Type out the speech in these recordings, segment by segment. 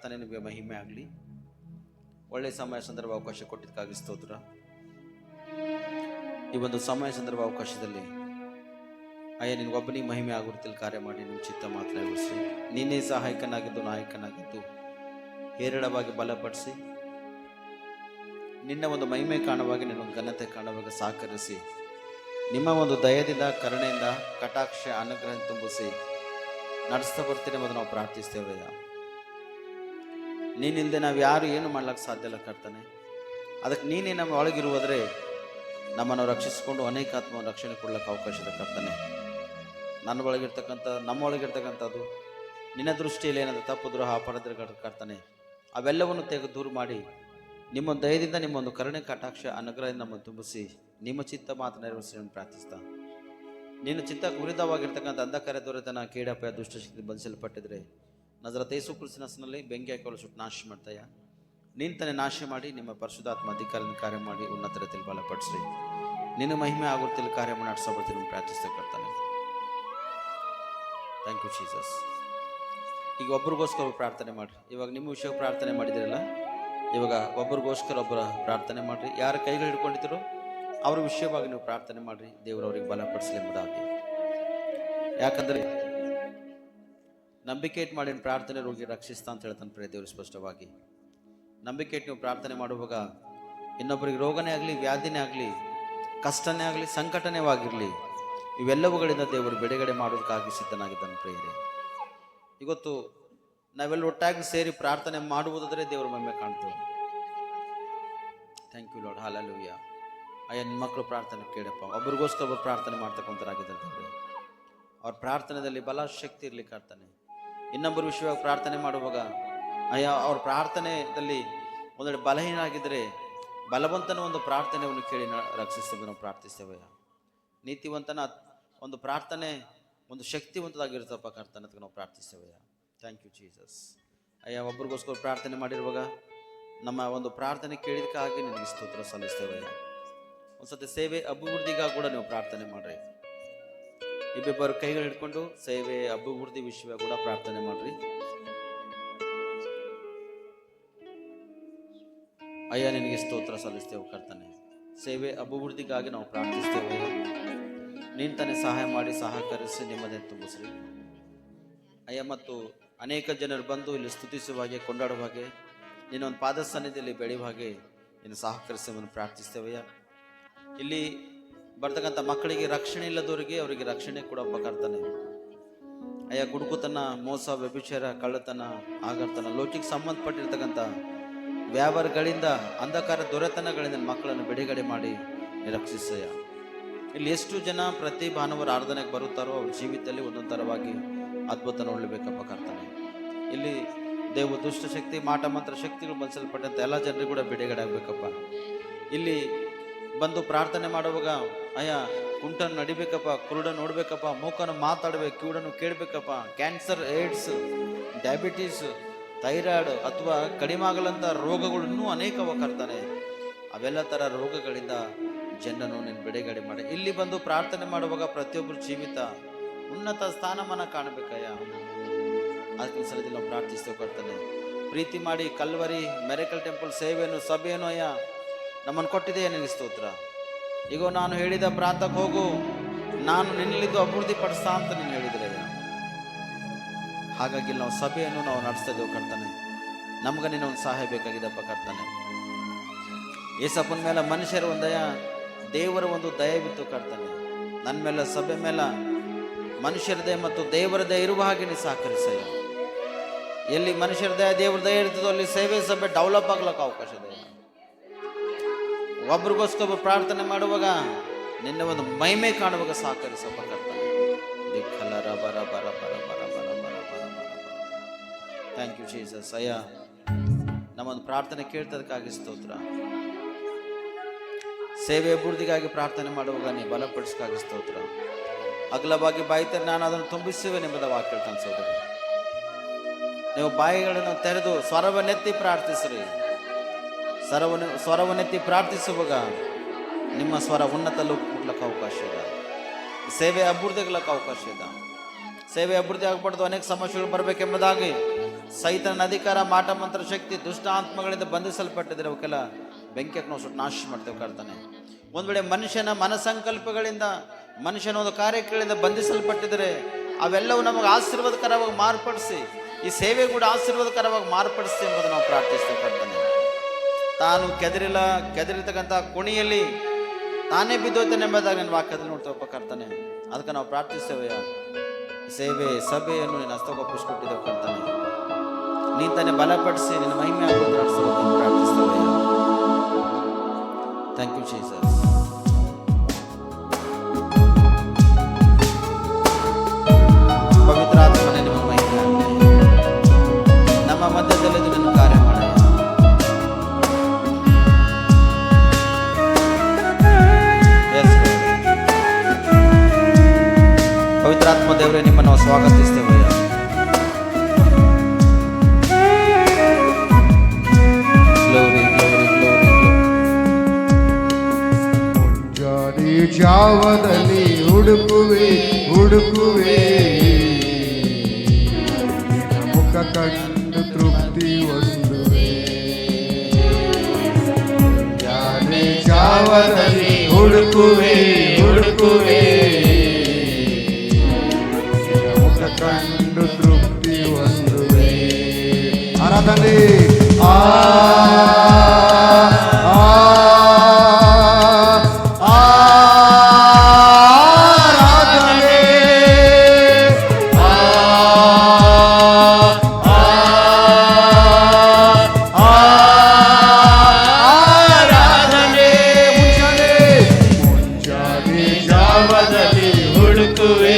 ಕರ್ತನೆ, ನಿಮಗೆ ಮಹಿಮೆ ಆಗಲಿ. ಒಳ್ಳೆಯ ಸಮಯ ಸಂದರ್ಭ ಅವಕಾಶ ಕೊಟ್ಟಿದ್ದಕ್ಕಾಗಿ ಸ್ತೋತ್ರ. ಈ ಒಂದು ಸಮಯ ಸಂದರ್ಭ ಅವಕಾಶದಲ್ಲಿ ಅಯ್ಯ ನಿನಗೊಬ್ಬನಿಗೆ ಮಹಿಮೆ ಆಗುತ್ತಿಲ್ಲ ಕಾರ್ಯ ಮಾಡಿ ನಿಮ್ಮ ಚಿತ್ತ ಮಾತ್ರ ನೆರವೇರಿಸಿ. ನೀನೇ ಸಹಾಯಕನಾಗಿದ್ದು ನಾಯಕನಾಗಿದ್ದು ಹೇರಳವಾಗಿ ಬಲಪಡಿಸಿ ನಿನ್ನ ಒಂದು ಮಹಿಮೆ ಕಾಣುವಾಗ, ನಿನ್ನ ಒಂದು ಘನತೆ ಕಾಣುವಾಗ ಸಹಕರಿಸಿ ನಿಮ್ಮ ಒಂದು ದಯದಿಂದ, ಕರುಣೆಯಿಂದ, ಕಟಾಕ್ಷ ಅನುಗ್ರಹ ತುಂಬಿಸಿ ನಡೆಸ್ತಾ ಬರ್ತೀನಿ ಎಂಬುದು ನಾವು ಪ್ರಾರ್ಥಿಸ್ತೇವೆ. ನೀನಿಲ್ಲದೆ ನಾವು ಯಾರು ಏನು ಮಾಡ್ಲಿಕ್ಕೆ ಸಾಧ್ಯ ಇಲ್ಲ ಕರ್ತನೆ. ಅದಕ್ಕೆ ನೀನೇ ನಮ್ಮ ಒಳಗಿರುವುದರೆ ನಮ್ಮನ್ನು ರಕ್ಷಿಸಿಕೊಂಡು ಅನೇಕ ಆತ್ಮವನ್ನು ರಕ್ಷಣೆ ಕೊಡ್ಲಿಕ್ಕೆ ಅವಕಾಶ ಇದೆ ಕರ್ತನೆ. ನನ್ನ ನಮ್ಮ ಒಳಗಿರ್ತಕ್ಕಂಥದ್ದು ನಿನ್ನ ದೃಷ್ಟಿಯಲ್ಲಿ ಏನಾದರೂ ತಪ್ಪು ದ್ರೋಹ ಅಪರಾಧ ಕರ್ತನೆ, ಅವೆಲ್ಲವನ್ನು ತೆಗೆದು ದೂರ ಮಾಡಿ ನಿಮ್ಮ ದಯದಿಂದ, ನಿಮ್ಮ ಒಂದು ಕರುಣೆ ಕಟಾಕ್ಷ ಅನುಗ್ರಹದಿಂದ ನಮ್ಮನ್ನು ತುಂಬಿಸಿ ನಿಮ್ಮ ಚಿತ್ತ ಮಾತ್ರ ನೆರವೇರಿಸಿ ಪ್ರಾರ್ಥಿಸ್ತಾ, ನಿನ್ನ ಚಿತ್ತಕ್ಕೆ ವಿರುದ್ಧವಾಗಿರ್ತಕ್ಕಂಥ ಅಂಧಕಾರ, ದೊರೆತನ, ಕೀಡಾಪಾಯ, ದುಷ್ಟಶಕ್ತಿ ಬಂಧಿಸಲ್ಪಟ್ಟಿದ್ರೆ ನಜರೇತ ಯೇಸು ಕ್ರಿಸ್ತನ ಹೆಸರಿನಲ್ಲಿ ಬೆಂಕಿ ಹಾಕಲು ಸುಟ್ಟು ನಾಶ ಮಾಡ್ತಾಯ. ನೀನು ತಾನೇ ನಾಶ ಮಾಡಿ ನಿಮ್ಮ ಪರಿಶುದ್ಧಾತ್ಮ ಅಧಿಕಾರದಿಂದ ಕಾರ್ಯ ಮಾಡಿ ಉನ್ನತ ರೀತಿಯಲ್ಲಿ ಬಲಪಡಿಸ್ರಿ. ನಿನ್ನ ಮಹಿಮೆ ಆಗುತ್ತಿಲ್ಲ ಕಾರ್ಯ ಮಾಡಿ ನಡೆಸೋಬರ್ತೀನಿ ಪ್ರಾರ್ಥಿಸ್ತಾ ಕರ್ತಾನೆ. Thank you Jesus. ಈಗ ಒಬ್ರಿಗೋಸ್ಕರ ಪ್ರಾರ್ಥನೆ ಮಾಡಿರಿ. ಇವಾಗ ನಿಮ್ಮ ವಿಷಯ ಪ್ರಾರ್ಥನೆ ಮಾಡಿದಿರಲ್ಲ, ಇವಾಗ ಒಬ್ರಿಗೋಸ್ಕರ ಒಬ್ಬರ ಪ್ರಾರ್ಥನೆ ಮಾಡಿರಿ. ಯಾರ ಕೈಗಳು ಹಿಡ್ಕೊಂಡಿದ್ರು ಅವ್ರ ವಿಷಯವಾಗಿ ನೀವು ಪ್ರಾರ್ಥನೆ ಮಾಡಿರಿ. ದೇವರವ್ರಿಗೆ ಬಲಪಡಿಸಲಿ ಎಂಬುದಾಗಿ. ಯಾಕಂದರೆ ನಂಬಿಕೆ ಇಟ್ಟು ಮಾಡಿ ಪ್ರಾರ್ಥನೆ ರೋಗಿ ರಕ್ಷಿಸ್ತಾ ಅಂತ ಹೇಳ್ತಾನೆ ಪ್ರಿಯ ದೇವರು ಸ್ಪಷ್ಟವಾಗಿ. ನಂಬಿಕೆ ಇಟ್ಟು ನೀವು ಪ್ರಾರ್ಥನೆ ಮಾಡುವಾಗ ಇನ್ನೊಬ್ಬರಿಗೆ ರೋಗನೇ ಆಗಲಿ, ವ್ಯಾಧಿನೇ ಆಗಲಿ, ಕಷ್ಟನೇ ಆಗಲಿ, ಸಂಕಟನೇ ಆಗಿರಲಿ, ಇವೆಲ್ಲವುಗಳಿಂದ ದೇವರು ಬಿಡುಗಡೆ ಮಾಡೋದಕ್ಕಾಗಿ ಸಿದ್ಧನಾಗಿದ್ದಾನೆ ಪ್ರಿಯರೇ. ಇವತ್ತು ನಾವೆಲ್ಲ ಒಟ್ಟಾಗಿ ಸೇರಿ ಪ್ರಾರ್ಥನೆ ಮಾಡುವುದಾದರೆ ದೇವರ ಮಹಿಮೆ ಕಾಣ್ತೇವೆ. Thank you Lord, hallelujah. ಅಯ್ಯ ನಿಮ್ಮ ಮಕ್ಕಳು ಪ್ರಾರ್ಥನೆ ಕೇಳಪ್ಪ. ಒಬ್ರಿಗೋಸ್ಕರ ಒಬ್ಬರು ಪ್ರಾರ್ಥನೆ ಮಾಡ್ತಕ್ಕಂಥರಾಗಿದ್ದಾರೆ ದೇವರೇ. ಅವ್ರ ಪ್ರಾರ್ಥನೆಯಲ್ಲಿ ಬಲ ಶಕ್ತಿ ಇರಲಿ ಕರ್ತನೆ. ಇನ್ನೊಬ್ಬರ ವಿಷಯವಾಗಿ ಪ್ರಾರ್ಥನೆ ಮಾಡುವಾಗ ಅಯ್ಯ ಅವ್ರ ಪ್ರಾರ್ಥನೆಯಲ್ಲಿ ಒಂದೆರಡು ಬಲಹೀನಾಗಿದ್ದರೆ ಬಲವಂತನ ಒಂದು ಪ್ರಾರ್ಥನೆಯನ್ನು ಕೇಳಿ ರಕ್ಷಿಸ್ತೇವೆ, ನಾವು ಪ್ರಾರ್ಥಿಸ್ತೇವೆ. ನೀತಿವಂತನ ಒಂದು ಪ್ರಾರ್ಥನೆ ಒಂದು ಶಕ್ತಿವಂತದಾಗಿರ್ತಪ್ಪ ಕರ್ತನೆ ಅಂತ ನಾವು ಪ್ರಾರ್ಥಿಸ್ತೇವೆ. Thank you Jesus. ಅಯ್ಯ ಒಬ್ರಿಗೋಸ್ಕರ ಪ್ರಾರ್ಥನೆ ಮಾಡಿರುವಾಗ ನಮ್ಮ ಒಂದು ಪ್ರಾರ್ಥನೆ ಕೇಳಿದಕ್ಕಾಗಿ ನಿನಗೆ ಸ್ತೋತ್ರ ಸಲ್ಲಿಸ್ತೇವೆ. ಒಂದ್ಸತಿ ಸೇವೆ ಅಭಿವೃದ್ಧಿಗಾಗಿ ಕೂಡ ನೀವು ಪ್ರಾರ್ಥನೆ ಮಾಡ್ರಿ. ಇಬ್ಬರು ಕೈಗಳು ಹಿಡ್ಕೊಂಡು ಸೇವೆ ಅಭಿವೃದ್ಧಿ ವಿಷಯ ಕೂಡ ಪ್ರಾರ್ಥನೆ ಮಾಡ್ರಿ. ಅಯ್ಯ ನಿನಗೆ ಸ್ತೋತ್ರ ಸಲ್ಲಿಸ್ತೇವೆ ಕರ್ತನೆ. ಸೇವೆ ಅಭಿವೃದ್ಧಿಗಾಗಿ ನಾವು ಪ್ರಾರ್ಥಿಸ್ತೇವೆ. ನೀನು ತಾನೇ ಸಹಾಯ ಮಾಡಿ ಸಹಕರಿಸಿ ನಿಮ್ಮದೇ ತುಂಬಿಸ್ರಿ ಅಯ್ಯ. ಮತ್ತು ಅನೇಕ ಜನರು ಬಂದು ಇಲ್ಲಿ ಸ್ತುತಿಸುವ ಹಾಗೆ, ಕೊಂಡಾಡುವ ಹಾಗೆ, ನಿನ್ನೊಂದು ಪಾದ ಸನ್ನಿಧಿಯಲ್ಲಿ ಬೆಳೆಯುವ ಹಾಗೆ ನೀನು ಸಹಕರಿಸಿ ಪ್ರಾರ್ಥಿಸ್ತೇವಯ್ಯ. ಇಲ್ಲಿ ಬರ್ತಕ್ಕಂಥ ಮಕ್ಕಳಿಗೆ ರಕ್ಷಣೆ ಇಲ್ಲದವರಿಗೆ ಅವರಿಗೆ ರಕ್ಷಣೆ ಕೊಡಪ್ಪ ಕರ್ತನೆ. ಅಯ್ಯ ಗುಡುಕುತನ, ಮೋಸ, ವ್ಯಭಿಚಾರ, ಕಳ್ಳತನ, ಆಘಾತನ, ಲೋಕಿಗೆ ಸಂಬಂಧಪಟ್ಟಿರ್ತಕ್ಕಂಥ ವ್ಯಾಪಾರಗಳಿಂದ, ಅಂಧಕಾರ ದೊರೆತನಗಳಿಂದ ಮಕ್ಕಳನ್ನು ಬಿಡುಗಡೆ ಮಾಡಿ ರಕ್ಷಿಸಯ್ಯ. ಇಲ್ಲಿ ಎಷ್ಟು ಜನ ಪ್ರತಿ ಭಾನುವಾರ ಆರಾಧನೆಗೆ ಬರುತ್ತಾರೋ ಅವ್ರ ಜೀವಿತದಲ್ಲಿ ಒಂದೊಂದು ಥರವಾಗಿ ಅದ್ಭುತ ನೋಡಲೇಬೇಕಪ್ಪ ಕರ್ತನೆ. ಇಲ್ಲಿ ದೇವ ದುಷ್ಟ ಶಕ್ತಿ, ಮಾಟ ಮಂತ್ರ ಶಕ್ತಿಗಳು ಬಂಧಿಸಲ್ಪಟ್ಟಂಥ ಎಲ್ಲ ಜನರಿಗೂ ಕೂಡ ಬಿಡುಗಡೆ ಆಗಬೇಕಪ್ಪ. ಇಲ್ಲಿ ಬಂದು ಪ್ರಾರ್ಥನೆ ಮಾಡುವಾಗ ಅಯ್ಯ ಕುಂಟನ್ನು ನಡಿಬೇಕಪ್ಪ, ಕುರುಡ ನೋಡ್ಬೇಕಪ್ಪ, ಮೂಕನ್ನು ಮಾತಾಡ್ಬೇಕು, ಕಿವುಡನ್ನು ಕೇಳಬೇಕಪ್ಪ. ಕ್ಯಾನ್ಸರ್, ಏಡ್ಸ್, ಡಯಾಬಿಟೀಸ್, ಥೈರಾಯ್ಡ್ ಅಥವಾ ಕಡಿಮೆ ಆಗಲಂಥ ರೋಗಗಳು ಇನ್ನೂ ಅನೇಕವ ಕರ್ತಾನೆ. ಅವೆಲ್ಲ ಥರ ರೋಗಗಳಿಂದ ಜನರನ್ನು ನೀನು ಬಿಡುಗಡೆ ಮಾಡಿ. ಇಲ್ಲಿ ಬಂದು ಪ್ರಾರ್ಥನೆ ಮಾಡುವಾಗ ಪ್ರತಿಯೊಬ್ಬರು ಜೀವಿತ ಉನ್ನತ ಸ್ಥಾನಮಾನ ಕಾಣಬೇಕಯ್ಯ. ಅದಕ್ಕೆ ಸಲದಲ್ಲಿ ನಾವು ಪ್ರಾರ್ಥಿಸ್ತೇವೆ ಕರ್ತನೆ. ಪ್ರೀತಿ ಮಾಡಿ ಕಲ್ವರಿ ಮೆರಿಕಲ್ ಟೆಂಪಲ್ ಸೇವೆಯನ್ನು, ಸಭೆಯನ್ನು ಅಯ್ಯ ನಮ್ಮನ್ನು ಕೊಟ್ಟಿದೆಯಾ ನಿನಗೆ ಸ್ತೋತ್ರ. ಈಗ ನಾನು ಹೇಳಿದ ಪ್ರಾಂತಕ್ಕೆ ಹೋಗು, ನಾನು ನಿನ್ನಲ್ಲಿದ್ದು ಅಭಿವೃದ್ಧಿ ಪಡಿಸ್ತಾ ಅಂತ ನೀನು ಹೇಳಿದ್ರೆ ಅಯ್ಯ. ಹಾಗಾಗಿ ನಾವು ಸಭೆಯನ್ನು ನಾವು ನಡೆಸ್ತಾ ಇದ್ದೇವೆ ಕರ್ತನೆ. ನಮ್ಗೆ ನೀನು ಒಂದು ಸಹಾಯ ಬೇಕಾಗಿದೆಪ್ಪ ಕರ್ತನೆ. ಏಸಪ್ಪನ ಮೇಲೆ ಮನುಷ್ಯರ ಒಂದಯ, ದೇವರ ಒಂದು ದಯವಿತ್ತು ಕರ್ತನೆ. ನನ್ನ ಮೇಲೆ, ಸಭೆ ಮೇಲೆ ಮನುಷ್ಯರ ದಯ ಮತ್ತು ದೇವರ ದಯ ಇರುವ ಹಾಗೆ ನೀನು ಸಹಕರಿಸಯ್ಯ. ಎಲ್ಲಿ ಮನುಷ್ಯರ ದಯ, ದೇವರ ದಯ ಇರ್ತದೋ ಅಲ್ಲಿ ಸೇವೆ, ಸಭೆ ಡೆವಲಪ್ ಆಗ್ಲಿಕ್ಕೆ ಅವಕಾಶ ಇದೆ. ಒಬ್ರಿಗೋಸ್ಕರ ಪ್ರಾರ್ಥನೆ ಮಾಡುವಾಗ ನಿನ್ನೆ ಒಂದು ಮಹಿಮೆ ಕಾಣುವಾಗ ಸಹಕರಿಸಪ್ಪ ಕರ್ತನೆ. Thank you Jesus. ಅಯ್ಯ ನಮ್ಮೊಂದು ಪ್ರಾರ್ಥನೆ ಕೇಳ್ತದಕ್ಕಾಗಿ ಸ್ತೋತ್ರ. ಸೇವೆ ಅಭಿವೃದ್ಧಿಗಾಗಿ ಪ್ರಾರ್ಥನೆ ಮಾಡುವಾಗ ನೀವು ಬಲಪಡಿಸಕ್ಕಾಗಿ ಸ್ತೋತ್ರ. ಅಗಲವಾಗಿ ಬಾಯಿತಾರೆ ನಾನು ಅದನ್ನು ತುಂಬಿಸುವೆ ಎಂಬುದ ವಾಕ್ಯ ಹೇಳ್ತಾನೆ ಸೋದರ. ನೀವು ಬಾಯಿಗಳನ್ನು ತೆರೆದು ಸ್ವರವನ್ನೆತ್ತಿ ಪ್ರಾರ್ಥಿಸ್ರಿ. ಸ್ವರವನ್ನೆತ್ತಿ ಪ್ರಾರ್ಥಿಸುವಾಗ ನಿಮ್ಮ ಸ್ವರ ಉನ್ನತ ಮುಟ್ಲಕ್ಕೆ ಅವಕಾಶ ಇದೆ. ಸೇವೆ ಅಭಿವೃದ್ಧಿಗ್ಲಕ್ಕೆ ಅವಕಾಶ ಇದೆ. ಸೇವೆ ಅಭಿವೃದ್ಧಿ ಆಗಬಾರ್ದು, ಅನೇಕ ಸಮಸ್ಯೆಗಳು ಬರಬೇಕೆಂಬುದಾಗಿ ಸೈತನ ಅಧಿಕಾರ, ಮಾಟ ಮಂತ್ರ ಶಕ್ತಿ, ದುಷ್ಟ ಆತ್ಮಗಳಿಂದ ಬಂಧಿಸಲ್ಪಟ್ಟಿದ್ರೆ ಅವಕ್ಕೆಲ್ಲ ಬೆಂಕಿಯಕ್ಕೆ ನಾವು ಸುಟ್ಟು ನಾಶ ಮಾಡ್ತೇವೆ ಕರ್ತನೆ. ಒಂದು ವೇಳೆ ಮನುಷ್ಯನ ಮನಸಂಕಲ್ಪಗಳಿಂದ, ಮನುಷ್ಯನ ಒಂದು ಕಾರ್ಯಗಳಿಂದ ಬಂಧಿಸಲ್ಪಟ್ಟಿದ್ರೆ ಅವೆಲ್ಲವೂ ನಮಗೆ ಆಶೀರ್ವಾದಕರವಾಗಿ ಮಾರ್ಪಡಿಸಿ, ಈ ಸೇವೆ ಕೂಡ ಆಶೀರ್ವಾದಕರವಾಗಿ ಮಾರ್ಪಡಿಸಿ ಎಂಬುದು ನಾವು ಪ್ರಾರ್ಥಿಸ್ತೇವೆ ಕರ್ತನೆ. ತಾನು ಕೆದರಿರ್ತಕ್ಕಂಥ ಕುಣಿಯಲ್ಲಿ ತಾನೇ ಬಿದ್ದೋಯ್ತಾನೆ ಎಂಬುದಾಗಿ ನನ್ನ ವಾಕ್ಯದಲ್ಲಿ ನೋಡ್ತೇವಪ್ಪ ಕರ್ತನೆ. ಅದಕ್ಕೆ ನಾವು ಪ್ರಾರ್ಥಿಸ್ತೇವೆ. ಸೇವೆ ಸಭೆಯನ್ನು ನಿನ್ನ ಹಸ್ತಕ್ಕೆ ಒಪ್ಪಿಸ್ಕೊಟ್ಟಿದ್ದೇವೆ ಕರ್ತನೆ. ನೀನು ತಾನೇ ಬಲಪಡಿಸಿ ನಿನ್ನ ಮಹಿಮೆ ಆಗುವುದು ನಡೆಸಬೇಕು ಪ್ರಾರ್ಥಿಸ್ತೇವೆ. Thank you Jesus. ಪವಿತ್ರ ಆತ್ಮನೇ ನಿಮ್ಮ ಮಹಿಮೆ ಆಗಲಿ. ನಮ್ಮ ಮಧ್ಯದಲ್ಲಿ ನಿನ್ನ ಕಾರ್ಯ ಮಾಡ. ಪವಿತ್ರಾತ್ಮ ದೇವರೇ, ನಿಮ್ಮನ್ನು ಸ್ವಾಗತಿಸ್ತೇವೆ. ಮುಂಜಾನೆ ಜಾವದಲ್ಲಿ ಹುಡುಕುವೆ ಮುಖ ಕಂಡು ತೃಪ್ತಿ ಹೊಂದುವೆ. ಮುಂಜಾನೆ ಜಾವದಲ್ಲಿ ಹುಡುಕುವೆ ಕಂಡು ತೃಪ್ತಿ ಹೊಂದುವೆ. ಆರಾಧನೆ ಮುಂಜಾನೆ ಜಾವದಲ್ಲಿ ಹುಡುಕುವೆ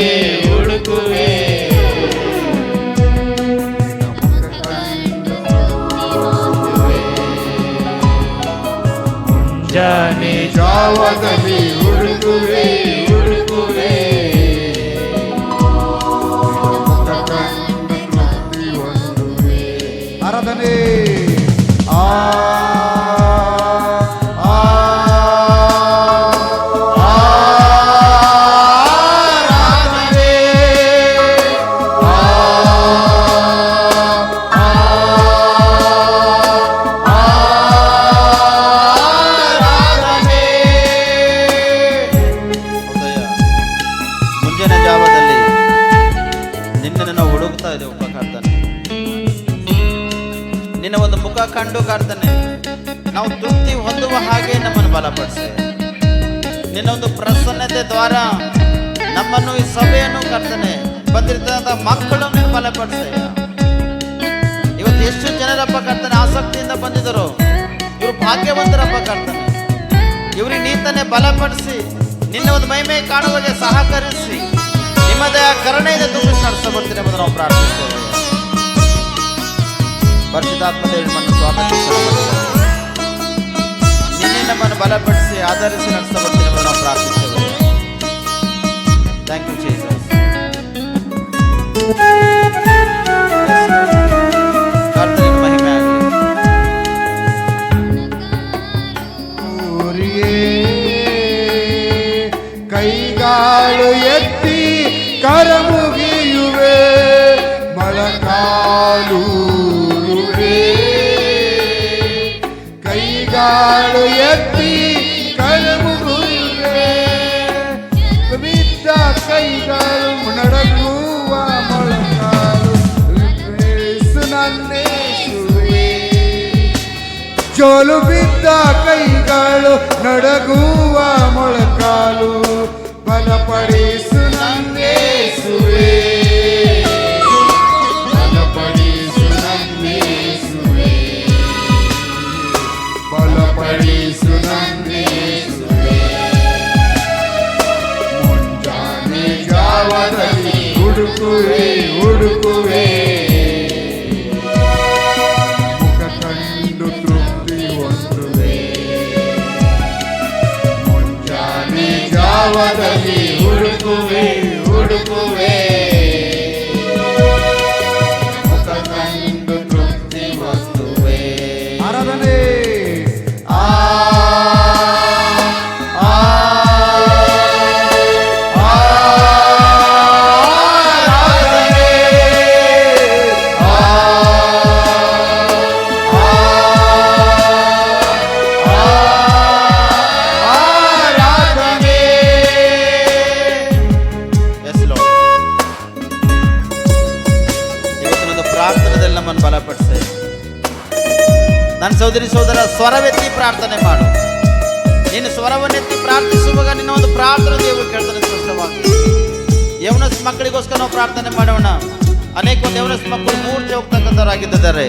ಮುಂಜಾನೆ ಜಾವದಲ್ಲಿ ಹುಡುಕುವೆ ತೃಪ್ತಿ ಹೊಂದುವೆ. ಆರಾಧನೆ ನಿನ್ನ ಒಂದು ಮುಖ ಕಂಡು ಕರ್ತನೆ ನಾವು ತೃಪ್ತಿ ಹೊಂದುವ ಹಾಗೆ ನಮ್ಮನ್ನು ಬಲಪಡಿಸಿ, ನಿನ್ನ ಒಂದು ಪ್ರಸನ್ನತೆ ದ್ವಾರ ನಮ್ಮನ್ನು, ಈ ಸಭೆಯನ್ನು ಕರ್ತನೆ, ಬಂದಿರ್ತಕ್ಕಂಥ ಮಕ್ಕಳನ್ನು ಬಲಪಡಿಸಿ. ಇವತ್ತು ಎಷ್ಟು ಜನರಪ್ಪ ಕರ್ತನೆ ಆಸಕ್ತಿಯಿಂದ ಬಂದಿದ್ದರು, ಇವರು ಭಾಗ್ಯವಂತರಪ್ಪ ಕರ್ತನೆ. ಇವ್ರಿಗೆ ನೀತನೆ ಬಲಪಡಿಸಿ ನಿನ್ನ ಒಂದು ಮಹಿಮೆ ಕಾಣುವಾಗೆ ಸಹಕರಿಸಿ ನಿಮ್ಮದೇ ಕರುಣೆಯಿಂದ ತುಂಬಿಸಿ ನಡೆಸಬರ್ತೀನಿ ಎಂಬುದು ನಾವು ಪ್ರಾರ್ಥಿಸ್ತೇವೆ. ಪರಿಶುದ್ಧಾತ್ಮ ದೇವರನ್ನು ಸ್ವಾಗತಿಸಿ ನಿನ್ನೆ ನಮ್ಮನ್ನು ಬಲಪಡಿಸಿ ಆಧರಿಸಿ ನಡೆಸಬರ್ತೀನಿ ಎಂಬುದು ನಾವು ಪ್ರಾರ್ಥಿಸ್ತೇವೆ. Thank you Jesus. ಕರ್ತನಿಗೆ ಮಹಿಮೆ ಆಗಲಿ. ಕೈಗಾಳು ಎತ್ತಿ ಕರಮುಗಿಯುವೆ ಮೊಳಕಾಲೂರುವೆ. ಕೈಗಾಳು ಎತ್ತಿ ಕರಮುಗಿಯುವೆ ಬಿದ್ದ ಕೈಗಳು ನಡಗುವ ಮೊಳಕಾಲು ನನ್ನೇಸುವೆ. ಜೋಲು ಬಿದ್ದ ಕೈಗಳು ನಡಗುವ ಮೊಳಕಾಲು ಬಲಪಡಿಸು ನನ್ನೇಸುವೆ. ಬಲಪಡಿಸು ನನ್ನೇಸುವೆ. ಬಲಪಡಿಸು ನನ್ನೇಸುವೆ. ಮುಂಜಾನೆ ಜಾವದಲ್ಲಿ ಹುಡುಕುವೆ ಮುಖ ಕಂಡು ತೃಪ್ತಿ ಹೊಂದುವೆ. ಮುಂಜಾನೆ ಜಾವದಲ್ಲಿ ಹುಡುಕುವೆ ಮುಖ ಕಂಡು ತೃಪ್ತಿ ಹೊಂದುವೆ. ಆರಾಧನೆ ಆರಾಧನೆ ನನ್ನ ಸಹೋದರಿ ಸಹೋದರ, ಸ್ವರವೆತ್ತಿ ಪ್ರಾರ್ಥನೆ ಮಾಡು. ನೀನು ಸ್ವರವನ್ನೆತ್ತಿ ಪ್ರಾರ್ಥಿಸುವಾಗ ನಿನ್ನ ಒಂದು ಪ್ರಾರ್ಥನೆ ದೇವರು ಕೇಳ್ತಾನೆ ಸ್ಪಷ್ಟವಾಗಿ. ಯೌವನಸ್ ಮಕ್ಕಳಿಗೋಸ್ಕರ ನಾವು ಪ್ರಾರ್ಥನೆ ಮಾಡೋಣ. ಅನೇಕ ಒಂದು ಯೌವನಸ್ ಮಕ್ಕಳು ಮೂರ್ಛೆ ಹೋಗ್ತಕ್ಕಂಥವರಾಗಿದ್ದಾರೆ.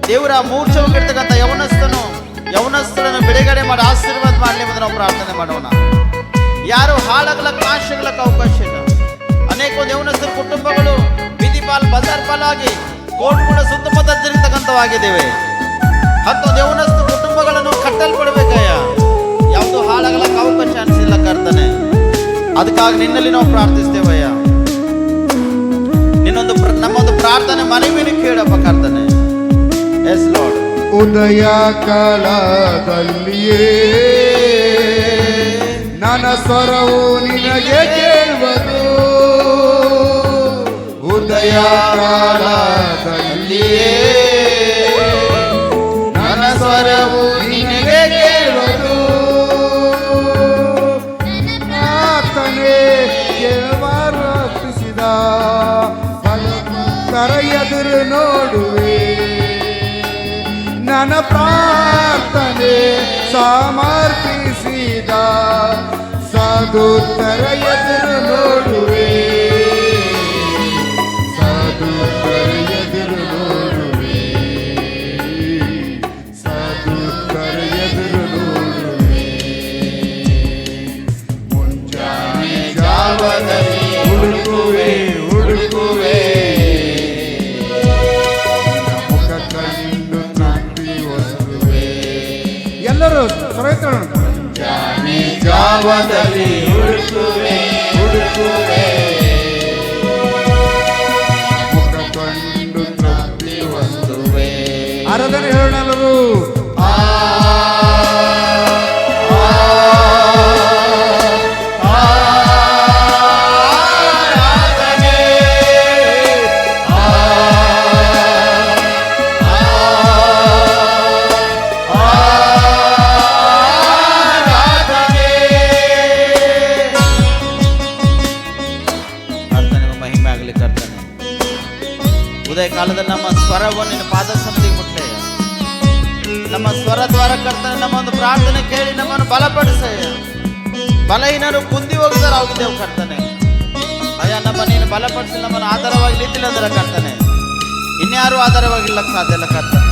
ದೇವರ ಮೂರ್ಛೆ ಹೋಗಿರ್ತಕ್ಕಂಥ ಯೌವನಸ್ಥರನ್ನು ಬಿಡುಗಡೆ ಮಾಡಿ ಆಶೀರ್ವಾದ ಮಾಡಲಿ ಎಂದು ನಾವು ಪ್ರಾರ್ಥನೆ ಮಾಡೋಣ. ಯಾರು ಹಾಳಾಗ್ಲಕ್ಕೆ ನಾಶಗಳಕ್ಕೆ ಅವಕಾಶ ಇಲ್ಲ. ಅನೇಕ ಒಂದು ಯೌವನಸ್ಥರ ಕುಟುಂಬಗಳು ಬೀದಿ ಪಾಲ್ ಬಜಾರ್ ಪಾಲಾಗಿ ಕೋರ್ಟ್ಗಳ ಸುತ್ತಮುತ್ತ ತಿರುಗತಕ್ಕಂಥವಾಗಿದ್ದೇವೆ. 10 ಯೌವನಸ್ಥ ಕುಟುಂಬಗಳನ್ನು ಕಟ್ಟಲ್ಪಡಬೇಕಯ್ಯ. ಯಾವುದು ಹಾಳಾಗಲಕ್ಕೆ ಅವಕಾಶ ಅನಿಸಿಲ್ಲ ಕರ್ತನೆ. ಅದಕ್ಕಾಗಿ ನಿನ್ನಲ್ಲಿ ನಾವು ಪ್ರಾರ್ಥಿಸ್ತೇವಯ್ಯ. ನಮ್ಮೊಂದು ಪ್ರಾರ್ಥನೆ ಮನವಿನ ಕೇಳಪ್ಪ ಕರ್ತನೆ. S lord. ಉದಯ ಕಾಲದಲ್ಲಿಯೇ ನನ್ನ ಸ್ವರವು ನಿನಗೆ ಕೇಳುವುದು. ಉದಯ ಕಾಲದಲ್ಲಿಯೇ ನನ್ನ ಸ್ವರವು ನಿನಗೆ ಕೇಳುವುದು. ಆತನೇ ಕೇಳುವರ್ಪಿಸಿದ ಭಕ್ತರ ಎದುರು ನೋಡುವೆ. ನನ್ನ ಪ್ರಾರ್ಥನೆ ಸಮರ್ಪಿಸಿದ ಸಾಧುತರ ಎದುರು ನೋಡುವೆ. ಸಾಧುತರ ಎದುರು ನೋಡುವೆ. ಸಾಧುತರ ಎದುರು ನೋಡುವೆ. ಮುಂಜಾನೆ ಜಾವದಲ್ಲಿ ಹುಡುಕುವೆ ಹುಡುಕುವೆ. ಮುಖ ಕಂಡು ತೃಪ್ತಿ ಹೊಂದುವೆ. ಎಲ್ಲರೂ ಸ್ವರೈತರು ಮುಂಜಾನೆ ಜಾವದಲ್ಲಿ ಹುಡುಕುವೆ ಹುಡುಕುವೆ. ಮುಖ ಕಂಡು ತೃಪ್ತಿ ಹೊಂದುವೆ. ಆರಾಧನೆ ಹೇಳೋಣ ಎಲ್ಲರೂ. ಉದಯ ಕಾಲದಲ್ಲಿ ನಮ್ಮ ಸ್ವರವನ್ನು ನಿನ್ನ ಪಾದ ಸನ್ನಿಧಿಗೆ ಮುಟ್ಲೆ. ನಮ್ಮ ಸ್ವರ ದ್ವಾರ ಕರ್ತನೆ, ನಮ್ಮ ಒಂದು ಪ್ರಾರ್ಥನೆ ಕೇಳಿ ನಮ್ಮನ್ನು ಬಲಪಡಿಸ. ಬಲಹೀನರು ಕುಂದಿ ಹೋಗಿದ್ದಾರೆ ಆಗಿದ್ದೇವು ಕರ್ತನೆ. ಅಯ್ಯ ನೀನು ಬಲಪಡಿಸಿ ನಮ್ಮನ್ನು ಆಧಾರವಾಗಿ ನಿಂತಿಲ್ಲ ಅಂದ್ರೆ ಕರ್ತನೆ, ಇನ್ಯಾರು ಆಧಾರವಾಗಿಲ್ಲಕ್ಕೆ ಸಾಧ್ಯ ಇಲ್ಲ ಕರ್ತನೆ.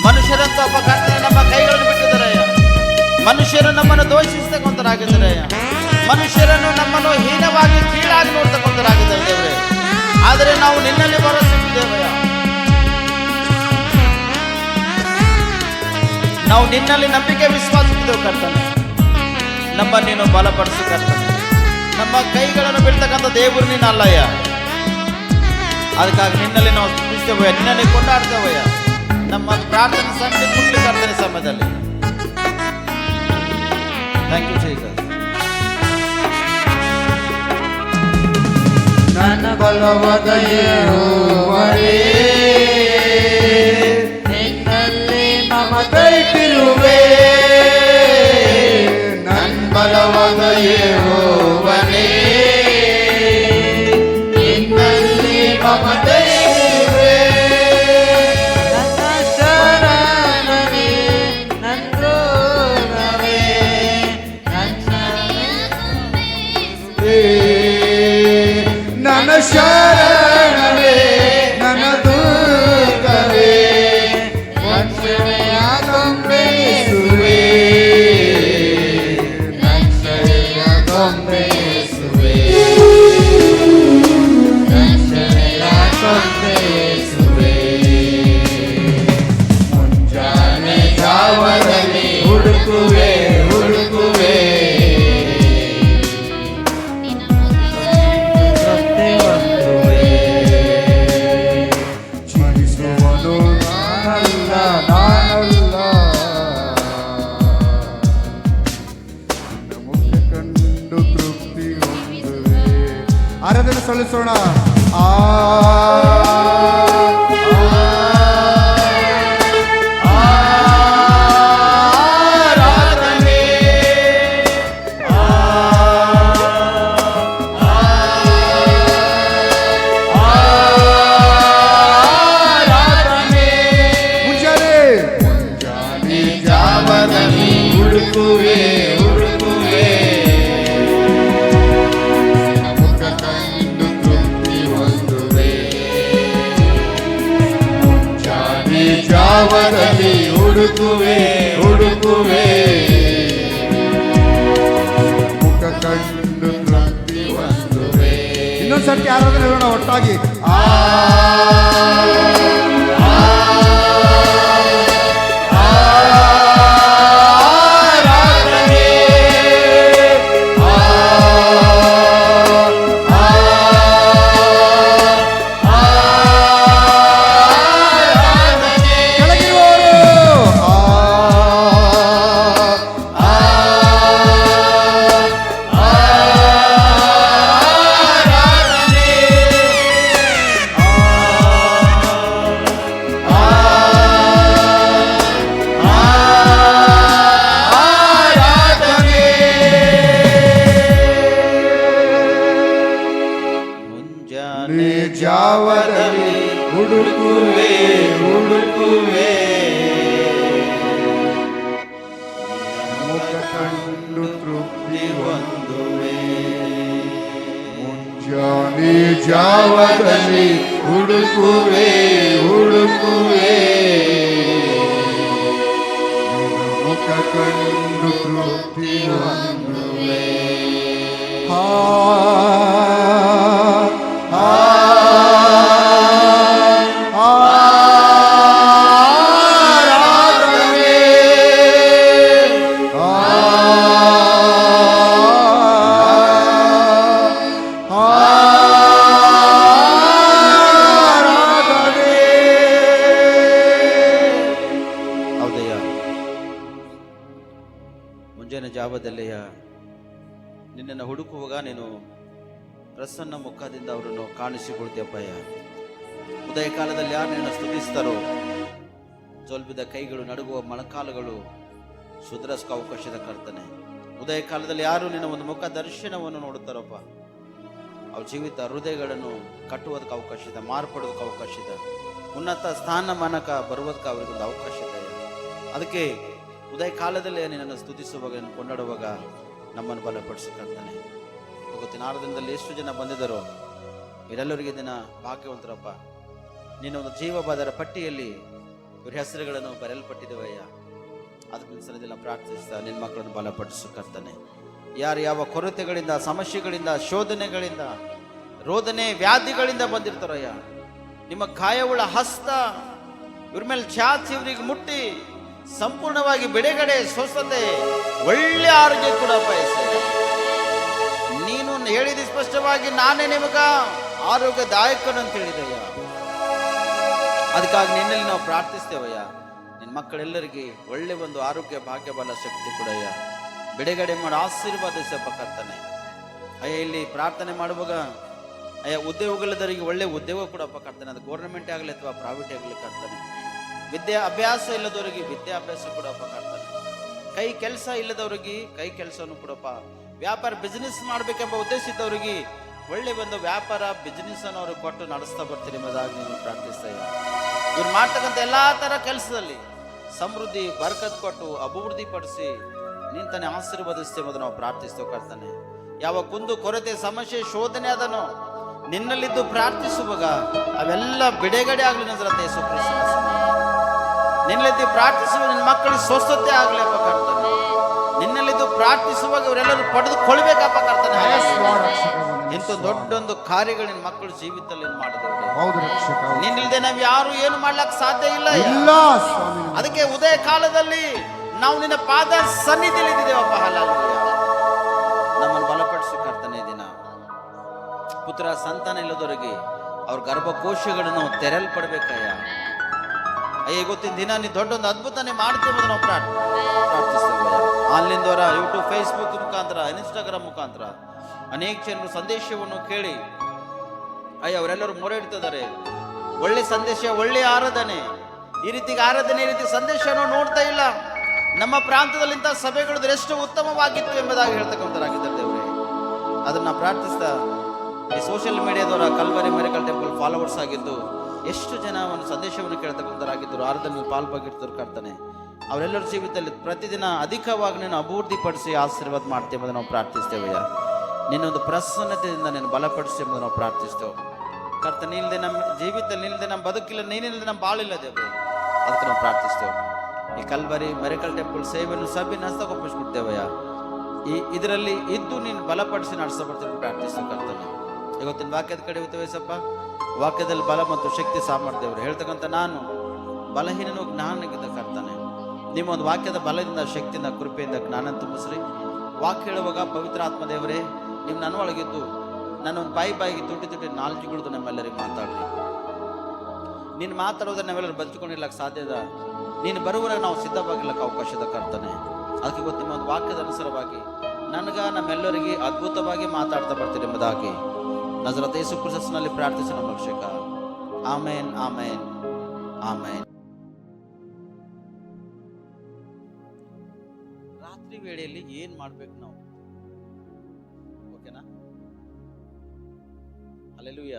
ಮನುಷ್ಯರಂತ ಒಬ್ಬ ಕರ್ತನೆ ನಮ್ಮ ಕೈಗಳನ್ನು ಬಿಟ್ಟಿದ್ದಾರೆ. ಮನುಷ್ಯರು ನಮ್ಮನ್ನು ದೋಷಿಸ್ತಕ್ಕಂಥರಾಗಿದ್ದಾರೆ. ಮನುಷ್ಯರನ್ನು ನಮ್ಮನ್ನು ಹೀನವಾಗಿ ಕೀಳಾಗಿ ನೋಡ್ತಕ್ಕಂಥರಾಗಿದ್ದಾರೆ ದೇವರೇ. ಆದರೆ ನಾವು ನಿನ್ನಲ್ಲಿ ಭರವಸೆಯಿದ್ದೇವಯ್ಯ. ನಾವು ನಿನ್ನಲ್ಲಿ ನಂಬಿಕೆ ವಿಶ್ವಾಸ ಇದ್ದೇವೆ ಕರ್ತನೆ. ನಮ್ಮ ನೀನು ಬಲಪಡಿಸು ಕರ್ತನೆ. ನಮ್ಮ ಕೈಗಳನ್ನು ಬಿಡ್ತಕ್ಕಂಥ ದೇವರು ನೀನು ಅಲ್ಲಯ್ಯ. ಅದಕ್ಕಾಗಿ ನಿನ್ನಲ್ಲಿ ನಾವು ಸ್ತುತಿಸ್ತೇವಯ್ಯ, ನಿನ್ನಲ್ಲಿ ಕೊಂಡಾಡ್ತೇವಯ್ಯ. ನಮ್ಮ ಪ್ರಾರ್ಥನೆ ಸಣ್ಣ ಮುಟ್ಲಿ ಕರ್ತನೆ ಸಮಯದಲ್ಲಿ. Thank you Jesus. ನನ್ನ ಬಲವಾದ ಯೆಹೋವನೇ, ನಿನ್ನಲ್ಲಿ ಮಮತೆ ಇಟ್ಟಿರುವೆ. ನನ್ನ ಬಲವಾದ ಯೆಹೋವನೇ, ನಿನ್ನಲ್ಲಿ ಮಮತೆ ಇಟ್ಟಿರುವೆ. ನನ್ನ ಶರಣನೇ, ನನ್ನ ರೋಗವೇ, ನನ್ನ ಶರಣವೇ, ನನ್ನ ದುರ್ಗವೇ, ರಕ್ಷಣೆಯಾಗಂಬೆಸುವೆ. ರಕ್ಷಣೆಯಾಗಂಬೆಸುವೆ. ರಕ್ಷಣೆಯಾಗಂಬೆಸುವೆ. ಮುಂಜಾನೆ ಜಾವದಲ್ಲಿ ಹುಡುಕುವೆ ಹುಡುಕುವೆ. ಆರಾಧನೆ ಸಲ್ಲಿಸೋಣ. ಮುಂಜಾನೆ ಜಾವದಲ್ಲಿ ಹುಡುಕುವೆ ಹುಡುಕುವೆ ಮುಖ ಕಂಡು ತೃಪ್ತಿ ಹೊಂದುವೆ ಮುಂಜಾನೆ ಜಾವದಲ್ಲಿ ಹುಡುಕುವೆ ಹುಡುಕುವೆ ಮುಖ ಕಂಡು ತೃಪ್ತಿ ಹೊಂದುವೆ. ಇನ್ನೊಂದ್ಸರ್ತಿ ಆರಾಧನೆ ಹೇಳೋಣ ಒಟ್ಟಾಗಿ. ಜಾವದಲ್ಲಿ ಹುಡುಕುವೆ ಹುಡುಕುವೆ ಮುಖ ಕಂಡು ತೃಪ್ತಿ ಹೊಂದುವೆ ಮುಂಜಾನೆ ಜಾವದಲ್ಲಿ ಹುಡುಕುವೆ ಹುಡುಕುವೆ ಮುಖ ಕಂಡು ತೃಪ್ತಿ ಹೊಂದುವೆ. ಮುಂಜಾನೆ ಜಾವದಲ್ಲಿಯ ನಿನ್ನನ್ನು ಹುಡುಕುವಾಗ ನೀನು ಪ್ರಸನ್ನ ಮುಖದಿಂದ ಅವರನ್ನು ಕಾಣಿಸಿಕೊಳ್ತೀಯಪ್ಪಯ್ಯ. ಉದಯ ಕಾಲದಲ್ಲಿ ಯಾರು ನಿನ್ನ ಸ್ತುತಿಸ್ತಾರೋ ಜೋಲ್ಬಿದ ಕೈಗಳು ನಡುಗುವ ಮೊಣಕಾಲುಗಳು ಸುಧಾರಿಸಕ ಅವಕಾಶದ ಕರ್ತನೆ. ಉದಯ ಕಾಲದಲ್ಲಿ ಯಾರು ನಿನ್ನ ಒಂದು ಮುಖ ದರ್ಶನವನ್ನು ನೋಡುತ್ತಾರಪ್ಪ ಅವ್ರ ಜೀವಿತ ಹೃದಯಗಳನ್ನು ಕಟ್ಟುವುದಕ್ಕೆ ಅವಕಾಶ ಇದೆ, ಮಾರ್ಪಡೋದಕ್ಕೆ ಅವಕಾಶ ಇದೆ, ಉನ್ನತ ಸ್ಥಾನಮಾನಕ ಬರುವುದಕ್ಕೆ ಅವರಿಗೊಂದು ಅವಕಾಶ ಇದೆ. ಅದಕ್ಕೆ ಉದಯ ಕಾಲದಲ್ಲೇ ನಿನ್ನನ್ನು ಸ್ತುತಿಸುವಾಗ ನಿನ್ನ ಕೊಂಡಾಡುವಾಗ ನಮ್ಮನ್ನು ಬಲಪಡಿಸಕರ್ತಾನೆ. ಇವತ್ತಿನ ಆರಾಧನೆಯಲ್ಲಿ ಎಷ್ಟು ಜನ ಬಂದಿದ್ದಾರೋ ಇವರೆಲ್ಲರಿಗೆ ದಿನ ಭಾಗ್ಯವಂತರಪ್ಪ. ನಿನ್ನ ಒಂದು ಜೀವಬಾಧರ ಪಟ್ಟಿಯಲ್ಲಿ ಇವ್ರ ಹೆಸರುಗಳನ್ನು ಬರೆಯಲ್ಪಟ್ಟಿದ್ದೇವಯ್ಯ. ಅದಕ್ಕೆ ಸಲದೆಲ್ಲ ಪ್ರಾರ್ಥಿಸ್ತಾ ನಿನ್ನ ಮಕ್ಕಳನ್ನು ಬಲಪಡಿಸಕರ್ತಾನೆ. ಯಾರು ಯಾವ ಕೊರತೆಗಳಿಂದ, ಸಮಸ್ಯೆಗಳಿಂದ, ಶೋಧನೆಗಳಿಂದ, ರೋದನೆ, ವ್ಯಾಧಿಗಳಿಂದ ಬಂದಿರ್ತಾರಯ್ಯ, ನಿಮ್ಮ ಗಾಯವುಳ್ಳ ಹಸ್ತ ಇವ್ರ ಮೇಲೆ ಚಾಚಿ ಇವರಿಗೆ ಮುಟ್ಟಿ ಸಂಪೂರ್ಣವಾಗಿ ಬಿಡುಗಡೆ, ಸ್ವಸ್ಥತೆ, ಒಳ್ಳೆ ಆರೋಗ್ಯ ಕೂಡ ಬಯಸ್ತಾರೆ. ನೀನು ಹೇಳಿದ ಸ್ಪಷ್ಟವಾಗಿ ನಾನೇ ನಿಮಗ ಆರೋಗ್ಯದಾಯಕನು ಅಂತ ಹೇಳಿದಯ್ಯ. ಅದಕ್ಕಾಗಿ ನಿನ್ನಲ್ಲಿ ನಾವು ಪ್ರಾರ್ಥಿಸ್ತೇವಯ್ಯ. ನಿನ್ನ ಮಕ್ಕಳೆಲ್ಲರಿಗೆ ಒಳ್ಳೆ ಒಂದು ಆರೋಗ್ಯ, ಭಾಗ್ಯ, ಬಲ, ಶಕ್ತಿ ಕೊಡಯ್ಯ. ಬಿಡುಗಡೆ ಮಾಡಿ ಆಶೀರ್ವಾದಿಸಪ್ಪ ಕರ್ತನೆ. ಅಯ್ಯ ಇಲ್ಲಿ ಪ್ರಾರ್ಥನೆ ಮಾಡುವಾಗ ಅಯ್ಯ ಉದ್ಯೋಗಲ್ಲದವರಿಗೆ ಒಳ್ಳೆ ಉದ್ಯೋಗ ಕೊಡಪ್ಪ ಕರ್ತನೆ. ಅದು ಗೌರ್ಮೆಂಟ್ ಆಗಲಿ ಅಥವಾ ಪ್ರೈವೇಟ್ ಆಗಲಿ ಕರ್ತನೆ. ವಿದ್ಯಾಭ್ಯಾಸ ಇಲ್ಲದವರಿಗೆ ವಿದ್ಯಾಭ್ಯಾಸ ಕೊಡಪ್ಪ ಕರ್ತನೆ. ಕೈ ಕೆಲಸ ಇಲ್ಲದವರಿಗೆ ಕೈ ಕೆಲಸವನ್ನು ಕೊಡಪ್ಪ. ವ್ಯಾಪಾರ ಬಿಸ್ನೆಸ್ ಮಾಡ್ಬೇಕೆಂಬ ಉದ್ದೇಶ ಇದ್ದವರಿಗೆ ಒಳ್ಳೆ ಒಂದು ವ್ಯಾಪಾರ ಬಿಸ್ನೆಸ್ ಅನ್ನು ಅವ್ರಿಗೆ ಕೊಟ್ಟು ನಡೆಸ್ತಾ ಬರ್ತೀರಿ ಎಂಬುದಾಗಿ ನೀನು ಪ್ರಾರ್ಥಿಸ್ತಾ ಇದ್ದೀವಿ. ಇವ್ರು ಮಾಡ್ತಕ್ಕಂಥ ಎಲ್ಲಾ ತರ ಕೆಲಸದಲ್ಲಿ ಸಮೃದ್ಧಿ ಬರ್ಕತ್ ಕೊಟ್ಟು ಅಭಿವೃದ್ಧಿ ಪಡಿಸಿ ನಿಂತಾನೆ ಆಶೀರ್ವದಿಸ್ತೇವೆ ಎಂಬುದು ನಾವು ಪ್ರಾರ್ಥಿಸ್ತೇವೆ ಕರ್ತನೆ. ಯಾವ ಕುಂದು ಕೊರತೆ, ಸಮಸ್ಯೆ, ಶೋಧನೆ ಅದನ್ನು ನಿನ್ನಲ್ಲಿದ್ದು ಪ್ರಾರ್ಥಿಸುವಾಗ ಅವೆಲ್ಲ ಬಿಡುಗಡೆ ಆಗಲಿ ನಜರತ್ತೆ ಯೇಸು ಕ್ರಿಸ್ತನ ನಿನ್ನಲ್ಲಿದ್ದು ಪ್ರಾರ್ಥಿಸುವ ನಿನ್ನ ಮಕ್ಕಳಿಗೆ ಸ್ವಸ್ಥತೆ ಆಗಲಿಪ್ಪ ಕರ್ತನೆ. ನಿನ್ನಲ್ಲಿದ್ದು ಪ್ರಾರ್ಥಿಸುವಾಗ ಇವರೆಲ್ಲರೂ ಪಡೆದುಕೊಳ್ಬೇಕಪ್ಪ ಕರ್ತನೆ. ಇಂಥ ದೊಡ್ಡೊಂದು ಕಾರ್ಯಗಳು ನಿನ್ನ ಮಕ್ಕಳ ಜೀವಿತದಲ್ಲಿ ಮಾಡಿದ್ದೇವೆ. ನಿನ್ನಿಲ್ಲದೆ ನಾವು ಯಾರು ಏನು ಮಾಡ್ಲಕ್ ಸಾಧ್ಯ ಇಲ್ಲ. ಅದಕ್ಕೆ ಉದಯ ಕಾಲದಲ್ಲಿ ನಾವು ನಿನ್ನ ಪಾದ ಸನ್ನಿಧಿಯಲ್ಲಿ ಇದ್ದೇವಪ್ಪ. ಹಲ್ಲೆಲೂಯಾ. ನಮ್ಮನ್ನು ಬಲಪಡಿಸು ಕರ್ತನೆ. ದಿನ ಪುತ್ರ ಸಂತಾನ ಇಲ್ಲದವರಿಗೆ ಅವ್ರ ಗರ್ಭಕೋಶಗಳನ್ನು ತೆರೆಯಲ್ಪಡ್ಬೇಕಯ್ಯ. ಅಯ್ಯ ಗೊತ್ತಿನ ದಿನ ನೀ ದೊಡ್ಡೊಂದು ಅದ್ಭುತನೇ ಮಾಡ್ತೇವೆ ನಾವು ಪ್ರಾರ್ಥಿಸ್ತೇವೆ. ಆನ್ಲೈನ್ ದ್ವಾರ ಯೂಟ್ಯೂಬ್, ಫೇಸ್ಬುಕ್ ಮುಖಾಂತರ, ಇನ್ಸ್ಟಾಗ್ರಾಮ್ ಮುಖಾಂತರ ಅನೇಕ ಜನರು ಸಂದೇಶವನ್ನು ಕೇಳಿ ಅಯ್ಯ ಅವರೆಲ್ಲರೂ ಮೊರೆ ಇಡ್ತಿದ್ದಾರೆ. ಒಳ್ಳೆ ಸಂದೇಶ, ಒಳ್ಳೆ ಆರಾಧನೆ. ಈ ರೀತಿ ಆರಾಧನೆ, ಈ ರೀತಿ ಸಂದೇಶವನ್ನು ನೋಡ್ತಾ ಇಲ್ಲ. ನಮ್ಮ ಪ್ರಾಂತದಲ್ಲಿ ಇಂಥ ಸಭೆಗಳು ಎಷ್ಟು ಉತ್ತಮವಾಗಿತ್ತು ಎಂಬುದಾಗಿ ಹೇಳ್ತಕ್ಕಂಥರಾಗಿದ್ದಾರೆ ದೇವರೇ. ಅದನ್ನ ಪ್ರಾರ್ಥಿಸ್ತಾ ಈ ಸೋಷಿಯಲ್ ಮೀಡಿಯಾದವರ ಕಲ್ವರಿ ಮಿರಕಲ್ ಟೆಂಪಲ್ ಫಾಲೋವರ್ಸ್ ಆಗಿದ್ದು ಎಷ್ಟು ಜನ ಒಂದು ಸಂದೇಶವನ್ನು ಕೇಳ್ತಕ್ಕಂಥರಾಗಿದ್ದರು, ಆರಾಧನೆ ಪಾಲ್ಭಾಗಿರ್ತಾರೆ ಕರ್ತಾನೆ. ಅವರೆಲ್ಲರ ಜೀವಿತದಲ್ಲಿ ಪ್ರತಿದಿನ ಅಧಿಕವಾಗಿ ನೀನು ಅಭಿವೃದ್ಧಿಪಡಿಸಿ ಆಶೀರ್ವಾದ ಮಾಡ್ತೇವೆ ಎಂಬುದು ನಾವು ಪ್ರಾರ್ಥಿಸ್ತೇವಯ್ಯ. ನಿನ್ನೊಂದು ಪ್ರಸನ್ನತೆಯಿಂದ ನೀನು ಬಲಪಡಿಸಿ ಎಂಬುದು ನಾವು ಪ್ರಾರ್ಥಿಸ್ತೇವೆ. ಕರ್ತ, ನೀನಿಲ್ಲದೆ ನಮ್ಮ ಜೀವಿತದಲ್ಲಿ, ನಿಲ್ಲದೆ ನಮ್ಮ ಬದುಕಿಲ್ಲ, ನೀನಿಲ್ಲದೆ ನಮ್ಮ ಬಾಳಿಲ್ಲ ದೇವ್ರೆ. ಅದಕ್ಕೆ ನಾವು ಪ್ರಾರ್ಥಿಸ್ತೇವೆ. ಈ ಕಲ್ವರಿ ಮೆರಿಕಲ್ ಟೆಂಪಲ್ ಸೇವೆಯನ್ನು ಸಭೆಯನ್ನು ಹಸ್ತಗೊಪ್ಪಿಸ್ಕೊಡ್ತೇವಯ್ಯ. ಇದರಲ್ಲಿ ಇದ್ದು ನೀನು ಬಲಪಡಿಸಿ ನಡೆಸಬರ್ತೀನಿ ಪ್ರಾರ್ಥಿಸ್ತೇವೆ ಕರ್ತನೆ. ಇವತ್ತಿನ ವಾಕ್ಯದ ಕಡೆ ಹೋಗ್ತೇವೆಸಪ್ಪ. ವಾಕ್ಯದಲ್ಲಿ ಬಲ ಮತ್ತು ಶಕ್ತಿ ಸಾಮರ್ಥ್ಯವರು ಹೇಳ್ತಕ್ಕಂಥ ನಾನು ಬಲಹೀನನು ಜ್ಞಾನಗಿದ್ದ ಕರ್ತನೆ. ನಿಮ್ಮ ಒಂದು ವಾಕ್ಯದ ಬಲದಿಂದ, ಶಕ್ತಿಯಿಂದ, ಕೃಪೆಯಿಂದ ಜ್ಞಾನ ತುಂಬಿಸ್ರಿ. ವಾಕ್ಯ ಹೇಳುವಾಗ ಪವಿತ್ರ ಆತ್ಮ ದೇವರೇ, ನೀವು ನನ್ನ ಒಳಗಿದ್ದು ನನ್ನ ಒಂದು ಬಾಯಿಗೆ ತುಟಿ ನಾಲ್ಕುಗಳದ್ದು ನಮ್ಮೆಲ್ಲರಿಗೆ ಮಾತಾಡ್ರಿ. ನೀನು ಮಾತಾಡೋದ್ರೆ ನಾವೆಲ್ಲರೂ ಬದುಕಿಕೊಂಡಿರ್ಲಕ್ಕೆ ಸಾಧ್ಯದ. ನೀನು ಬರುವವರೆಗೆ ನಾವು ಸಿದ್ಧವಾಗಿರ್ಲಕ್ಕೆ ಅವಕಾಶದ ಕರ್ತನೆ. ಅದಕ್ಕೆ ಗೊತ್ತು ನಿಮ್ಮ ಒಂದು ವಾಕ್ಯದ ಅನುಸಾರವಾಗಿ ನಮ್ಮೆಲ್ಲರಿಗೆ ಅದ್ಭುತವಾಗಿ ಮಾತಾಡ್ತಾ ಬರ್ತೀರಿ ಎಂಬುದಾಗಿ ನಜರೇತ ಯೇಸು ಕ್ರಿಸ್ತನಲ್ಲಿ ಪ್ರಾರ್ಥಿಸಿ ನಮ್ಮ ರಕ್ಷಕ. ಆಮೇನ್, ಆಮೇನ್, ಆಮೇನ್. ರಾತ್ರಿ ವೇಳೆಯಲ್ಲಿ ಏನ್ ಮಾಡ್ಬೇಕು ನಾವು? ಓಕೆನಾ? ಹಲ್ಲೆಲೂಯ.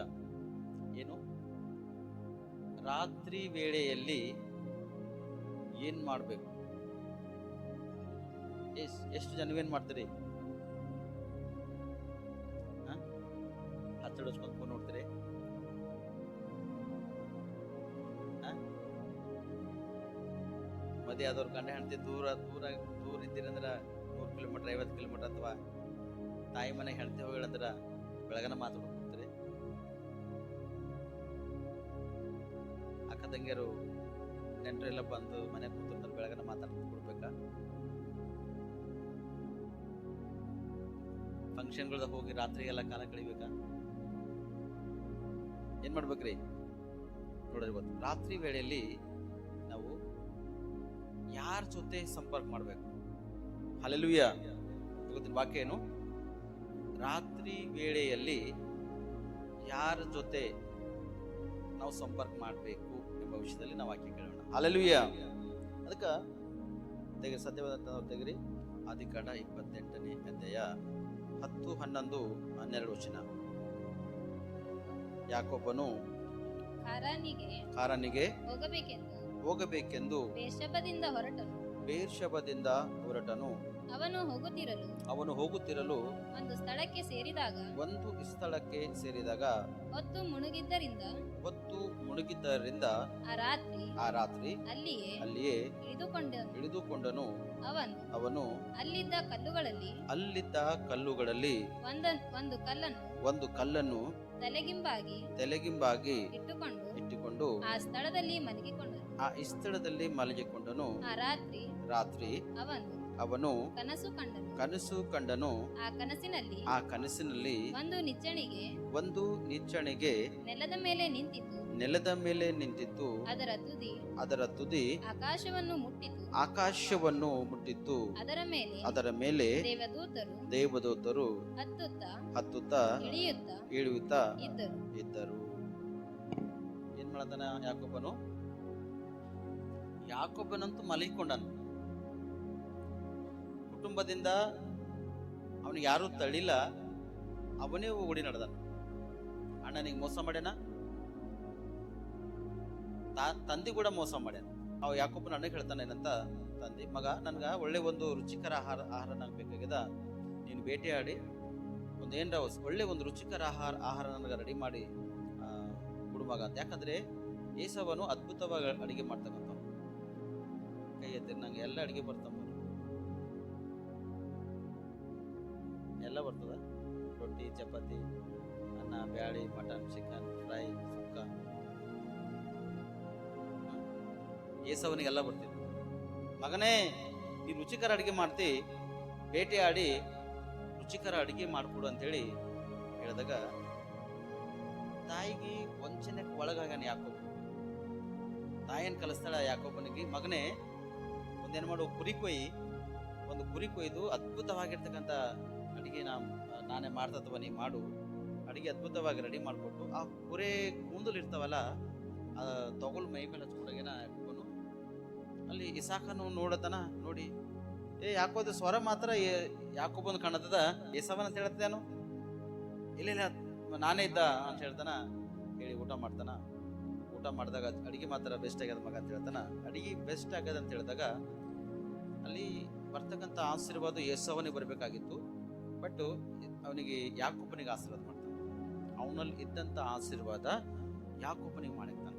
ಏನು ರಾತ್ರಿ ವೇಳೆಯಲ್ಲಿ ಏನ್ ಮಾಡ್ಬೇಕು? ಎಷ್ಟು ಜನವೇನ್ ಮಾಡ್ತೀರಿ? ಹಚ್ಚಿಡ್ಸ್ಕೊಂಡು ಫೋನ್ ನೋಡ್ತೀರಿ? ಮದುವೆ ಆದವ್ರ ಗಂಡ ಹೆಂಡತಿ ದೂರ ಇದ್ದೀರಂದ್ರ 100 ಕಿಲೋಮೀಟರ್, 50 ಕಿಲೋಮೀಟರ್, ಅಥವಾ ತಾಯಿ ಮನೆಗೆ ಹೆಂಡತಿ ಹೋಗಿಳಂದ್ರ ಬೆಳಗನ ಮಾತಾಡ್ಕೊಡ್ತೀರಿ. ಅಕ್ಕ ತಂಗಿಯರು ನೆಂಟರೆಲ್ಲ ಬಂದು ಮನೆ ಕೂತ್ರೆ ಬೆಳಗನ ಮಾತಾಡ್ಕೊಂಡು ಕೊಡ್ಬೇಕಾ? ಫಂಕ್ಷನ್ಗಳ್ದಾಗ ಹೋಗಿ ರಾತ್ರಿಗೆಲ್ಲ ಕಾಲ ಕಳಿಬೇಕಾ? ಏನ್ ಮಾಡ್ಬೇಕ್ರಿ ನೋಡ್ರಿ? ಇವತ್ತು ರಾತ್ರಿ ವೇಳೆಯಲ್ಲಿ ನಾವು ಯಾರ ಜೊತೆ ಸಂಪರ್ಕ ಮಾಡ್ಬೇಕು? ಹಲ್ಲೆಲೂಯ. ಇವತ್ತಿನ ವಾಕ್ಯ ಏನು? ರಾತ್ರಿ ವೇಳೆಯಲ್ಲಿ ಯಾರ ಜೊತೆ ನಾವು ಸಂಪರ್ಕ ಮಾಡಬೇಕು ಎಂಬ ವಿಷಯದಲ್ಲಿ ನಾವು ವಾಕ್ಯ ಕೇಳೋಣ. ಹಲ್ಲೆಲೂಯ. ಅದಕ್ಕೆ ಸತ್ಯವಾದ ತೆಗಿರಿ ಆದಿಕಾಂಡ 28ನೇ ಅಧ್ಯಾಯ 10, 11, 12 ವಚನ. ಯಾಕೋಬನು ಕಾರಾನಿಗೆ ಹೋಗಬೇಕೆಂದು ಬೇರ್ಷೆಬದಿಂದ ಹೊರಟನು. ಅವನು ಹೋಗುತ್ತಿರಲು ಒಂದು ಸ್ಥಳಕ್ಕೆ ಸೇರಿದಾಗ ಹೊತ್ತು ಮುಳುಗಿದ್ದರಿಂದ ಆ ರಾತ್ರಿ ಅಲ್ಲಿಯೇ ಇಳಿದುಕೊಂಡನು. ಅವನು ಅಲ್ಲಿದ್ದ ಕಲ್ಲುಗಳಲ್ಲಿ ಒಂದು ಕಲ್ಲನ್ನು ತಲೆಗಿಂಬಾಗಿ ಇಟ್ಟುಕೊಂಡು ಆ ಸ್ಥಳದಲ್ಲಿ ಮಲಗಿಕೊಂಡನು. ರಾತ್ರಿ ಅವನು ಕನಸು ಕಂಡನು. ಆ ಕನಸಿನಲ್ಲಿ ಒಂದು ನಿಚ್ಚಣಿಗೆ ನೆಲದ ಮೇಲೆ ನಿಂತಿತ್ತು. ಅದರ ತುದಿ ಆಕಾಶವನ್ನು ಮುಟ್ಟಿತ್ತು. ಅದರ ಮೇಲೆ ದೇವದೂತರು ಹತ್ತುತ್ತಾ ಇಳಿಯುತ್ತಾ ಇದ್ದರು. ಏನ್ ಮಾಡತಾನ ಯಾಕೋಬನಂತೂ ಮಲಗಿಕೊಂಡನು. ಕುಟುಂಬದಿಂದ ಅವನಿಗೆ ಯಾರು ತಳಿಲ್ಲ, ಅವನೇ ಓಡಿ ನಡೆದ. ಅಣ್ಣನಿಗೆ ಮೋಸ ಮಾಡ್ಯಾನ, ತಂದೆ ಕೂಡ ಮೋಸ ಮಾಡ್ಯಾನ. ಅವ ಯಾಕೋಬನ ಅಣ್ಣಗೆ ಹೇಳ್ತಾನೆ ಏನಂತ, ತಂದೆ, ಮಗ, ನನ್ಗ ಒಳ್ಳೆ ಒಂದು ರುಚಿಕರ ಆಹಾರ ನಂಗೆ ಬೇಕಾಗ್ಯದ. ನೀನು ಬೇಟೆಯಾಡಿ ಒಳ್ಳೆ ಒಂದು ರುಚಿಕರ ಆಹಾರ ನನಗೆ ರೆಡಿ ಮಾಡಿ ಕೊಡು ಮಗ ಅಂತ. ಯಾಕಂದ್ರೆ ಏಸವನು ಅದ್ಭುತವಾಗಿ ಅಡಿಗೆ ಮಾಡ್ತಕ್ಕಂಥ ಕೈ ಎತ್ತಿ, ನಂಗೆ ಎಲ್ಲ ಅಡಿಗೆ ಬರ್ತಾವ, ಎಲ್ಲ ಬರ್ತದ. ರೊಟ್ಟಿ, ಚಪಾತಿ, ಅನ್ನ, ಬ್ಯಾಳಿ, ಮಟನ್, ಚಿಕನ್ ಫ್ರೈ, ಸುಕ್ಕ. ಏಸವನಿಗೆಲ್ಲ ಬರ್ತಿತ್ತು. ಮಗನೇ, ನೀ ರುಚಿಕರ ಅಡಿಗೆ ಮಾಡ್ತಿ, ಬೇಟೆಯಾಡಿ ರುಚಿಕರ ಅಡಿಗೆ ಮಾಡ್ಕೊಡು ಅಂತೇಳಿ ಹೇಳಿದಾಗ ತಾಯಿಗೆ ವಂಚನೆಗೆ ಒಳಗಾಗ್ಯಾನ ಯಾಕೋಬ. ತಾಯಿಯನ್ನು ಕಲಿಸ್ತಾಳ ಯಾಕೋಬನಿಗೆ, ಮಗನೇ, ಒಂದೇನು ಮಾಡು, ಒಂದು ಕುರಿ ಕೊಯ್ದು ಅದ್ಭುತವಾಗಿರ್ತಕ್ಕಂಥ ಅಡಿಗೆ ನಾನೇ ಮಾಡ್ತತ್ವ, ನೀ ಮಾಡು. ಅಡಿಗೆ ಅದ್ಭುತವಾಗಿ ರೆಡಿ ಮಾಡಿಕೊಟ್ಟು ಆ ಕುರೆ ಕೂದಲು ಇರ್ತಾವಲ್ಲ ತಗೊಳ್ ಮೈ ಮೇಲೆ ಹಚ್ಕೊಡಗೇನ ಯಾಕೋಬನು. ಅಲ್ಲಿ ಇಸಾಕನು ನೋಡತನ, ನೋಡಿ ಯಾಕೋದು ಸ್ವರ ಮಾತ್ರ ಯಾಕೋಬಂದು ಕಾಣತದ. ಏಸವನ್ ಅಂತ ಹೇಳ್ತೇನು? ಇಲ್ಲ ನಾನೇ ಇದ್ದ ಅಂತ ಹೇಳ್ತಾನ. ಹೇಳಿ ಊಟ ಮಾಡ್ತಾನ. ಊಟ ಮಾಡಿದಾಗ ಅಡಿಗೆ ಮಾತ್ರ ಬೆಸ್ಟ್ ಆಗ್ಯದ ಮಗ ಅಂತ ಹೇಳ್ತಾನ. ಅಡಿಗೆ ಬೆಸ್ಟ್ ಆಗ್ಯದ ಅಂತ ಹೇಳಿದಾಗ ಅಲ್ಲಿ ಬರ್ತಕ್ಕಂಥ ಆಶೀರ್ವಾದ ಯೇಸವನಿಗೆ ಬರಬೇಕಾಗಿತ್ತು. ಬಟ್ ಅವನಿಗೆ ಯಾಕೋಬನಿಗೆ ಆಶೀರ್ವಾದ ಮಾಡ್ತಾನೆ. ಅವನಲ್ಲಿ ಇದ್ದಂಥ ಆಶೀರ್ವಾದ ಯಾಕೋಬನಿಗೆ ಮಾಡಿರ್ತಾನೆ.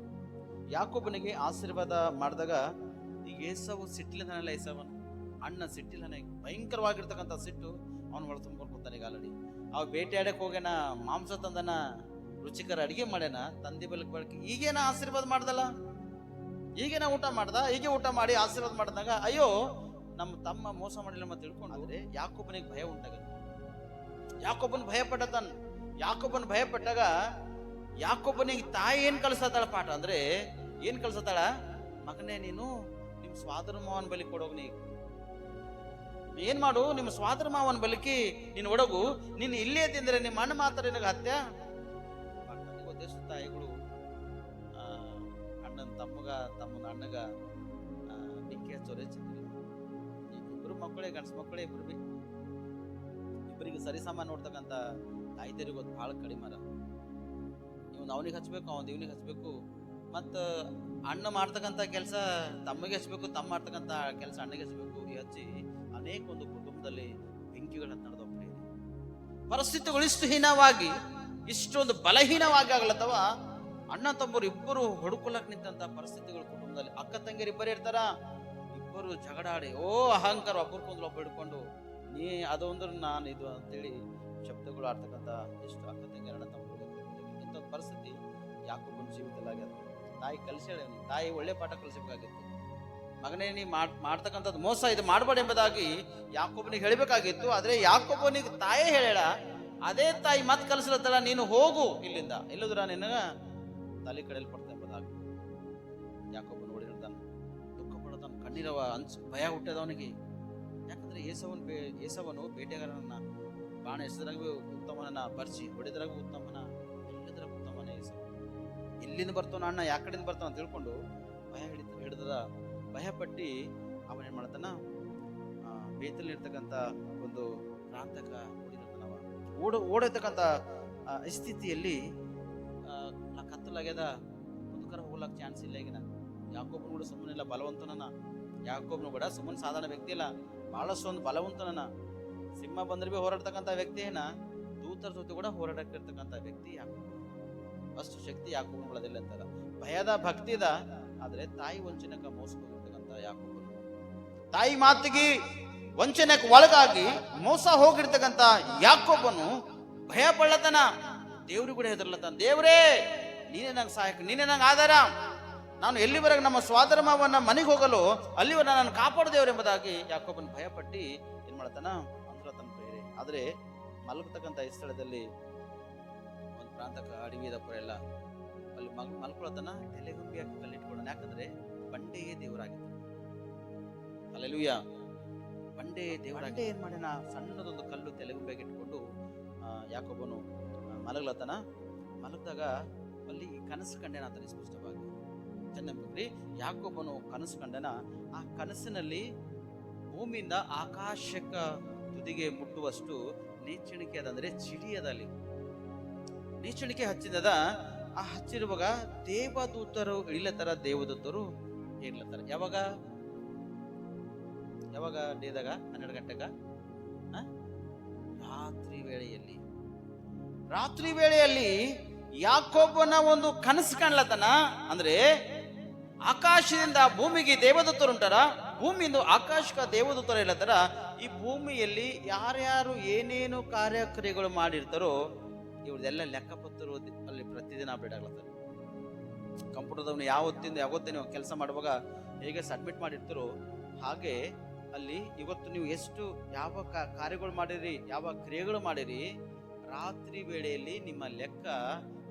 ಯಾಕೋಬನಿಗೆ ಆಶೀರ್ವಾದ ಮಾಡಿದಾಗ ಈಗ ಏಸವು ಸಿಟ್ಟಿಲಿಂದನಲ್ಲ, ಏಸವನು ಅಣ್ಣ ಸಿಟ್ಟಿಲ್ಲನೆ, ಭಯಂಕರವಾಗಿರ್ತಕ್ಕಂಥ ಸಿಟ್ಟು ಅವನು ಒಳ ತುಂಬ್ಕೊಂಡು ಕೂತಾನೆ. ಈಗ ಆಲ್ರೆಡಿ ಅವ್ ಬೇಟೆಯಾಡಕ್ಕೆ ಹೋಗ್ಯಾನ, ಮಾಂಸ ತಂದನ, ರುಚಿಕರ ಅಡಿಗೆ ಮಾಡ್ಯಾನ, ತಂದೆ ಬಳಕೆ ಈಗೇನ ಆಶೀರ್ವಾದ ಮಾಡ್ದಲ್ಲ, ಈಗೇನ ಊಟ ಮಾಡ್ದ, ಹೀಗೆ ಊಟ ಮಾಡಿ ಆಶೀರ್ವಾದ ಮಾಡಿದಾಗ ಅಯ್ಯೋ ನಮ್ಮ ತಮ್ಮ ಮೋಸ ಮಾಡಿಲ್ಲ ಅಂತ ತಿಳ್ಕೊಂಡ್ರೆ ಯಾಕೋಬನಿಗೆ ಭಯ ಉಂಟಾಗತ್ತೆ. ಯಾಕೋಬನ್ ಭಯ ಪಟ್ಟತಾನ. ಯಾಕೋಬನ್ ಭಯ ಪಟ್ಟಾಗ ಯಾಕೋಬನಿಗೆ ತಾಯಿ ಏನ್ ಕಳ್ಸತ್ತಾಳ ಪಾಠ ಅಂದ್ರೆ, ಏನ್ ಕಳ್ಸತ್ತಾಳ, ಮಗನೇ ನೀನು ನಿಮ್ ಸ್ವಾದರ ಮಾವನ ಬಲಿ ಕೊಡೋಗ್, ನೀ ಏನ್ ಮಾಡು, ನಿಮ್ಮ ಸ್ವಾದರ ಮಾವನ ಬಲಿಕಿ ನೀನು ಒಡಗು, ನೀನು ಇಲ್ಲೇ ತಿಂದ್ರೆ ನಿಮ್ಮ ಅಣ್ಣ ಮಾತ್ರ ನಿನಗೆ ಹತ್ಯ. ದೇಶ ತಾಯಿಗಳು ಅಣ್ಣನ ತಮ್ಮನ ಅಣ್ಣಗ ಬೆಂಕಿ ಹಚ್ಚೋರೆ ಚಿಂತಿಲ್ಲ. ಇಬ್ರು ಮಕ್ಕಳೇ, ಗಂಡಸ ಮಕ್ಕಳೇ ಇಬ್ಬರಿಗೆ ಸರಿಸಮ ನೋಡ್ತಕ್ಕಂಥ ತಾಯಿತರಿಗೆ ಗೊತ್ತು ಭಾಳ ಕಡಿಮೆ. ಇವ್ನು ಅವನಿಗೆ ಹಚ್ಬೇಕು, ಅವನ್ ಇವನಿಗೆ ಹಚ್ಬೇಕು, ಮತ್ತ ಅಣ್ಣ ಮಾಡ್ತಕ್ಕಂಥ ಕೆಲಸ ತಮ್ಮಗೆ ಹಚ್ಬೇಕು, ತಮ್ಮ ಮಾಡ್ತಕ್ಕಂಥ ಕೆಲಸ ಅಣ್ಣಗೆ ಹಚ್ಬೇಕು. ಈ ಹಚ್ಚಿ ಅನೇಕ ಒಂದು ಕುಟುಂಬದಲ್ಲಿ ಬೆಂಕಿಗಳು ನಡೆದೋಗ್ಬಿಟ್ಟಿದೆ. ಪರಿಸ್ಥಿತಿಗಳು ಇಷ್ಟು ಹೀನವಾಗಿ, ಇಷ್ಟೊಂದು ಬಲಹೀನವಾಗಿ ಆಗ್ಲತ್ತವ. ಅಣ್ಣ ತಮ್ಮರು ಇಬ್ಬರು ಹೊಡ್ಕೊಳಕ್ ನಿಂತ ಪರಿಸ್ಥಿತಿಗಳು ಕುಟುಂಬದಲ್ಲಿ. ಅಕ್ಕ ತಂಗಿಯರು ಇಬ್ಬರು ಇರ್ತಾರ, ಇಬ್ಬರು ಜಗಳಾಡಿ ಅಹಂಕಾರ ಒಬ್ಬರಿಗೊಂದು ಒಬ್ಬ ಹಿಡ್ಕೊಂಡು ನೀ ಅದೊಂದು ನಾನು ಇದು ಅಂತೇಳಿ ಶಬ್ದಗಳು ಆಡ್ತಕ್ಕಂಥ ಎಷ್ಟು ಅಕ್ಕ ತಂಗಿಯರ ಅಣ್ಣ ತಮ್ಮರು. ಇಂಥ ಪರಿಸ್ಥಿತಿ ಯಾಕೋಬನ ಜೀವಿತದಲ್ಲಿ ಆಗ್ಯದ. ತಾಯಿ ಕಲಿಸ್ಯಾಳೆ, ತಾಯಿ ಒಳ್ಳೆ ಪಾಠ ಕಲಿಸಬೇಕಾಗಿತ್ತು. ಮಗನೇ ನೀ ಮಾಡ್ತಕ್ಕಂಥದ್ದು ಮೋಸ, ಇದು ಮಾಡಬೇಡ ಎಂಬುದಾಗಿ ಯಾಕೋಬನಿಗೆ ಹೇಳಬೇಕಾಗಿತ್ತು. ಆದ್ರೆ ಯಾಕೋಬನಿಗೆ ತಾಯೇ ಹೇಳ, ಅದೇ ತಾಯಿ ಮತ್ತೆ ಕಲಿಸ್ಲತ್ತಲ್ಲ, ನೀನು ಹೋಗು ಇಲ್ಲಿಂದ, ಇಲ್ಲದ್ರ ನಿನಗ ತಲೆ ಕಡೆಯಲ್ಪಡ್ತಾ ಎಂಬುದಾಗಿ ಯಾಕೋಬ ನೋಡಿ ಹೇಳ್ತಾನೆ. ದುಃಖ ಪಡತಾನ, ಕಣ್ಣೀರವ ಭಯ ಹುಟ್ಟದವನಿಗೆ. ಯಾಕಂದ್ರೆ ಏಸವನು ಬೇಟೆಗಾರನನ್ನ ಬಾಣ ಎಸೆದ್ರಾಗ ಉತ್ತಮನ ಬರ್ಸಿ, ಹೊಡೆದ್ರಾಗ ಉತ್ತಮನ, ಎಲ್ಲದರಾಗ ಉತ್ತಮನ ಏಸವ. ಎಲ್ಲಿಂದ ಬರ್ತಾನ ಅಣ್ಣ, ಯಾವ ಕಡೆಯಿಂದ ಬರ್ತಾನ ಅಂತ ತಿಳ್ಕೊಂಡು ಹಿಡಿದ ಭಯಪಟ್ಟಿ ಅವನೇನ್ ಮಾಡ್ತಾನ, ಬೇತಲ್ಲಿ ಇರ್ತಕ್ಕಂಥ ಒಂದು ಪ್ರಾಂತಕ ಓಡಿರ್ತಕ್ಕಂಥ ಸ್ಥಿತಿಯಲ್ಲಿ ಕತ್ತಲಾಗ್ಯದ, ಒಂದು ಕರ ಹೋಗ್ಲಕ್ ಚಾನ್ಸ್ ಇಲ್ಲ. ಈಗಿನ ಯಾಕೋಬನು ಕೂಡ ಸುಮ್ಮನಿಲ್ಲ, ಬಲವಂತನನ. ಯಾಕೋಬನು ಕೂಡ ಸುಮ್ಮನೆ ಸಾಧಾರಣ ವ್ಯಕ್ತಿ ಇಲ್ಲ, ಬಹಳಷ್ಟು ಒಂದು ಬಲವಂತನನ. ಸಿಂಹ ಬಂದ್ರೆ ಭೀ ಹೋರಾಡ್ತಕ್ಕಂಥ ವ್ಯಕ್ತಿ ಏನ, ದೂತರ ಜೊತೆ ಕೂಡ ಹೋರಾಡಕ್ಕಿರ್ತಕ್ಕಂಥ ವ್ಯಕ್ತಿ ಯಾಕೋಬ. ಅಷ್ಟು ಶಕ್ತಿ ಯಾಕೋಬನ ಒಳದಿಲ್ಲ ಅಂತಾರ. ಭಯದ ಭಕ್ತಿದ, ಆದ್ರೆ ತಾಯಿ ವಂಚನೆಕ ಮೋಸ ಹೋಗಿರ್ತಕ್ಕಂಥ ಯಾಕೋಬನು, ತಾಯಿ ಮಾತಿಗೆ ವಂಚನೆಗೆ ಒಳಗಾಗಿ ಮೋಸ ಹೋಗಿರ್ತಕ್ಕಂಥ ಯಾಕೋಬನು ಭಯ ಪಳ್ಳತನ. ದೇವ್ರಿಗೆ ಕೂಡ ಹೆದರ್ಲತ್ತಾನ. ದೇವ್ರೇ ನೀನೇ ನಂಗೆ ಸಹಾಯಕ, ನೀನೇ ನಂಗೆ ಆಧಾರ, ನಾನು ಎಲ್ಲಿವರೆಗೆ ನಮ್ಮ ಸ್ವಾದರ ಮಾವನ ಮನೆಗೆ ಹೋಗಲು ಅಲ್ಲಿವರೆಗೆ ನಾನು ಕಾಪಾಡು ದೇವ್ರು ಎಂಬುದಾಗಿ ಯಾಕೋಬನ್ ಭಯಪಟ್ಟಿ ಏನ್ ಮಾಡ್ತಾನ ಅಂದ್ರೆ ತನ್ನ ಪ್ರೇರೆ. ಆದ್ರೆ ಮಲಗತಕ್ಕಂಥ ಈ ಸ್ಥಳದಲ್ಲಿ ಒಂದು ಪ್ರಾಂತಕ ಅಡವಿ ದಪ್ಪ ಎಲ್ಲ ಅಲ್ಲಿ ಮಲ್ಕೊಳತನ ತಲೆಗುಂಬಿಯಾಗಿ ಕಲ್ಲಿಟ್ಕೊಳ್ಳೋಣ. ಯಾಕಂದ್ರೆ ಬಂಡೆಯೇ ದೇವರಾಗಿತ್ತು. ಹಲ್ಲೆಲೂಯಾ. ಬಂಡೆ ದೇವರಾಗಿ ಏನ್ ಮಾಡ್ಯಾನ, ಸಣ್ಣದೊಂದು ಕಲ್ಲು ತಲೆಗುಂಬಿಯಾಗಿ ಇಟ್ಕೊಂಡು ಯಾಕೋಬನು ಮಲಗ್ಲತನ. ಮಲಗಿದಾಗ ಅಲ್ಲಿ ಕನಸು ಕಂಡೇನ ಆತನ ಸ್ಪಷ್ಟವಾಗಿ. ಚೆನ್ನಾಗಿ ಯಾಕೋಬನು ಕನಸು ಕಂಡನ. ಆ ಕನಸಿನಲ್ಲಿ ಭೂಮಿಯಿಂದ ಆಕಾಶಕ್ಕ ತುದಿಗೆ ಮುಟ್ಟುವಷ್ಟು ನೀಚಣಿಕೆ ಅದಂದ್ರೆ ಚಿಡಿ ಅದ. ಅಲ್ಲಿ ನೀಚಣಿಕೆ ಹಚ್ಚಿದದ. ಆ ಹಚ್ಚಿರುವಾಗ ದೇವದೂತರು ಇಳಿಲತ್ತರ, ದೇವದೂತರು ಇರ್ಲತ್ತಾರ. ಯಾವಾಗ ಡೇದಾಗ 12 ಗಂಟೆಗ ರಾತ್ರಿ ವೇಳೆಯಲ್ಲಿ ಯಾಕೋಬನ ಒಂದು ಕನಸು ಕಾಣ್ಲತನ. ಅಂದ್ರೆ ಆಕಾಶದಿಂದ ಭೂಮಿಗೆ ದೇವದೂತರು ಉಂಟಾರ, ಭೂಮಿಯಿಂದ ಆಕಾಶಕ್ಕೆ ದೇವದೂತರು ಇಲ್ಲತ್ತಾರ. ಈ ಭೂಮಿಯಲ್ಲಿ ಯಾರ್ಯಾರು ಏನೇನು ಕಾರ್ಯಕ್ರಿಯೆಗಳು ಮಾಡಿರ್ತಾರೋ ಇವ್ರದೆಲ್ಲ ಲೆಕ್ಕಪತ್ರರು ಅಲ್ಲಿ ಪ್ರತಿದಿನ ಅಪ್ಡೇಟ್ ಆಗ್ಲತ್ತಾರ. ಕಂಪ್ಯೂಟರ್ದವ್ನು ಯಾವತ್ತೇ ನೀವು ಕೆಲಸ ಮಾಡುವಾಗ ಹೇಗೆ ಸಬ್ಮಿಟ್ ಮಾಡಿರ್ತಾರೋ ಹಾಗೆ ಅಲ್ಲಿ ಇವತ್ತು ನೀವು ಎಷ್ಟು ಯಾವ ಕಾರ್ಯಗಳು ಮಾಡಿರಿ, ಯಾವ ಕ್ರಿಯೆಗಳು ಮಾಡಿರಿ, ರಾತ್ರಿ ವೇಳೆಯಲ್ಲಿ ನಿಮ್ಮ ಲೆಕ್ಕ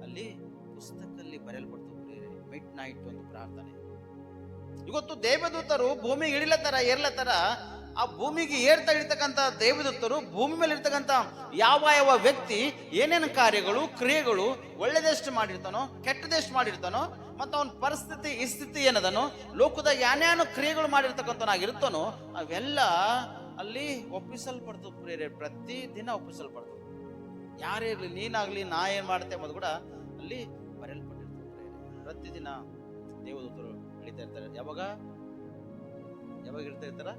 ಅಲ್ಲಿ ಪುಸ್ತಕದಲ್ಲಿ ಬರೆಯಲ್ಪಡ್ತದೆ. ಮಿಡ್ ನೈಟ್ ಒಂದು ಪ್ರಾರ್ಥನೆ. ಇವತ್ತು ದೇವದೂತರು ಭೂಮಿಗೆ ಏರ್ಲತ್ತಾರ. ಆ ಭೂಮಿಗೆ ಏರ್ತಾ ಇರ್ತಕ್ಕಂಥ ದೇವದೂತರು ಭೂಮಿ ಮೇಲೆ ಇರ್ತಕ್ಕಂಥ ಯಾವ ವ್ಯಕ್ತಿ ಏನೇನು ಕಾರ್ಯಗಳು ಕ್ರಿಯೆಗಳು ಒಳ್ಳೆದೆಷ್ಟು ಮಾಡಿರ್ತಾನೋ ಕೆಟ್ಟದೆಷ್ಟು ಮಾಡಿರ್ತಾನೋ ಮತ್ತು ಅವನ ಪರಿಸ್ಥಿತಿ ಈ ಸ್ಥಿತಿ ಏನದನೋ ಲೋಕದ ಯಾನ್ಯಾನು ಕ್ರಿಯೆಗಳು ಮಾಡಿರ್ತಕ್ಕಂಥನಾಗಿರ್ತಾನೋ ಅವೆಲ್ಲ ಅಲ್ಲಿ ಒಪ್ಪಿಸಲ್ಪಡ್ತದೆ ಪ್ರೇರೆ. ಪ್ರತಿ ದಿನ ಒಪ್ಪಿಸಲ್ಪಡ್ತದೆ. ಯಾರೇ ಇರಲಿ, ನೀನಾಗ್ಲಿ, ನಾ ಏನ್ ಮಾಡ್ತೇವೆ ಅನ್ನೋದು ಕೂಡ ಅಲ್ಲಿ ಬರೆಯಲ್ಪಟ್ಟಿರ್ತದೆ ಪ್ರೇರೆ. ಪ್ರತಿದಿನ ದೇವದೂತರು ನಡೀತಾ ಇರ್ತಾರೆ. ಯಾವಾಗ ಇರ್ತಾ ಇರ್ತಾರ?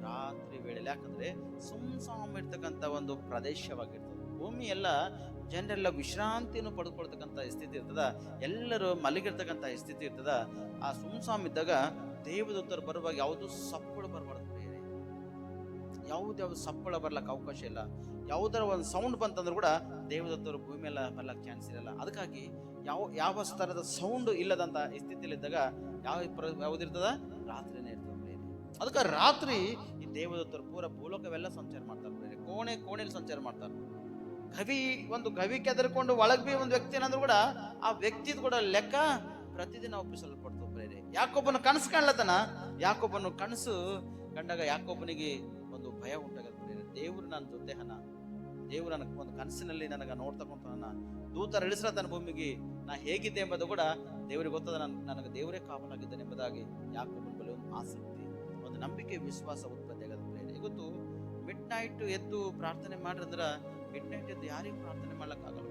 ರಾತ್ರಿ ವೇಳೆಯಲ್ಲಿ. ಯಾಕಂದ್ರೆ ಸುಮ್ಸಾಮ್ ಇರ್ತಕ್ಕಂಥ ಒಂದು ಪ್ರದೇಶವಾಗಿರ್ತದೆ. ಭೂಮಿ ಎಲ್ಲ ಜನರೆಲ್ಲ ವಿಶ್ರಾಂತಿಯನ್ನು ಪಡೆದುಕೊಳ್ತಕ್ಕಂಥ ಸ್ಥಿತಿ ಇರ್ತದ, ಎಲ್ಲರೂ ಮಲಗಿರ್ತಕ್ಕಂಥ ಸ್ಥಿತಿ ಇರ್ತದ. ಆ ಸುಮ್ಸಾಮ್ ಇದ್ದಾಗ ದೇವದೂತರು ಬರುವಾಗ ಯಾವುದು ಸಪ್ಪಳ ಬರಬಾರ್ದು, ಯಾವ್ದು ಸಪ್ಪಳ ಬರ್ಲಕ್ಕೆ ಅವಕಾಶ ಇಲ್ಲ. ಯಾವುದರ ಒಂದು ಸೌಂಡ್ ಬಂತಂದ್ರೂ ಕೂಡ ದೇವದೂತರು ಭೂಮಿ ಮೇಲೆ ಬರ್ಲಕ್ಕೆ ಚಾನ್ಸ್ ಇರಲ್ಲ. ಅದಕ್ಕಾಗಿ ಯಾವ ಸ್ಥಳದ ಸೌಂಡ್ ಇಲ್ಲದಂತ ಸ್ಥಿತಿಯಲ್ಲಿದ್ದಾಗ ಯಾವ್ದಿರ್ತದ? ರಾತ್ರಿನೇ ಇರ್ತದೆ. ಅದಕ್ಕೆ ರಾತ್ರಿ ಈ ದೇವದೂತರು ಪೂರ ಭೂಲೋಕವೆಲ್ಲ ಸಂಚಾರ ಮಾಡ್ತಾರೆ. ಕೋಣೆಯಲ್ಲಿ ಸಂಚಾರ ಮಾಡ್ತಾರೆ. ಒಂದು ಗವಿ ಕೆದರ್ಕೊಂಡು ಒಳಗ್ ಬಿ ಒಂದು ವ್ಯಕ್ತಿ ಏನಂದ್ರು ಕೂಡ ಆ ವ್ಯಕ್ತಿ ಕೂಡ ಲೆಕ್ಕ ಪ್ರತಿದಿನ ಒಪ್ಪಿಸಲ್ಪಡ್ತು. ಯಾಕೊಬ್ಬನ ಕನಸು ಕಾಣ್ಲತನ, ಯಾಕೊಬ್ಬನ ಕನಸು ಕಂಡಾಗ ಯಾಕೊಬ್ಬನಿಗೆ ಒಂದು ಭಯ ಉಂಟಾಗುತ್ತೆ. ದೇವ್ರು ನನ್ನ ಜೊತೆ ಹನ, ದೇವ್ರು ನನಗೆ ಒಂದು ಕನಸಿನಲ್ಲಿ ನನಗೆ ನೋಡ್ತಕ್ಕಂಥ ದೂತರ ಇಳಿಸ್ಲತನ ಭೂಮಿಗೆ, ನಾ ಹೇಗಿದ್ದೆ ಎಂಬುದು ಕೂಡ ದೇವರಿಗೆ ಗೊತ್ತದ. ನನಗೆ ದೇವರೇ ಕಾವಲಾಗಿದ್ದಾನೆ ಎಂಬುದಾಗಿ ಯಾಕೊಬ್ಬನ ಬಳಿ ಒಂದು ಆಸಕ್ತಿ, ಒಂದು ನಂಬಿಕೆ, ವಿಶ್ವಾಸ ಉತ್ಪತ್ತಿ ಆಗುತ್ತೆ. ಇವತ್ತು ಮಿಡ್ ನೈಟ್ ಎದ್ದು ಪ್ರಾರ್ಥನೆ ಮಾಡ್ರಂದ್ರ ಮಿಡ್ ನೈಟ್ ಎದ್ದು ಯಾರಿಗೂ ಪ್ರಾರ್ಥನೆ ಮಾಡ್ಲಕ್ ಆಗಲ್ಲ.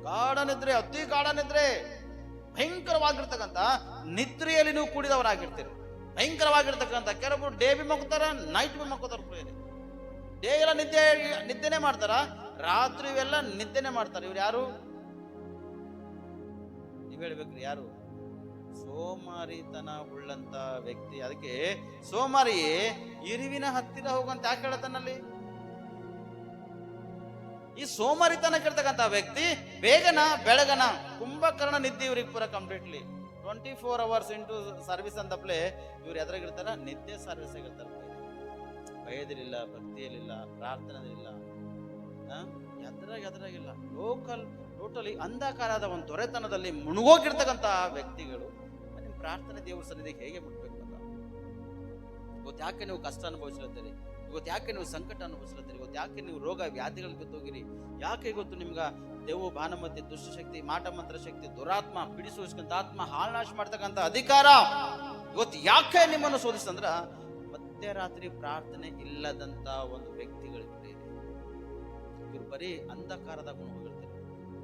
ಗಾಢನಿದ್ರೆ, ಅತಿ ಗಾಢನಿದ್ರೆ, ಭಯಂಕರವಾಗಿರ್ತಕ್ಕಂಥ ನಿದ್ರೆಯಲ್ಲಿ ನೀವು ಕೂಡಿದವರಾಗಿರ್ತೀರಿ. ಭಯಂಕರವಾಗಿರ್ತಕ್ಕಂಥ ಕೆಲವರು ಡೇ ಬಿ ಮಕ್ಕೋತಾರ, ನೈಟ್ ಬಿ ಮಕ್ಕೋತಾರ. ಡೇ ಎಲ್ಲ ನಿದ್ದೆನೆ ಮಾಡ್ತಾರ, ರಾತ್ರಿ ಎಲ್ಲ ನಿದ್ದೆನೆ ಮಾಡ್ತಾರ. ಇವ್ರು ಯಾರು? ನೀವ್ ಹೇಳ್ಬೇಕ್ರಿ ಯಾರು? ಸೋಮಾರಿತನ ಉಳ್ಳಂತ ವ್ಯಕ್ತಿ. ಅದಕ್ಕೆ ಸೋಮಾರಿ ಇರುವಿನ ಹತ್ತಿರ ಹೋಗಂತ ಯಾಕೆ ಹೇಳತನಲ್ಲಿ? ಈ ಸೋಮಾರಿತನ ಕೇಳ್ತಕ್ಕಂತ ವ್ಯಕ್ತಿ ಬೇಗನ ಬೆಳಗನ ಕುಂಭಕರ್ಣ ನಿದ್ದೆ ಇವ್ರಿಗೆ ಪೂರ ಕಂಪ್ಲೀಟ್ಲಿ 24 hours ಇಂಟು ಸರ್ವಿಸ್ ಅಂತಪ್ಲೆ ಇವ್ರು ಎದುರಾಗಿರ್ತಾರ, ನಿದ್ದೆ ಸರ್ವಿಸ್ ಆಗಿರ್ತಾರ. ಭಯದಿಲ್ಲ, ಭಕ್ತಿಯಲ್ಲಿಲ್ಲ, ಪ್ರಾರ್ಥನೆದಿಲ್ಲ, ಎದುರಾಗಿಲ್ಲ. ಟೋಟಲಿ ಅಂಧಕಾರದ ಒಂದು ದೊರೆತನದಲ್ಲಿ ಮುಳುಗೋಗಿರ್ತಕ್ಕಂಥ ವ್ಯಕ್ತಿಗಳು ನಿಮ್ಮ ಪ್ರಾರ್ಥನೆ ದೇವ್ರ ಸನ್ನಿಧಿಗೆ ಹೇಗೆ ಮುಟ್ಬೇಕು ಅಂತ? ಇವತ್ತು ಯಾಕೆ ನೀವು ಕಷ್ಟ ಅನುಭವಿಸ್ಲತ್ತೀರಿ? ಇವತ್ತು ಯಾಕೆ ನೀವು ಸಂಕಟ ಅನುಭವಿಸ್ಲತ್ತೀರಿ? ಇವತ್ತು ಯಾಕೆ ನೀವು ರೋಗ ವ್ಯಾಧಿಗಳು ಬಿದ್ದೋಗಿರಿ? ಯಾಕೆ ಇವತ್ತು ನಿಮ್ಗೆ ದೇವು, ಭಾನುಮತಿ, ದುಷ್ಟಶಕ್ತಿ, ಮಾಟಮಂತ್ರ ಶಕ್ತಿ, ದುರಾತ್ಮ, ಪಿಡಿಸೋಸ್ಕಂತ ಆತ್ಮ, ಹಾಳ್ನಾಶ ಮಾಡ್ತಕ್ಕಂಥ ಅಧಿಕಾರ ಇವತ್ತು ಯಾಕೆ ನಿಮ್ಮನ್ನು ಶೋಧಿಸ್ತಂದ್ರ ಮಧ್ಯರಾತ್ರಿ ಪ್ರಾರ್ಥನೆ ಇಲ್ಲದಂತ ಒಂದು ವ್ಯಕ್ತಿಗಳಿರ್ತಾರೆ. ಇವ್ರು ಬರೀ ಅಂಧಕಾರದ ಗುಣವಾಗಿರ್ತಾರೆ.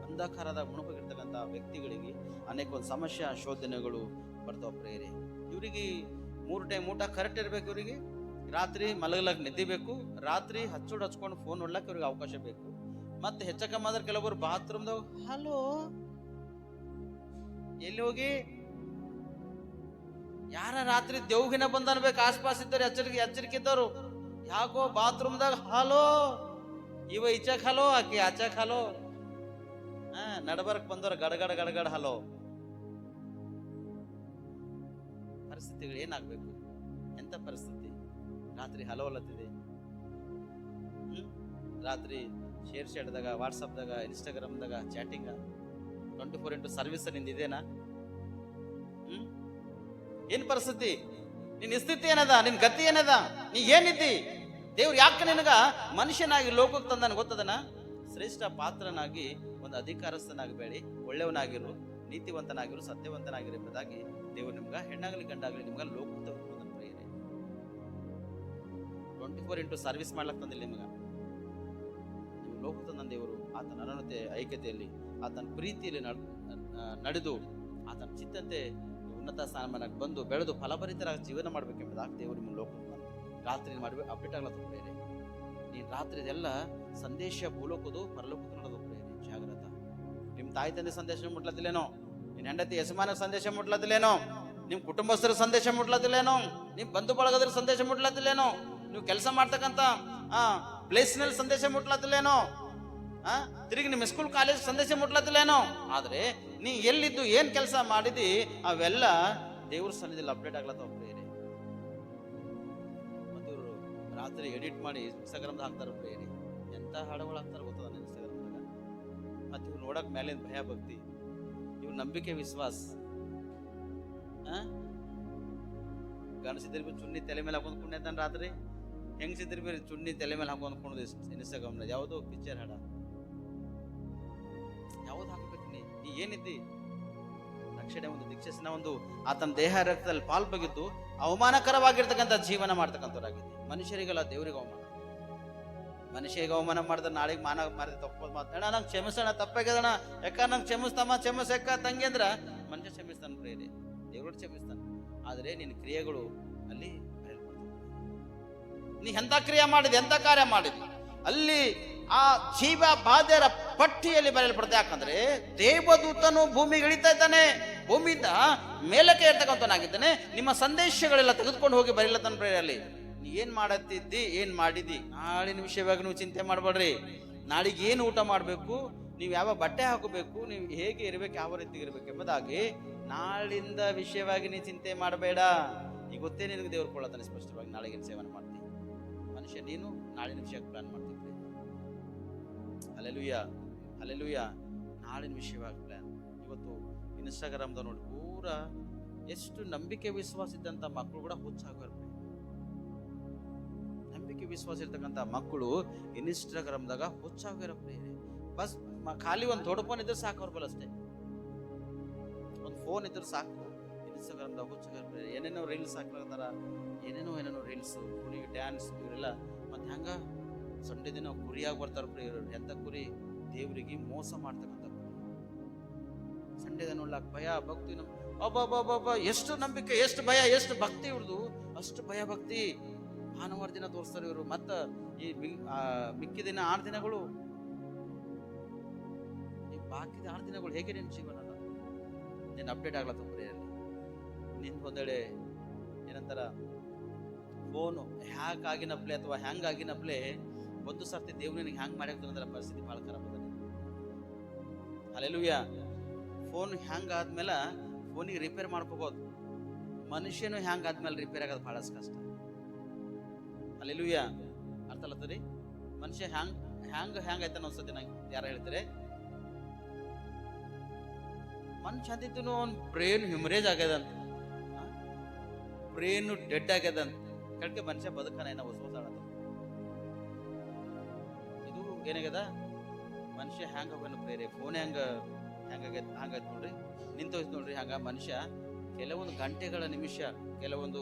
ಅಂಧಕಾರದ ಗುಣವಾಗಿರ್ತಕ್ಕಂಥ ವ್ಯಕ್ತಿಗಳಿಗೆ ಅನೇಕ ಒಂದು ಸಮಸ್ಯೆ, ಶೋಧನೆಗಳು ಬರ್ತಾವ ಪ್ರೇರೆ. ಇವರಿಗೆ 3 ಟೈಮ್ ಊಟ ಕರೆಕ್ಟ್ ಇರ್ಬೇಕು. ಇವರಿಗೆ ರಾತ್ರಿ ಮಲಗಲಕ್ಕೆ ನಿದ್ದೆ ಬೇಕು, ರಾತ್ರಿ ಹಚ್ಕೊಂಡು ಫೋನ್ ನೋಡ್ಲಕ್ಕೆ ಇವ್ರಿಗೆ ಅವಕಾಶ ಬೇಕು. ಮತ್ತೆ ಹೆಚ್ಚಕಮ್ಮಾದ್ರೆ ಕೆಲವರು ಬಾತ್ರೂಮ್ದಾಗ ಹಲೋ ಎಲ್ಲಿ ಹೋಗಿ, ಯಾರ ರಾತ್ರಿ ದೇವ್ಗಿನ ಬಂದ ಅನ್ಬೇಕು. ಆಸ್ಪಾಸ್ ಇದ್ದಾರೆ, ಎಚ್ಚರಿಕೆ ಇದ್ದವರು. ಯಾಕೋ ಬಾತ್ರೂಮ್ದಾಗ ಹಲೋ, ಇವ ಈಚಕ್ ಹಲೋ, ಆಕೆ ಆಚಕ್ ಹಲೋ, ನಡಬರ್ಕ್ ಬಂದವ್ರ ಗಡಗಡ ಹಲೋ. ಪರಿಸ್ಥಿತಿಗಳು ಏನಾಗ್ಬೇಕು? ಎಂತ ಪರಿಸ್ಥಿತಿ? ರಾತ್ರಿ ಹಲೋ ಅಲ್ಲತ್ತಿದೆ. ರಾತ್ರಿ ಶೇರ್ ಚಾಟ್ದಾಗ, ವಾಟ್ಸಪ್ದಾಗ, ಇನ್ಸ್ಟಾಗ್ರಾಮ್ದಾಗ ಚಾಟಿಂಗ 24 ಸರ್ವಿಸ್ ನಿಂದಿದೇನಾ? ಏನ್ ಪರಿಸ್ಥಿತಿ? ನಿನ್ ಸ್ಥಿತಿ ಏನದ? ನಿನ್ ಗತಿ ಏನದ? ನೀ ಏನಿದ್ದಿ? ದೇವ್ರು ಯಾಕೆ ನಿನಗ ಮನುಷ್ಯನಾಗಿ ಲೋಕಕ್ಕೆ ತಂದನ ಗೊತ್ತದನ? ಶ್ರೇಷ್ಠ ಪಾತ್ರನಾಗಿ ಒಂದು ಅಧಿಕಾರಸ್ಥನಾಗಬೇಡಿ, ಒಳ್ಳೆಯವನಾಗಿರು, ನೀತಿವಂತನಾಗಿರು, ಸತ್ಯವಂತನಾಗಿರು ಎಂಬುದಾಗಿ ದೇವರು ನಿಮ್ಗ ಹೆಣ್ಣಾಗಲಿ ಗಂಡಾಗಲಿ ನಿಮ್ಗ ಲೋಕಕ್ಕೆ ತಗೊಂಡು ಪ್ರೇರಣೆ 24 ಸರ್ವಿಸ್ ಮಾಡ್ಲಕ್ ತಂದಿಲ್ಲ ನಿಮ್ಗ. ನೀವು ಲೋಕದ ನನ್ನ ದೇವರು ಆತನ ಅನನ್ಯತೆ ಐಕ್ಯತೆಯಲ್ಲಿ, ಆತನ ಪ್ರೀತಿಯಲ್ಲಿ ನಡೆದು ಆತನ ಚಿತ್ತಂತೆ ಉನ್ನತ ಸ್ಥಾನಮಾನಕ್ಕೆ ಬಂದು ಬೆಳೆದು ಫಲಭರಿತರಾಗಿ ಜೀವನ ಮಾಡ್ಬೇಕೆಂಬುದಾಗಿ ದೇವರು ನಿಮ್ಮ ಲೋಕದ ರಾತ್ರಿ ಮಾಡ್ಬೇಕು. ಅಪ್ಡೇಟ್ ಆಗ್ಲತ್ತ ಪ್ರೇರೆ. ನೀನ್ ರಾತ್ರಿ ಇದೆಲ್ಲ ಸಂದೇಶ ಭೂಲೋಕದು ಪರಲೋಕದ ನಡೆದು ಪ್ರೇರೆ. ಜಾಗ್ರತ. ನಿಮ್ ತಾಯಿ ತಂದೆ ಸಂದೇಶ ಮುಟ್ಲತ್ತಿಲ್ಲೇನೋ, ನಿನ್ ಹೆಂಡತಿ ಯಜಮಾನ ಸಂದೇಶ ಮುಟ್ಲತ್ತಿಲ್ಲೇನೋ, ನಿಮ್ ಕುಟುಂಬಸ್ಥರ ಸಂದೇಶ ಮುಟ್ಲತ್ತಿಲ್ಲೇನೋ, ನಿಮ್ ಬಂಧು ಬಳಗದ್ರ ಸಂದೇಶ ಮುಟ್ಲತ್ತಿಲ್ಲೇನೋ, ನೀವು ಕೆಲಸ ಮಾಡ್ತಕ್ಕಂಥ ಪ್ಲೇಸ್ನಲ್ಲಿ ಸಂದೇಶ ಮುಟ್ಲತ್ತಿಲ್ಲೇನೋ, ತಿರುಗಿ ನಿಮ್ಮ ಸ್ಕೂಲ್ ಕಾಲೇಜ್ ಸಂದೇಶ ಮುಟ್ಲತ್ತಿಲ್ಲೇನೋ. ಆದ್ರೆ ನೀ ಎಲ್ಲಿದ್ದು ಏನ್ ಕೆಲಸ ಮಾಡಿದಿ ಅವೆಲ್ಲ ದೇವ್ರ ಸನ್ನಿಧಿಯಲ್ಲಿ ಅಪ್ಡೇಟ್ ಆಗ್ಲತ್ತವ ಪ್ರೇರೆ. ಮತ್ತೆ ಇವರು ರಾತ್ರಿ ಎಡಿಟ್ ಮಾಡಿ ಇನ್ಸ್ಟಾಗ್ರಾಮ್ದಾಗ ಹಾಕ್ತಾರ ಪ್ರೇರೆ. ಎಂತ ಹಾಡುಗಳು ಹಾಕ್ತಾರ ಗೊತ್ತದ ಇನ್ಸ್ಟಾಗ್ರಾಮ್ದಾಗ. ಮತ್ತೆ ಇವ್ರು ನೋಡಕ್ ಮೇಲಿನ ಭಯ ಭಕ್ತಿ, ಇವ್ರ ನಂಬಿಕೆ ವಿಶ್ವಾಸ. ಗಣಸಿದ್ರಿ ಚುನ್ನಿ ತಲೆ ಮೇಲೆ ಹಾಕೊಂಡ್ ಕುಣ್ಯತಾನ ರಾತ್ರಿ, ಹೆಂಗಸಿದ್ರಿ ಬಿ ಚುನ್ನಿ ತಲೆ ಮೇಲೆ ಹಾಕೊಂಡ್ ಕುಣದು ಇನ್ಸ್ಟಾಗ್ರಾಮ್. ಯಾವುದು ಪಿಕ್ಚರ್ ಹಾಡ ಯಾವ್ದು ಹಾಕಬೇಕು? ನೀ ಏನಿದ್ದಿ? ರಕ್ಷಣೆ ಒಂದು ದೀಕ್ಷೆಸಿನ ಒಂದು ಆತನ ದೇಹ ರಕ್ತದಲ್ಲಿ ಪಾಲ್ಬಗಿದ್ದು ಅವಮಾನಕರವಾಗಿರ್ತಕ್ಕಂಥ ಜೀವನ ಮಾಡ್ತಕ್ಕಂಥವ್ರಾಗಿದ್ದಿ. ಮನುಷ್ಯರಿಗಲ್ಲ ದೇವ್ರಿಗೆ ಅವಮಾನ. ಮನುಷ್ಯರಿಗೆ ಅವಮಾನ ಮಾಡಿದ್ರೆ ನಾಳೆಗೆ ಮಾನ ಮಾರಿದ ತಪ್ಪೋದು ಮಾತಾಡ ನಂಗೆ ಕ್ಷಮಿಸೋಣ, ತಪ್ಪಾಗ್ಯದಣ, ಯಾಕ ನಂಗೆ ಕ್ಷಮಿಸ್ತಮ್ಮ, ಕ್ಷಮಿಸಕ್ಕ ತಂಗಿ ಅಂದ್ರ ಮನುಷ್ಯ ಕ್ಷಮಿಸ್ತಾನೆ ಪ್ರೇರೆ, ದೇವರು ಕ್ಷಮಿಸ್ತಾನೆ. ಆದರೆ ನಿನ್ನ ಕ್ರಿಯೆಗಳು ಅಲ್ಲಿ ಬರೆಯಲ್ಪಡ್ತವೆ. ನೀ ಎಂಥ ಕ್ರಿಯೆ ಮಾಡಿದೆ, ಎಂಥ ಕಾರ್ಯ ಮಾಡಿದೆ, ಅಲ್ಲಿ ಆ ಜೀವ ಬಾಧ್ಯರ ಪಟ್ಟಿಯಲ್ಲಿ ಬರೆಯಲ್ಪಡುತ್ತೆ. ಯಾಕಂದ್ರೆ ದೇವದೂತನು ಭೂಮಿಗೆ ಇಳಿತಾ ಇದ್ದಾನೆ, ಭೂಮಿಯಿಂದ ಮೇಲಕ್ಕೆ ಇರ್ತಕ್ಕಂಥನಾಗಿದ್ದಾನೆ. ನಿಮ್ಮ ಸಂದೇಶಗಳೆಲ್ಲ ತೆಗೆದುಕೊಂಡು ಹೋಗಿ ಬರೀಲತ್ತಾನ ಪ್ರೇರಲ್ಲಿ. ನೀ ಏನ್ ಮಾಡತ್ತಿದ್ದಿ, ಏನ್ ಮಾಡಿದಿ, ನಾಳಿನ ವಿಷಯವಾಗಿ ನೀವು ಚಿಂತೆ ಮಾಡಬೇಡ್ರಿ. ನಾಳಿಗೆ ಏನು ಊಟ ಮಾಡಬೇಕು, ನೀವು ಯಾವ ಬಟ್ಟೆ ಹಾಕಬೇಕು, ನೀವು ಹೇಗೆ ಇರಬೇಕು, ಯಾವ ರೀತಿ ಇರಬೇಕು ಎಂಬುದಾಗಿ ನಾಳಿಂದ ವಿಷಯವಾಗಿ ನೀ ಚಿಂತೆ ಮಾಡಬೇಡ. ಈಗ ಗೊತ್ತೇ ನಿನಗೆ ದೇವ್ರು ಕೊಡತಾನೆ ಸ್ಪಷ್ಟವಾಗಿ, ನಾಳೆಗಿನ ಸೇವನೆ ಮಾಡ್ತೀನಿ ಮನುಷ್ಯ, ನೀನು ನಾಳಿನ ವಿಷಯಕ್ಕೆ ಪ್ಲಾನ್ ಮಾಡ್ತಿದ್ರಿ. Alleluia, alleluia. ನಾಳಿನ ವಿಷಯವಾಗಿ ಪ್ಲಾನ್. ಇವತ್ತು ಇನ್ಸ್ಟಾಗ್ರಾಮ್ದ ನೋಡಿ ಪೂರ ಎಷ್ಟು ನಂಬಿಕೆ ವಿಶ್ವಾಸ ಇದ್ದಂತ ಮಕ್ಕಳು ಕೂಡ ಹುಚ್ಚಾಗೋರು. ನಂಬಿಕೆ ವಿಶ್ವಾಸ ಇರ್ತಕ್ಕಂಥ ಮಕ್ಕಳು ಇನ್ಸ್ಟಾಗ್ರಾಮ್ದಾಗ ಹುಚ್ಚಾಗೋರ. ಬಸ್ ಖಾಲಿ ಒಂದು ದೊಡ್ಡ ಫೋನ್ ಇದ್ರೆ ಸಾಕು ಅವ್ರ ಬಲ್, ಅಷ್ಟೇ ಒಂದು ಫೋನ್ ಇದ್ರೆ ಸಾಕು. ಇನ್ಸ್ಟಾಗ್ರಾಮ್ದಾಗ ಹುಚ್ಚಾಗೋರ. ಏನೇನೋ ರೀಲ್ಸ್ ಹಾಕ್ಲಾಗ್ತಾರ, ಏನೇನೋ ರೀಲ್ಸ್, ಕುಣಿಗೆ ಡ್ಯಾನ್ಸ್, ಇವರೆಲ್ಲ. ಮತ್ತೆ ಹಂಗ ಸಂಡೆ ದಿನ ಕುರಿಯಾಗಿ ಬರ್ತಾರ ಇವರು. ಎಂತ ಕುರಿ? ದೇವರಿಗೆ ಮೋಸ ಮಾಡ್ತಕ್ಕಂಥ ಕುರಿ. ಸಂಡೆ ದಿನ ನೋಡ್ಲಾಕ ಭಯ ಭಕ್ತಿ, ಒಬ್ಬ ಎಷ್ಟು ನಂಬಿಕೆ, ಎಷ್ಟು ಭಯ, ಎಷ್ಟು ಭಕ್ತಿ ಇವ್ರದು, ಅಷ್ಟು ಭಯ ಭಕ್ತಿ. ಭಾನುವಾರ ದಿನ ತೋರಿಸ್ತಾರೆ ಇವರು. ಮತ್ತ ಈ ಮಿಕ್ಕಿದ ದಿನ 6 ದಿನಗಳು, ಈ ಬಾಕಿದ 6 ದಿನಗಳು ಹೇಗೆ ನಿನ್ ಜೀವನ ನೀನ್ ಅಪ್ಡೇಟ್ ಆಗ್ಲತ್ತ ಪ್ರೇಯಲ್ಲಿ. ನಿನ್ ಒಂದೆಡೆ ಏನಂತಾರ, ಫೋನು ಹ್ಯಾಕ್ ಆಗಿನಪ್ಲೆ ಅಥವಾ ಹ್ಯಾಂಗ್ ಆಗಿನಪ್ಲೆ ಒಂದು ಸರ್ತಿ ದೇವ್ರು ನಿನಗೆ ಹ್ಯಾಂಗ್ ಮಾಡ್ಯಾಕ್ತಾನಂದ್ರೆ ಪರಿಸ್ಥಿತಿ ಭಾಳ ಖರಾಬ್ ಅದ. ಹಲ್ಲೆಲೂಯಾ. ಫೋನ್ ಹ್ಯಾಂಗ್ ಆದ್ಮೇಲೆ ಫೋನಿಗೆ ರಿಪೇರ್ ಮಾಡ್ಕೋಬಹುದು, ಮನುಷ್ಯನು ಹ್ಯಾಂಗ್ ಆದ್ಮೇಲೆ ರಿಪೇರ್ ಆಗೋದು ಬಹಳ ಕಷ್ಟ. ಹಲ್ಲೆಲೂಯಾ. ಅರ್ಥ ಅಲ್ಲತ್ತರಿ? ಮನುಷ್ಯ ಹ್ಯಾಂಗ್ ಆಯ್ತಾನ ಅನ್ಸತ್ತೆ. ನಂಗೆ ಯಾರ ಹೇಳ್ತಾರೆ, ಮನುಷ್ಯ ಅಂತಿದ್ದು ಅವ್ನ ಬ್ರೇನ್ ಹಿಮರೇಜ್ ಆಗ್ಯದಂತ, ಬ್ರೇನ್ ಡೆಡ್ ಆಗ್ಯದಂತ. ಕಡ್ಕೆ ಮನುಷ್ಯ ಬದುಕನ ಏನೋ ಹೊಸ ಇದು ಏನಾಗ್ಯದ, ಮನುಷ್ಯ ಹ್ಯಾಂಗ್ ಹೋಗೋಣ ಪ್ರೇರೆ. ಫೋನ್ ಹ್ಯಾಂಗಾಗೈತೆ ನೋಡ್ರಿ, ನಿಂತೋಯ್ತು ನೋಡ್ರಿ. ಹಂಗ ಮನುಷ್ಯ ಕೆಲವೊಂದು ಗಂಟೆಗಳ ನಿಮಿಷ, ಕೆಲವೊಂದು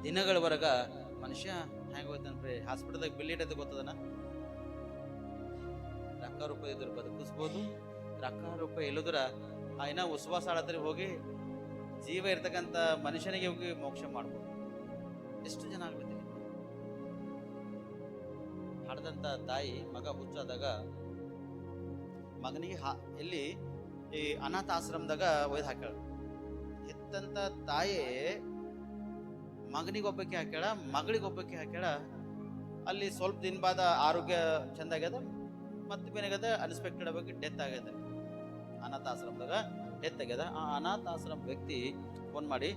ದಿನಗಳವರೆಗ ಮನುಷ್ಯ ಹ್ಯಾಂಗ ಹೋಗ್ತಾನ ಪ್ರೇರೆ. ಹಾಸ್ಪಿಟಲ್ದಾಗ ಬಿಲ್ ಇಟ್ಟದ ಗೊತ್ತದನ, ರೊಕ್ಕ ರೂಪಾಯಿ ಇದ್ರ ಬದುಕಿಸ್ಬೋದು, ರೊಕ್ಕ ರೂಪಾಯಿ ಇಲ್ಲದ್ರ ಏನೋ ಉಸ್ವಾಸ ಆಡತ್ರಿ ಹೋಗಿ ಜೀವ ಇರ್ತಕ್ಕಂಥ ಮನುಷ್ಯನಿಗೆ ಹೋಗಿ ಮೋಕ್ಷ ಮಾಡ್ಬೋದು. ಎಷ್ಟು ಜನ ಆಗ್ಬಿಟ್ಟಿದೆ. ಹಾಡದಂತ ತಾಯಿ ಮಗ ಹುಚ್ಚಾದಾಗ ಮಗನಿಗೆ ಎಲ್ಲಿ ಈ ಅನಾಥ ಆಶ್ರಮದಾಗ ಒಯ್ದು ಹಾಕ್ಯಾಳ. ಹೆತ್ತಂತ ತಾಯಿ ಮಗನಿಗೊಬ್ಬಕ್ಕೆ ಹಾಕ್ಯಾಳ, ಮಗಳಿಗೊಬ್ಬಕ್ಕೆ ಹಾಕ್ಯಾಳ. ಅಲ್ಲಿ ಸ್ವಲ್ಪ ದಿನ ಬಾದ ಆರೋಗ್ಯ ಚಂದ ಆಗ್ಯದ, ಮತ್ತೆ ಬೇನಾಗ್ಯದ ಅನ್ಎಕ್ಸ್ಪೆಕ್ಟೆಡ್ ಆಗಿ ಡೆತ್ ಆಗ್ಯದ. ಅನಾಥ ಆಶ್ರಮದಾಗ ಡೆತ್ ಆಗ್ಯದ. ಆ ಅನಾಥ ಆಶ್ರಮ ವ್ಯಕ್ತಿ ಫೋನ್ ಮಾಡಿ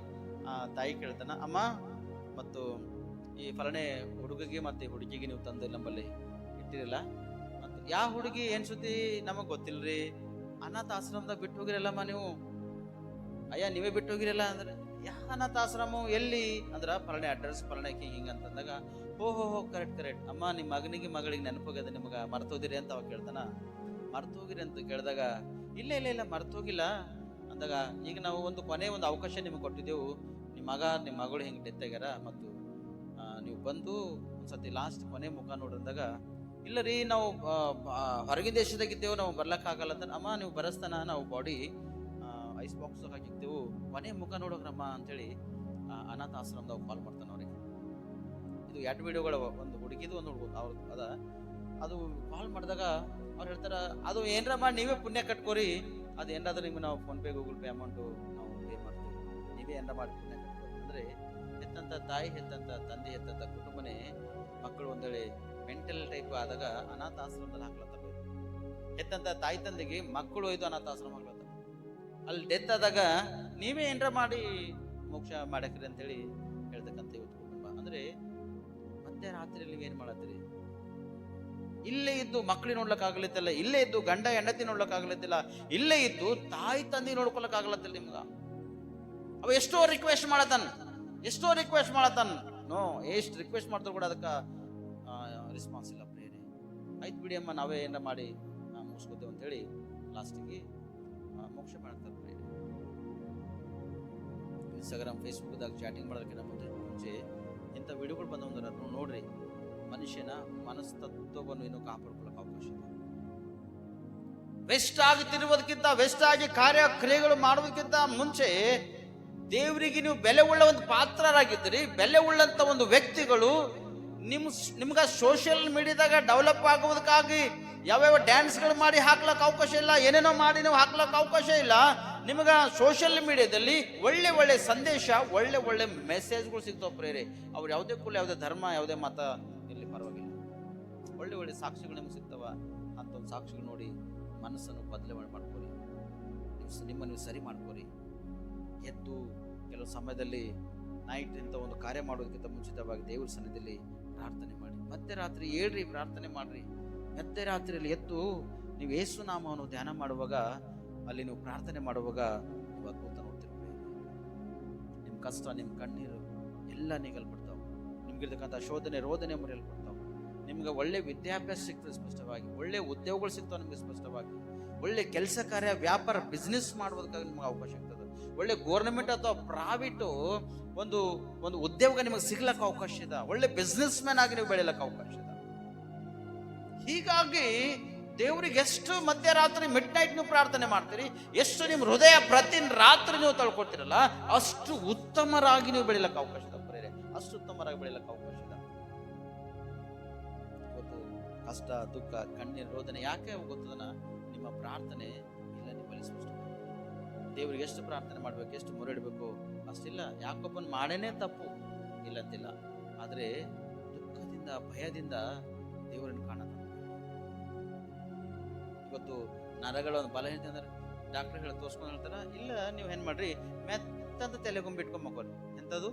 ತಾಯಿ ಕೇಳ್ತಾನ, ಅಮ್ಮ ಮತ್ತು ಈ ಫಲನೆ ಹುಡುಗಿಗೆ ಮತ್ತೆ ಹುಡುಗಿಗೆ ನೀವು ತಂದು ನಮ್ಮಲ್ಲಿ ಇಟ್ಟಿರಲ್ಲ, ಮತ್ತು ಯಾವ ಹುಡುಗಿ ಏನ್ ಸುದ್ದಿ ನಮಗ್ ಗೊತ್ತಿಲ್ರಿ, ಅನಾಥ ಆಶ್ರಮದಾಗ ಬಿಟ್ಟು ಹೋಗಿರಲ್ಲಮ್ಮ ನೀವು. ಅಯ್ಯ ನೀವೇ ಬಿಟ್ಟು ಹೋಗಿರಲ್ಲ ಅಂದ್ರೆ, ಯಾ ಅನಾಥ ಆಶ್ರಮ ಎಲ್ಲಿ ಅಂದ್ರ ಫಲನೆ ಅಡ್ರೆಸ್ ಫಲನೆಕಿ ಹಿಂಗ ಅಂತಂದಾಗ, ಹೋ ಕರೆಕ್ಟ್ ಅಮ್ಮ, ನಿಮ್ಮ ಮಗನಿಗೆ ಮಗಳಿಗೆ ನೆನಪೋಗ್ಯದ, ನಿಮ್ಗ ಮರ್ತೋದಿರಿ ಅಂತ ಅವ ಕೇಳ್ತಾನ. ಮರ್ತೋಗಿರಿ ಅಂತ ಕೇಳಿದಾಗ, ಇಲ್ಲ ಮರ್ತೋಗಿಲ್ಲ ಅಂದಾಗ, ಈಗ ನಾವು ಒಂದು ಅವಕಾಶ ನಿಮ್ಗೆ ಕೊಟ್ಟಿದ್ದೆವು, ನಿಮ್ಮ ಮಗಳು ಹಿಂಗೆ ಡೆತ್ ಆಗ್ಯಾರ, ಮತ್ತು ನೀವು ಬಂದು ಒಂದ್ಸತಿ ಲಾಸ್ಟ್ ಕೊನೆ ಮುಖ ನೋಡಿದಾಗ, ಇಲ್ಲ ರೀ ನಾವು ಹೊರಗಿನ ದೇಶದಾಗಿದ್ದೇವು, ನಾವು ಬರ್ಲಕ್ಕಾಗಲ್ಲ ಅಂತ. ಅಮ್ಮ ನೀವು ಬರಸ್ತಾನ, ನಾವು ಬಾಡಿ ಐಸ್ ಬಾಕ್ಸ್ ಹಾಕಿರ್ತೇವು, ಕೊನೆ ಮುಖ ನೋಡೋಗ್ರಮ್ಮ ಅಂತೇಳಿ ಅನಾಥ ಆಶ್ರಮದಾಗ ಕಾಲ್ ಮಾಡ್ತಾನೆ ಅವ್ರಿಗೆ. ಇದು 2 ವಿಡಿಯೋಗಳ, ಒಂದು ಹುಡುಗಿದು ಒಂದು ಹುಡುಗ ಅವ್ರ ಅದ. ಅದು ಕಾಲ್ ಮಾಡಿದಾಗ ಅವ್ರು ಹೇಳ್ತಾರ, ಅದು ಏನ್ರ ಮಾಡಿ ನೀವೇ ಪುಣ್ಯ ಕಟ್ಕೋರಿ, ಅದು ಏನಾದ್ರೂ ನಿಮ್ಗೆ ನಾವು phone pay Google pay amount ನಾವು ಪೇ ಮಾಡ್ತೀವಿ, ನೀವೇ ಏನಾರ ಮಾಡಿ ಪುಣ್ಯ ಕಟ್ಕೋರಿ. ಅಂದ್ರೆ ಹೆತ್ತಂತ ತಾಯಿ, ಹೆತ್ತಂತ ತಂದೆ, ಹೆತ್ತಂತ ಕುಟುಂಬನೇ ಮಕ್ಕಳು ಒಂದೇಳಿ ಮೆಂಟಲ್ ಟೈಪ್ ಆದಾಗ ಅನಾಥ ಆಶ್ರಮದಲ್ಲಿ ಹಾಕ್ಲತ್ತಾರ. ಹೆತ್ತಂತ ತಾಯಿ ತಂದೆಗೆ ಮಕ್ಕಳು ಒಯ್ದು ಅನಾಥ ಆಶ್ರಮ ಹಾಕ್ಲತ್ತಾರ. ಅಲ್ಲಿ ಡೆತ್ ಆದಾಗ ನೀವೇ ಏನ್ರ ಮಾಡಿ ಮೋಕ್ಷ ಮಾಡಕ್ರಿ ಅಂತೇಳಿ ಹೇಳ್ತಕ್ಕಂಥ ಇವತ್ತು ಕುಟುಂಬ. ಅಂದ್ರೆ ಮಧ್ಯರಾತ್ರಿಯಲ್ಲಿ ಏನ್ ಮಾಡತ್ತೀರಿ? ಇಲ್ಲೇ ಇದ್ದು ಮಕ್ಳಿಗೆ ನೋಡ್ಲಕ್ ಆಗ್ಲತ್ತಿಲ್ಲ, ಇಲ್ಲೇ ಇದ್ದು ಗಂಡ ಹೆಂಡತಿ ನೋಡ್ಲಕ್ ಆಗ್ಲತ್ತಿಲ್ಲ, ಇಲ್ಲೇ ಇದ್ದು ತಾಯಿ ತಂದೆ ನೋಡ್ಕೊಳಕ್ ಆಗ್ಲತ್ತಿಲ್ಲ ನಿಮ್ಗ. ಅವ ಎಷ್ಟೋ ರಿಕ್ವೆಸ್ಟ್ ಮಾಡತಾನ, ನೋ ಎಷ್ಟು ರಿಕ್ವೆಸ್ಟ್ ಮಾಡಿದ್ರು ಕೂಡ ಅದಕ್ಕೆ ರೆಸ್ಪಾನ್ಸ್ ಇಲ್ಲ ಪ್ರೇರೆ. ಆಯ್ತು ಬಿಡಿ ಅಮ್ಮ, ನಾವೇ ಏನಾರ ಮಾಡಿ ಮುಗಿಸ್ಕೋತೇವೆ ಅಂತೇಳಿ ಲಾಸ್ಟಿಗೆ ಮೋಕ್ಷ ಮಾಡ್ತಾರೆ ಪ್ರೇರೆ. ಇನ್ಸ್ಟಾಗ್ರಾಮ್ ಫೇಸ್ಬುಕ್ದಾಗ ಚಾಟಿಂಗ್ ಮಾಡೋದಕ್ಕಿಂತ ಮುಂಚೆ ಇಂಥ ವಿಡಿಯೋಗಳು ಬಂದವಂದ್ರೆ ನೋಡ್ರಿ, ಮನುಷ್ಯನ ಮನಸ್ತತ್ವವನ್ನು ಇನ್ನೂ ಕಾಪಾಡ್ಕೊಳ್ಳೋಕೆ ಅವಕಾಶ ಇದೆ. ವೆಸ್ಟ್ ಆಗುತ್ತಿರುವುದಕ್ಕಿಂತ, ವೆಸ್ಟ್ ಆಗಿ ಕಾರ್ಯಕ್ರಿಯೆಗಳು ಮಾಡುವುದಕ್ಕಿಂತ ಮುಂಚೆ ದೇವರಿಗೆ ನೀವು ಬೆಲೆ ಉಳ್ಳ ಒಂದು ಪಾತ್ರರಾಗಿದ್ದೀರಿ. ಬೆಲೆ ಉಳ್ಳಂತ ಒಂದು ವ್ಯಕ್ತಿಗಳು. ನಿಮ್ಗ ಸೋಷಿಯಲ್ ಮೀಡಿಯಾದಾಗ ಡೆವಲಪ್ ಆಗುವುದಕ್ಕಾಗಿ ಯಾವ್ಯಾವ ಡ್ಯಾನ್ಸ್ಗಳು ಮಾಡಿ ಹಾಕ್ಲಕ್ ಅವಕಾಶ ಇಲ್ಲ, ಏನೇನೋ ಮಾಡಿ ನೀವು ಹಾಕ್ಲಕ್ ಅವಕಾಶ ಇಲ್ಲ. ನಿಮ್ಗ ಸೋಷಿಯಲ್ ಮೀಡಿಯಾದಲ್ಲಿ ಒಳ್ಳೆ ಒಳ್ಳೆ ಸಂದೇಶ, ಒಳ್ಳೆ ಒಳ್ಳೆ ಮೆಸೇಜ್ಗಳು ಸಿಗ್ತಾವ ಪ್ರೇರೆ. ಅವ್ರು ಯಾವುದೇ ಕುಲ, ಯಾವುದೇ ಧರ್ಮ, ಯಾವುದೇ ಮತ ಇಲ್ಲಿ ಪರವಾಗಿಲ್ಲ, ಒಳ್ಳೆ ಒಳ್ಳೆ ಸಾಕ್ಷಿಗಳು ನಿಮ್ಗೆ ಸಿಗ್ತಾವ. ಅಂತ ಒಂದು ಸಾಕ್ಷಿಗಳು ನೋಡಿ ಮನಸ್ಸನ್ನು ಬದಲಾವಣೆ ಮಾಡ್ಕೋರಿ, ನೀವು ಸರಿ ಮಾಡ್ಕೋರಿ. ಎದ್ದು ಕೆಲವು ಸಮಯದಲ್ಲಿ ನೈಟ್ ಇಂತ ಒಂದು ಕಾರ್ಯ ಮಾಡೋದಕ್ಕಿಂತ ಮುಂಚಿತವಾಗಿ ದೇವರ ಸನ್ನಿಧಿಯಲ್ಲಿ ಪ್ರಾರ್ಥನೆ ಮಾಡಿ. ಮಧ್ಯರಾತ್ರಿ ಹೇಳ್ರಿ, ಪ್ರಾರ್ಥನೆ ಮಾಡ್ರಿ. ಮಧ್ಯರಾತ್ರಿಯಲ್ಲಿ ಎದ್ದು ನೀವು ಯೇಸು ನಾಮವನ್ನು ಧ್ಯಾನ ಮಾಡುವಾಗ, ಅಲ್ಲಿ ನೀವು ಪ್ರಾರ್ಥನೆ ಮಾಡುವಾಗ ನೀವು ಅದ್ಭುತ ನೋಡ್ತಿರ್ತೀರಿ. ನಿಮ್ಮ ಕಷ್ಟ, ನಿಮ್ಮ ಕಣ್ಣೀರು ಎಲ್ಲ ನೀಗಲ್ಪಡ್ತಾವೆ. ನಿಮ್ಗಿರ್ತಕ್ಕಂಥ ಶೋಧನೆ, ರೋದನೆ ಮರೆಯಲ್ಪಡ್ತಾವೆ. ನಿಮ್ಗೆ ಒಳ್ಳೆ ವಿದ್ಯಾಭ್ಯಾಸ ಸಿಗ್ತದೆ ಸ್ಪಷ್ಟವಾಗಿ, ಒಳ್ಳೆ ಉದ್ಯೋಗಗಳು ಸಿಗ್ತಾವೆ ನಿಮ್ಗೆ ಸ್ಪಷ್ಟವಾಗಿ. ಒಳ್ಳೆ ಕೆಲಸ ಕಾರ್ಯ, ವ್ಯಾಪಾರ, ಬಿಸ್ನೆಸ್ ಮಾಡುವುದಕ್ಕಾಗಿ ನಿಮ್ಗೆ ಅವಕಾಶ ಆಗ್ತದೆ. ಒಳ್ಳೆ ಗೌರ್ಮೆಂಟ್ ಅಥವಾ ಪ್ರೈವೇಟು ಒಂದು ಉದ್ಯೋಗ ನಿಮಗೆ ಸಿಗ್ಲಕ್ಕ ಅವಕಾಶ ಇದೆ. ಒಳ್ಳೆ ಬಿಸ್ನೆಸ್ ಮ್ಯಾನ್ ಆಗಿ ನೀವು ಬೆಳೆಯಲಕ್ಕ ಅವಕಾಶ ಇದೆ. ಹೀಗಾಗಿ ದೇವರಿಗೆ ಎಷ್ಟು ಮಧ್ಯರಾತ್ರಿ ಮಿಡ್ ನೈಟ್ ನೀವು ಪ್ರಾರ್ಥನೆ ಮಾಡ್ತೀರಿ, ಎಷ್ಟು ನಿಮ್ಮ ಹೃದಯ ಪ್ರತಿ ರಾತ್ರಿ ನೀವು ತಳ್ಕೊಳ್ತೀರಲ್ಲ, ಅಷ್ಟು ಉತ್ತಮರಾಗಿ ನೀವು ಬೆಳೆಯಲಕ್ಕ ಅವಕಾಶ ಇದೆ ಪ್ರೇರೆ. ಅಷ್ಟು ಉತ್ತಮರಾಗಿ ಬೆಳೆಯಲಕ್ಕ ಅವಕಾಶ ಇದೆ. ಇವತ್ತು ಕಷ್ಟ, ದುಃಖ, ಕಣ್ಣೀರು, ರೋದನೆ ಯಾಕೆ ಗೊತ್ತದನ? ನಿಮ್ಮ ಪ್ರಾರ್ಥನೆ ಇಲ್ಲ ನಿಮ್ಮಲ್ಲಿ ಸ್ಪಷ್ಟ. ದೇವರಿಗೆ ಎಷ್ಟು ಪ್ರಾರ್ಥನೆ ಮಾಡ್ಬೇಕು, ಎಷ್ಟು ಮೊರೆಯಿಡಬೇಕು ಅಷ್ಟಿಲ್ಲ. ಯಾಕೊಬ್ಬನ್ ಮಾಡೇನೆ ತಪ್ಪು ಇಲ್ಲಂತಿಲ್ಲ, ಆದ್ರೆ ದುಃಖದಿಂದ, ಭಯದಿಂದ ದೇವರನ್ನು ಕಾಣೋದು. ಇವತ್ತು ನರಗಳ ಒಂದು ಬಲಹೀನತೆ ಅಂದ್ರೆ ಡಾಕ್ಟರ್ ಹೇಳಿ ತೋರ್ಸ್ಕೊಂಡು ಹೇಳ್ತಾರ, ಇಲ್ಲ ನೀವು ಏನ್ ಮಾಡ್ರಿ, ಮೆತ್ತಂತ ತಲೆಗೊಂಬಿ ಇಟ್ಕೊಂಡ್ ಮಕ್ಕೋರಿ. ಎಂತದು?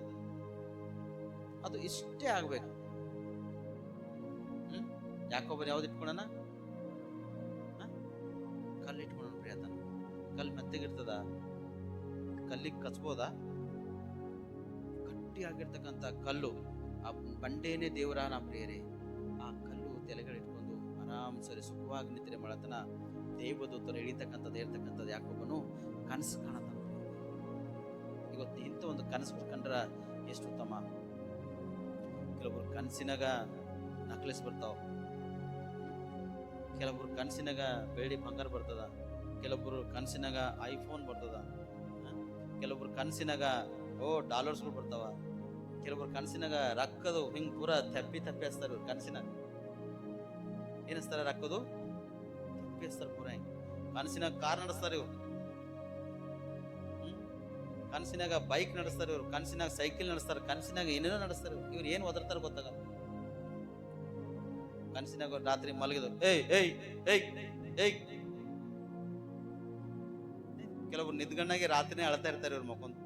ಅದು ಇಷ್ಟೇ ಆಗ್ಬೇಕು. ಯಾಕೊಬ್ಬರು ಯಾವ್ದು ಇಟ್ಕೊಳ್ಳೋಣ? ಕಲ್ಲು ಇಟ್ಕೊಳ್ಳೋಣ ಪ್ರಿಯತನ. ಕಲ್ಲು ಮೆತ್ತಗಿರ್ತದ? ಕಲ್ಲಿಗೆ ಕಚ್ಬೋದಾ? ಗಟ್ಟಿಯಾಗಿರ್ತಕ್ಕಂಥ ಕಲ್ಲು, ಆ ಬಂಡೇನೆ ದೇವರಾನ ಪ್ರಿಯರೇ. ಆ ಕಲ್ಲು ತಲೆಗಳಿಟ್ಕೊಂಡು ಆರಾಮ್ ಸರಿ ಸುಖವಾಗಿ ನಿದ್ರೆ ಮಾಡತನ ದೇವದೂತರು ಹಿಡಿತಕ್ಕಂಥದ್ದು ಇರ್ತಕ್ಕಂಥದ್ದು ಯಾಕೊಬ್ಬನು ಕನಸು ಕಾಣತಾನ. ಇವತ್ತು ಇಂಥ ಒಂದು ಕನಸು ಕಂಡ್ರ ಎಷ್ಟು ಉತ್ತಮ. ಕೆಲವೊಬ್ರು ಕನಸಿನಾಗ ನಕ್ಲೆಸ್ ಬರ್ತಾವ, ಕೆಲವೊಬ್ರು ಕನಸಿನಾಗ ಬೆಳ್ಳಿ ಬಂಗಾರ ಬರ್ತದ, ಕೆಲವೊಬ್ರು ಕನಸಿನಾಗ ಐಫೋನ್ ಬರ್ತದ, ಕೆಲವೊಬ್ರು ಕನಸಿನಾಗ ಡಾಲರ್ಸ್ಗಳು ಬರ್ತಾವ, ಕೆಲವೊಬ್ರು ಕನಸಿನಾಗ ರಕ್ಕದು ಹಿಂಗ್ ಪೂರಾ ತಪ್ಪಿ ಹಚ್ತಾರ. ಇವ್ರು ಕನಸಿನಾಗ ಏನಿಸ್ತಾರ? ರಕ್ಕದು ತಪ್ಪಿ ಹಚ್ತಾರ ಪೂರ. ಹಿಂಗ್ ಕನಸಿನಾಗ ಕಾರ್ ನಡೆಸ್ತಾರ ಇವ್ರು, ಕನಸಿನಾಗ ಬೈಕ್ ನಡೆಸ್ತಾರ ಇವ್ರು, ಕನಸಿನಾಗ ಸೈಕಲ್ ನಡೆಸ್ತಾರ, ಕನಸಿನಾಗ ಏನೇನೋ ನಡೆಸ್ತಾರ. ಇವ್ರು ಏನ್ ಒದರ್ತಾರ ಗೊತ್ತಾಗಲ್ಲ. ಕನಸಿನಾಗ ರಾತ್ರಿ ಮಲಗಿದ್ರು ಏಯ್ ಏಯ್ ಏಯ್ ಏಯ್. ಕೆಲವೊಬ್ರು ನಿದ್ಗಣ್ಣಾಗೆ ರಾತ್ರಿನೇ ಅಳ್ತಾ ಇರ್ತಾರೆ ಇವ್ರ ಮಕ್ಕೊಂದು.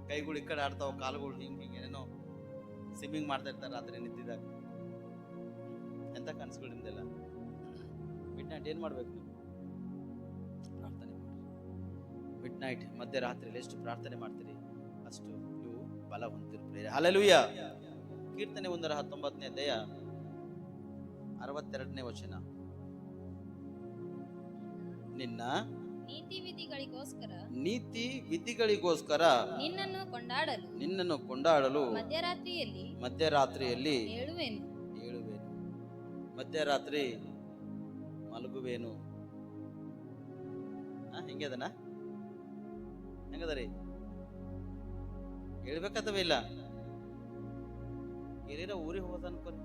ಕೈಗಳು ಈ ಕಡೆ ಆಡ್ತಾವ, ಕಾಲುಗಳು ಹಿಂಗ್ ಹಿಂಗ್ ಏನೇನೋ ಸ್ವಿಮ್ಮಿಂಗ್ ಮಾಡ್ತಾ ಇರ್ತಾರೆ ರಾತ್ರಿ ನಿದ್ದಿದಾಗ. ಎಂತ ಕನಸುಗಳು ನಿಮ್ದೆಲ್ಲ. ಮಿಡ್ ನೈಟ್ ಏನ್ ಮಾಡ್ಬೇಕು? ಪ್ರಾರ್ಥನೆ ಮಾಡಿ. ಮಿಡ್ ನೈಟ್ ಮಧ್ಯರಾತ್ರಿಯಲ್ಲಿ ಎಷ್ಟು ಪ್ರಾರ್ಥನೆ ಮಾಡ್ತೀರಿ ಅಷ್ಟು ನೀವು ಬಲ ಹೊಂದಿರ್ತೀರಿ. ಹಲ್ಲೆಲೂಯಾ. ಕೀರ್ತನೆ 119ನೇ ಅಧ್ಯಾಯ 62ನೇ ವಚನ. ನಿನ್ನ ನೀತಿ ವಿಧಿಗಳಿಗೋಸ್ಕರ ನಿನ್ನನ್ನು ಕೊಂಡಾಡಲು ಮಧ್ಯರಾತ್ರಿಯಲ್ಲಿ ಏಳುವೆನು. ಮಧ್ಯರಾತ್ರಿ ಮಲಗುವೇನು. ಹೆಂಗದನ? ಹೆಂಗದರಿ? ಹೇಳ್ಬೇಕತ್ತವ ಇಲ್ಲ? ಹಿರಿಯರ ಊರಿಗೆ ಹೋಗೋದ ಅನ್ಕೋರಿ,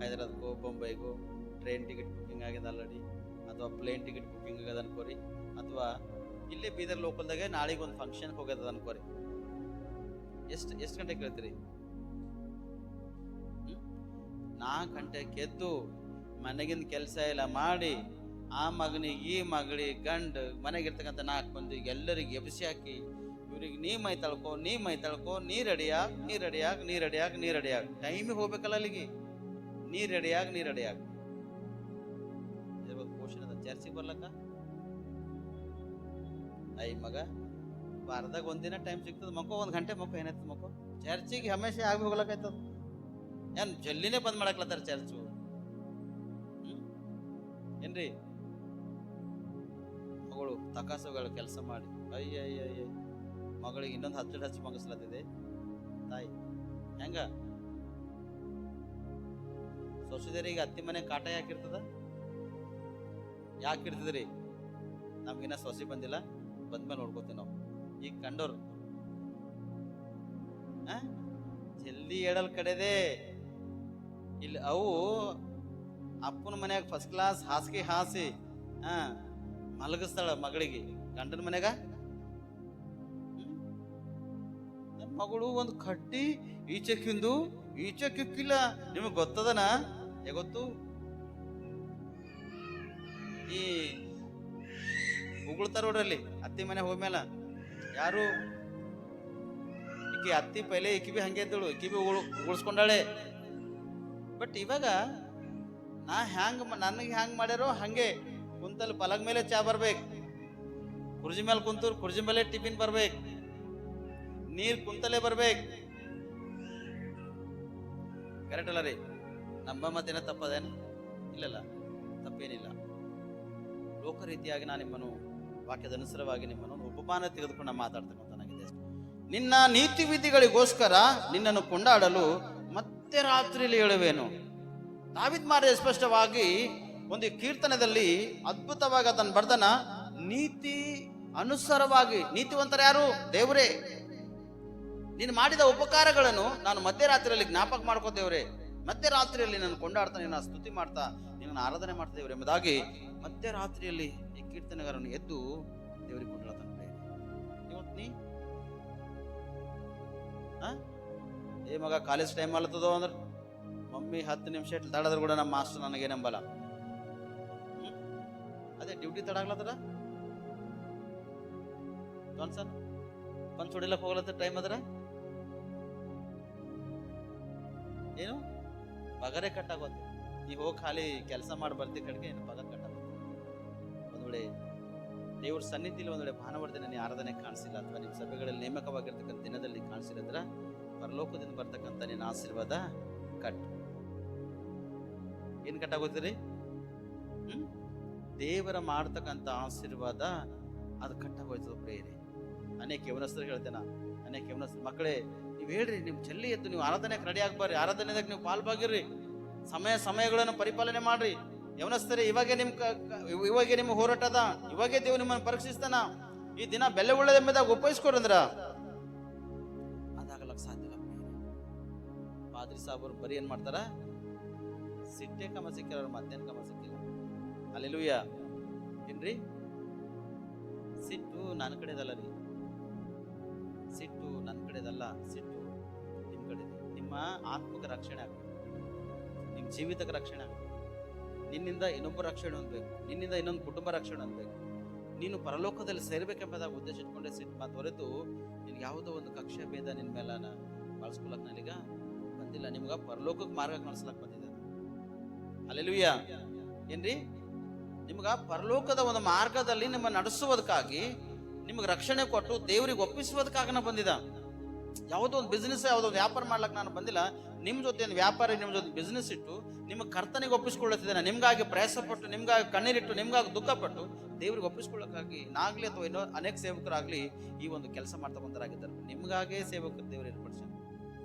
ಹೈದರಾಬಾದ್ಗೋ ಬೊಂಬೈಗೋ ಟ್ರೈನ್ ಟಿಕೆಟ್ ಬುಕ್ಕಿಂಗ್ ಆಗಿದೆ ಆಲ್ರೆಡಿ, ಅಥವಾ ಪ್ಲೇನ್ ಟಿಕೆಟ್ ಬುಕ್ಕಿಂಗ್ ಆಗ್ಯದ ಅನ್ಕೋರಿ, ಅಥವಾ ಇಲ್ಲೇ ಬೀದರ್ ಲೋಕಲ್ದಾಗೆ ನಾಳೆಗೆ ಒಂದು ಫಂಕ್ಷನ್ ಹೋಗ್ಯದ ಅನ್ಕೋರಿ. ಎಷ್ಟು ಗಂಟೆಗೆ ಕೇಳ್ತೀರಿ? 4 ಗಂಟೆಗೆ ಎದ್ದು ಮನೆಗಿಂದ ಕೆಲಸ ಎಲ್ಲ ಮಾಡಿ, ಆ ಮಗನಿಗೆ ಈ ಮಗಳಿಗೆ ಗಂಡ ಮನೆಗಿರ್ತಕ್ಕಂಥ 4 ಮಂದಿಗೆ ಎಲ್ಲರಿಗೆ ಎಬ್ಸಿ ಹಾಕಿ, ಇವ್ರಿಗೆ ನೀ ಮೈ ತಳ್ಕೊ ನೀ ರೆಡಿಯಾಗ ಟೈಮಿಗೆ ಹೋಗ್ಬೇಕಲ್ಲ ಅಲ್ಲಿಗೆ. ನೀ ರೆಡಿಯಾಗ ಕ್ವಶನ್ ಅದ ಚರ್ಚಿಗೆ ಬರ್ಲಕ್ಕ. ಐ ಮಗ ವಾರದಾಗ ಒಂದಿನ ಟೈಮ್ ಸಿಗ್ತದ, ಮಕ್ಕೋ 1 ಗಂಟೆ ಮಕ್ಕೋ, ಏನಾಯ್ತದ ಮಕ್ಕೋ. ಚರ್ಚಿಗೆ ಹಮೇಶೆ ಆಗಿ ಹೋಗ್ಲಕ್ಕಾಯ್ತದ. ಏನ್ ಜಲ್ದಿನೇ ಬಂದ್ ಮಾಡಕ್ಲತ್ತಾರ ಚರ್ಚು? ಏನ್ರಿ ಮಗಳು ತಕಾಸುಗಳು ಕೆಲಸ ಮಾಡಿ ಅಯ್ಯ ಮಗಳಿಗೆ ಇನ್ನೊಂದು 10 ಹಚ್ಚಿ ಮಗಸ್ಲತ್ತಿದೆ ತಾಯಿ. ಹೆಂಗ ಸೊಸೆದರಿಗೆ ಅತ್ತಿ ಮನೆ ಕಾಟ ಯಾಕಿರ್ತದ? ಯಾಕೆ ಇರ್ತದ್ರಿ? ನಮ್ಗಿನ್ನ ಸೊಸೆ ಬಂದಿಲ್ಲ, ಬಂದ್ಮೇಲೆ ನೋಡ್ಕೋತೀವಿ ನಾವು. ಈಗ ಕಂಡೋರು ಜಲ್ದಿ ಹೇಳಲ್ ಕಡೆದೆ. ಇಲ್ಲಿ ಅವು ಅಪ್ಪನ ಮನ್ಯಾಗ ಫಸ್ಟ್ ಕ್ಲಾಸ್ ಹಾಸಿಗೆ ಹಾಸಿ ಮಲಗಿಸ್ತಾಳ ಮಗಳಿಗೆ. ಗಂಡನ ಮನ್ಯಾಗ ನನ್ನ ಮಗಳು ಒಂದು ಕಟ್ಟಿ ಈಚೆ ಕಿಕ್ಕಿಲ್ಲ. ನಿಮಗ್ ಗೊತ್ತದನ? ಗೊತ್ತು. ಈ ಉಗುಳ್ತಾರ ನೋಡ್ರಲ್ಲಿ ಅತ್ತಿ ಮನೆ ಹೋಗ್ಮೇಲ ಯಾರು ಈಕಿ ಅತ್ತಿ ಪೈಲೆ ಈಕಿ ಬಿ ಹಂಗೆ ಇದ್ದಳು, ಈಕಿ ಬಿ ಉಗುಳ್ಸ್ಕೊಂಡಾಳೆ. ಬಟ್ ಇವಾಗ ನನಗೆ ಹ್ಯಾಂಗ್ ಮಾಡ್ಯಾರೋ ಹಂಗೆ ಕುಂತಲ್ಲಿ ಪಲಗ್ ಮೇಲೆ ಚಾ ಬರ್ಬೇಕು, ಕುರ್ಜಿ ಮೇಲೆ ಕುಂತೂರ್ ಕುರ್ಜಿ ಮೇಲೆ ಟಿಫಿನ್ ಬರ್ಬೇಕು, ನೀರ್ ಕುಂತಲೇ ಬರ್ಬೇಕು. ಕರೆಕ್ಟ್ ಅಲ್ಲ ರೀ? ನಮ್ಮ ಮತ್ತೇನ ತಪ್ಪದೇನು? ಇಲ್ಲಲ್ಲ, ತಪ್ಪೇನಿಲ್ಲ. ಲೋಕ ರೀತಿಯಾಗಿ ನಾನು ನಿಮ್ಮನ್ನು ವಾಕ್ಯದ ಅನುಸಾರವಾಗಿ ನಿಮ್ಮನ್ನು ಉಪಮಾನ ತೆಗೆದುಕೊಂಡು ನಾನು ಮಾತಾಡ್ತಕ್ಕಂಥನಾಗಿದೆ. ನಿನ್ನ ನೀತಿ ವಿಧಿಗಳಿಗೋಸ್ಕರ ನಿನ್ನನ್ನು ಕೊಂಡಾಡಲು ಮತ್ತೆ ರಾತ್ರಿಯಲ್ಲಿ ಹೇಳುವೇನು. ದಾವೀದ ಮಹಾರಾಜ ಸ್ಪಷ್ಟವಾಗಿ ಒಂದು ಕೀರ್ತನದಲ್ಲಿ ಅದ್ಭುತವಾಗಿ ಅದನ್ನು ಬರ್ದನ. ನೀತಿ ಅನುಸಾರವಾಗಿ, ನೀತಿವಂತರ ಯಾರು? ದೇವರೇ. ನೀನು ಮಾಡಿದ ಉಪಕಾರಗಳನ್ನು ನಾನು ಮಧ್ಯರಾತ್ರಿಯಲ್ಲಿ ಜ್ಞಾಪಕ ಮಾಡ್ಕೋ ದೇವ್ರೆ. ಮಧ್ಯರಾತ್ರಿಯಲ್ಲಿ ನಾನು ಕೊಂಡಾಡ್ತಾ ನಿನ್ನ ಸ್ತುತಿ ಮಾಡ್ತಾ ನಿನ್ನ ಆರಾಧನೆ ಮಾಡ್ತಾ ದೇವ್ರೆ ಎಂಬುದಾಗಿ ಮಧ್ಯರಾತ್ರಿಯಲ್ಲಿ ಈ ಕೀರ್ತನೆಗಾರನು ಎದ್ದು ದೇವರಿಗೆ ಕೊಂಡಾಡ್ತಾನೆ. ಇವತ್ತು ನೀ ಏ ಮಗ ಕಾಲೇಜ್ ಟೈಮ್ ಅಲ್ಲತ್ತದೋ ಅಂದ್ರೆ ಮಮ್ಮಿ 10 ನಿಮಿಷ ತಡಾದ್ರು ಕೂಡ ನಮ್ಮ ಮಾಸ್ಟರ್ ನನಗೆ ನಂಬಲ್ಲ. ಅದೇ ಡ್ಯೂಟಿ ತಡಾಗ್ಲತ್ತದ ಸರ್, ಪಂಚ್ ಹೊಡಿಲಕ್ ಹೋಗ್ಲತ್ತ ಟೈಮ್ ಅದ್ರ ಏನು ಪಗಾರೇ ಕಟ್ಟಾಗೋದು. ಈಗ ಹೋಗಿ ಖಾಲಿ ಕೆಲಸ ಮಾಡಿ ಬರ್ತಿ ಕಡೆಗೆ ಏನು ಪಗಾರ ಕಟ್ಟಾಗೋದು. ಒಂದ್ ವೇಳೆ ದೇವ್ರ ಸನ್ನಿಧಿಲಿ ಒಂದ್ ವೇಳೆ ಭಾನುವಾರ ದಿನ ನೀ ಆರಾಧನೆ ಕಾಣಿಸಿಲ್ಲ ಅಥವಾ ನಿಮ್ಮ ಸಭೆಗಳಲ್ಲಿ ನೇಮಕವಾಗಿರ್ತಕ್ಕಂಥ ದಿನದಲ್ಲಿ ಕಾಣಿಸಿಲ್ಲಂದ್ರ ಪರಲೋಕದಿಂದ ಬರ್ತಕ್ಕಂಥ ನಿನ್ನ ಆಶೀರ್ವಾದ ಕಟ್. ಏನ್ ಕಟ್ಟಾಗೋದ್ರಿ? ದೇವರ ಮಾಡ್ತಕ್ಕಂಥ ಆಶೀರ್ವಾದ ಅದು ಕಟ್ಟಾಗೋಯ್ತದ ಪ್ರೇರಿ. ಅನೇಕ ಯವನಸ್ಥರು ಹೇಳ್ತೇನೆ, ಅನೇಕ ಯವನಸ್ಥರು ಮಕ್ಕಳೇ ನೀವು ಹೇಳ್ರಿ, ನೀವು ಜಲ್ದಿ ಎದ್ದು ನೀವು ಆರಾಧನೆಗೆ ರೆಡಿ ಆಗ್ಬಾರ್ರಿ, ಆರಾಧನೆದಾಗ ನೀವು ಪಾಲ್ಭಾಗಿರ್ರಿ, ಸಮಯಗಳನ್ನು ಪರಿಪಾಲನೆ ಮಾಡ್ರಿ. ಯವನಸ್ಥರೇ, ಇವಾಗೆ ನಿಮ್ಮ ಹೋರಾಟ ಅದ, ಇವಾಗೆ ದೇವ್ ನಿಮ್ಮನ್ನು ಪರೀಕ್ಷಿಸ್ತಾನ. ಈ ದಿನ ಬೆಲೆ ಉಳ್ಳದೆಂಬುದಾಗ ಉಪಯೋಗಿಸ್ಕೊರಂದ್ರ ಅದಾಗಲಕ್ ಸಾಧ್ಯ ಇಲ್ಲ. ಪಾದ್ರಿ ಸಾಬರು ಬರೀ ಏನ್ ಮಾಡ್ತಾರ? ಸಿಟ್ಟೆ ಕಮ ಸಿಕ್ಕಿರ, ಮತ್ತೇನ್ ಕಮ ಸಿಕ್ಕಿಲ್ಲ. ಅಲ್ಲೆಲೂಯ್ಯ. ಏನ್ರಿ? ಸಿಟ್ಟು ನನ್ನ ಕಡೆದಲ್ಲ ರೀ, ಸಿಟ್ಟು ನನ್ನ ಕಡೆದಲ್ಲ, ಸಿಟ್ಟು ನಿಮ್ಮ ಕಡೆ. ನಿಮ್ಮ ಆತ್ಮಕ ರಕ್ಷಣೆ ಆಗಬೇಕು, ನಿಮ್ಮ ಜೀವಿತಕ್ಕೆ ರಕ್ಷಣೆ ಆಗಬೇಕು, ನಿನ್ನಿಂದ ಇನ್ನೊಬ್ಬ ರಕ್ಷಣೆ ಹೊಂದಬೇಕು, ನಿನ್ನಿಂದ ಇನ್ನೊಂದು ಕುಟುಂಬ ರಕ್ಷಣೆ ಹೊಂದಬೇಕು. ನೀನು ಪರಲೋಕದಲ್ಲಿ ಸೇರ್ಬೇಕೆಂಬುದಾಗಿ ಉದ್ದೇಶ ಇಟ್ಕೊಂಡೆ ಸಿಟ್ಟು ಮಾತು ಹೊರತು ನಿನ್ಗೆ ಯಾವುದೋ ಒಂದು ಕಕ್ಷೆ ಭೇದ ನಿನ್ನ ಮೇಲೆ ಬಳಸ್ಕೊಳಕ್ ನನಗ ಬಂದಿಲ್ಲ. ನಿಮ್ಗ ಪರಲೋಕಕ್ಕೆ ಮಾರ್ಗ ಕಾಣಿಸ್ಲಕ್ ಬಂದಿದೆ. ಅಲ್ಲೆಲೂಯ್ಯ. ಏನ್ರಿ? ನಿಮ್ಗ ಪರಲೋಕದ ಒಂದು ಮಾರ್ಗದಲ್ಲಿ ನಿಮ್ಮ ನಡೆಸುವುದಕ್ಕಾಗಿ, ನಿಮ್ಗೆ ರಕ್ಷಣೆ ಕೊಟ್ಟು ದೇವರಿಗೆ ಒಪ್ಪಿಸುವುದಕ್ಕಾಗಿ ನಾನು ಬಂದಿದ್ದ. ಯಾವುದೋ ಒಂದು ಬಿಸ್ನೆಸ್, ಯಾವುದೋ ಒಂದು ವ್ಯಾಪಾರ ಮಾಡ್ಲಕ್ಕೆ ನಾನು ಬಂದಿಲ್ಲ. ನಿಮ್ಮ ಜೊತೆ ಒಂದು ವ್ಯಾಪಾರ, ನಿಮ್ಮ ಜೊತೆ ಬಿಸ್ನೆಸ್ ಇಟ್ಟು ನಿಮ್ಮ ಕರ್ತನಿಗೆ ಒಪ್ಪಿಸ್ಕೊಳ್ಳುತ್ತಿದ್ದೇನೆ. ನಿಮ್ಗಾಗಿ ಪ್ರಯಾಸ ಪಟ್ಟು, ನಿಮ್ಗಾಗಿ ಕಣ್ಣೀರಿಟ್ಟು, ನಿಮ್ಗಾಗಿ ದುಃಖ ಪಟ್ಟು ದೇವ್ರಿಗೆ ಒಪ್ಪಿಸ್ಕೊಳ್ಳೋಕ್ಕಾಗಿ ನಾಗ್ಲಿ ಅಥವಾ ಇನ್ನೂ ಅನೇಕ ಸೇವಕರಾಗ್ಲಿ ಈ ಒಂದು ಕೆಲಸ ಮಾಡ್ತಾ ಬಂದರಾಗಿದ್ದಾರೆ. ನಿಮ್ಗಾಗೇ ಸೇವಕರು ದೇವರು ಏರ್ಪಡಿಸ,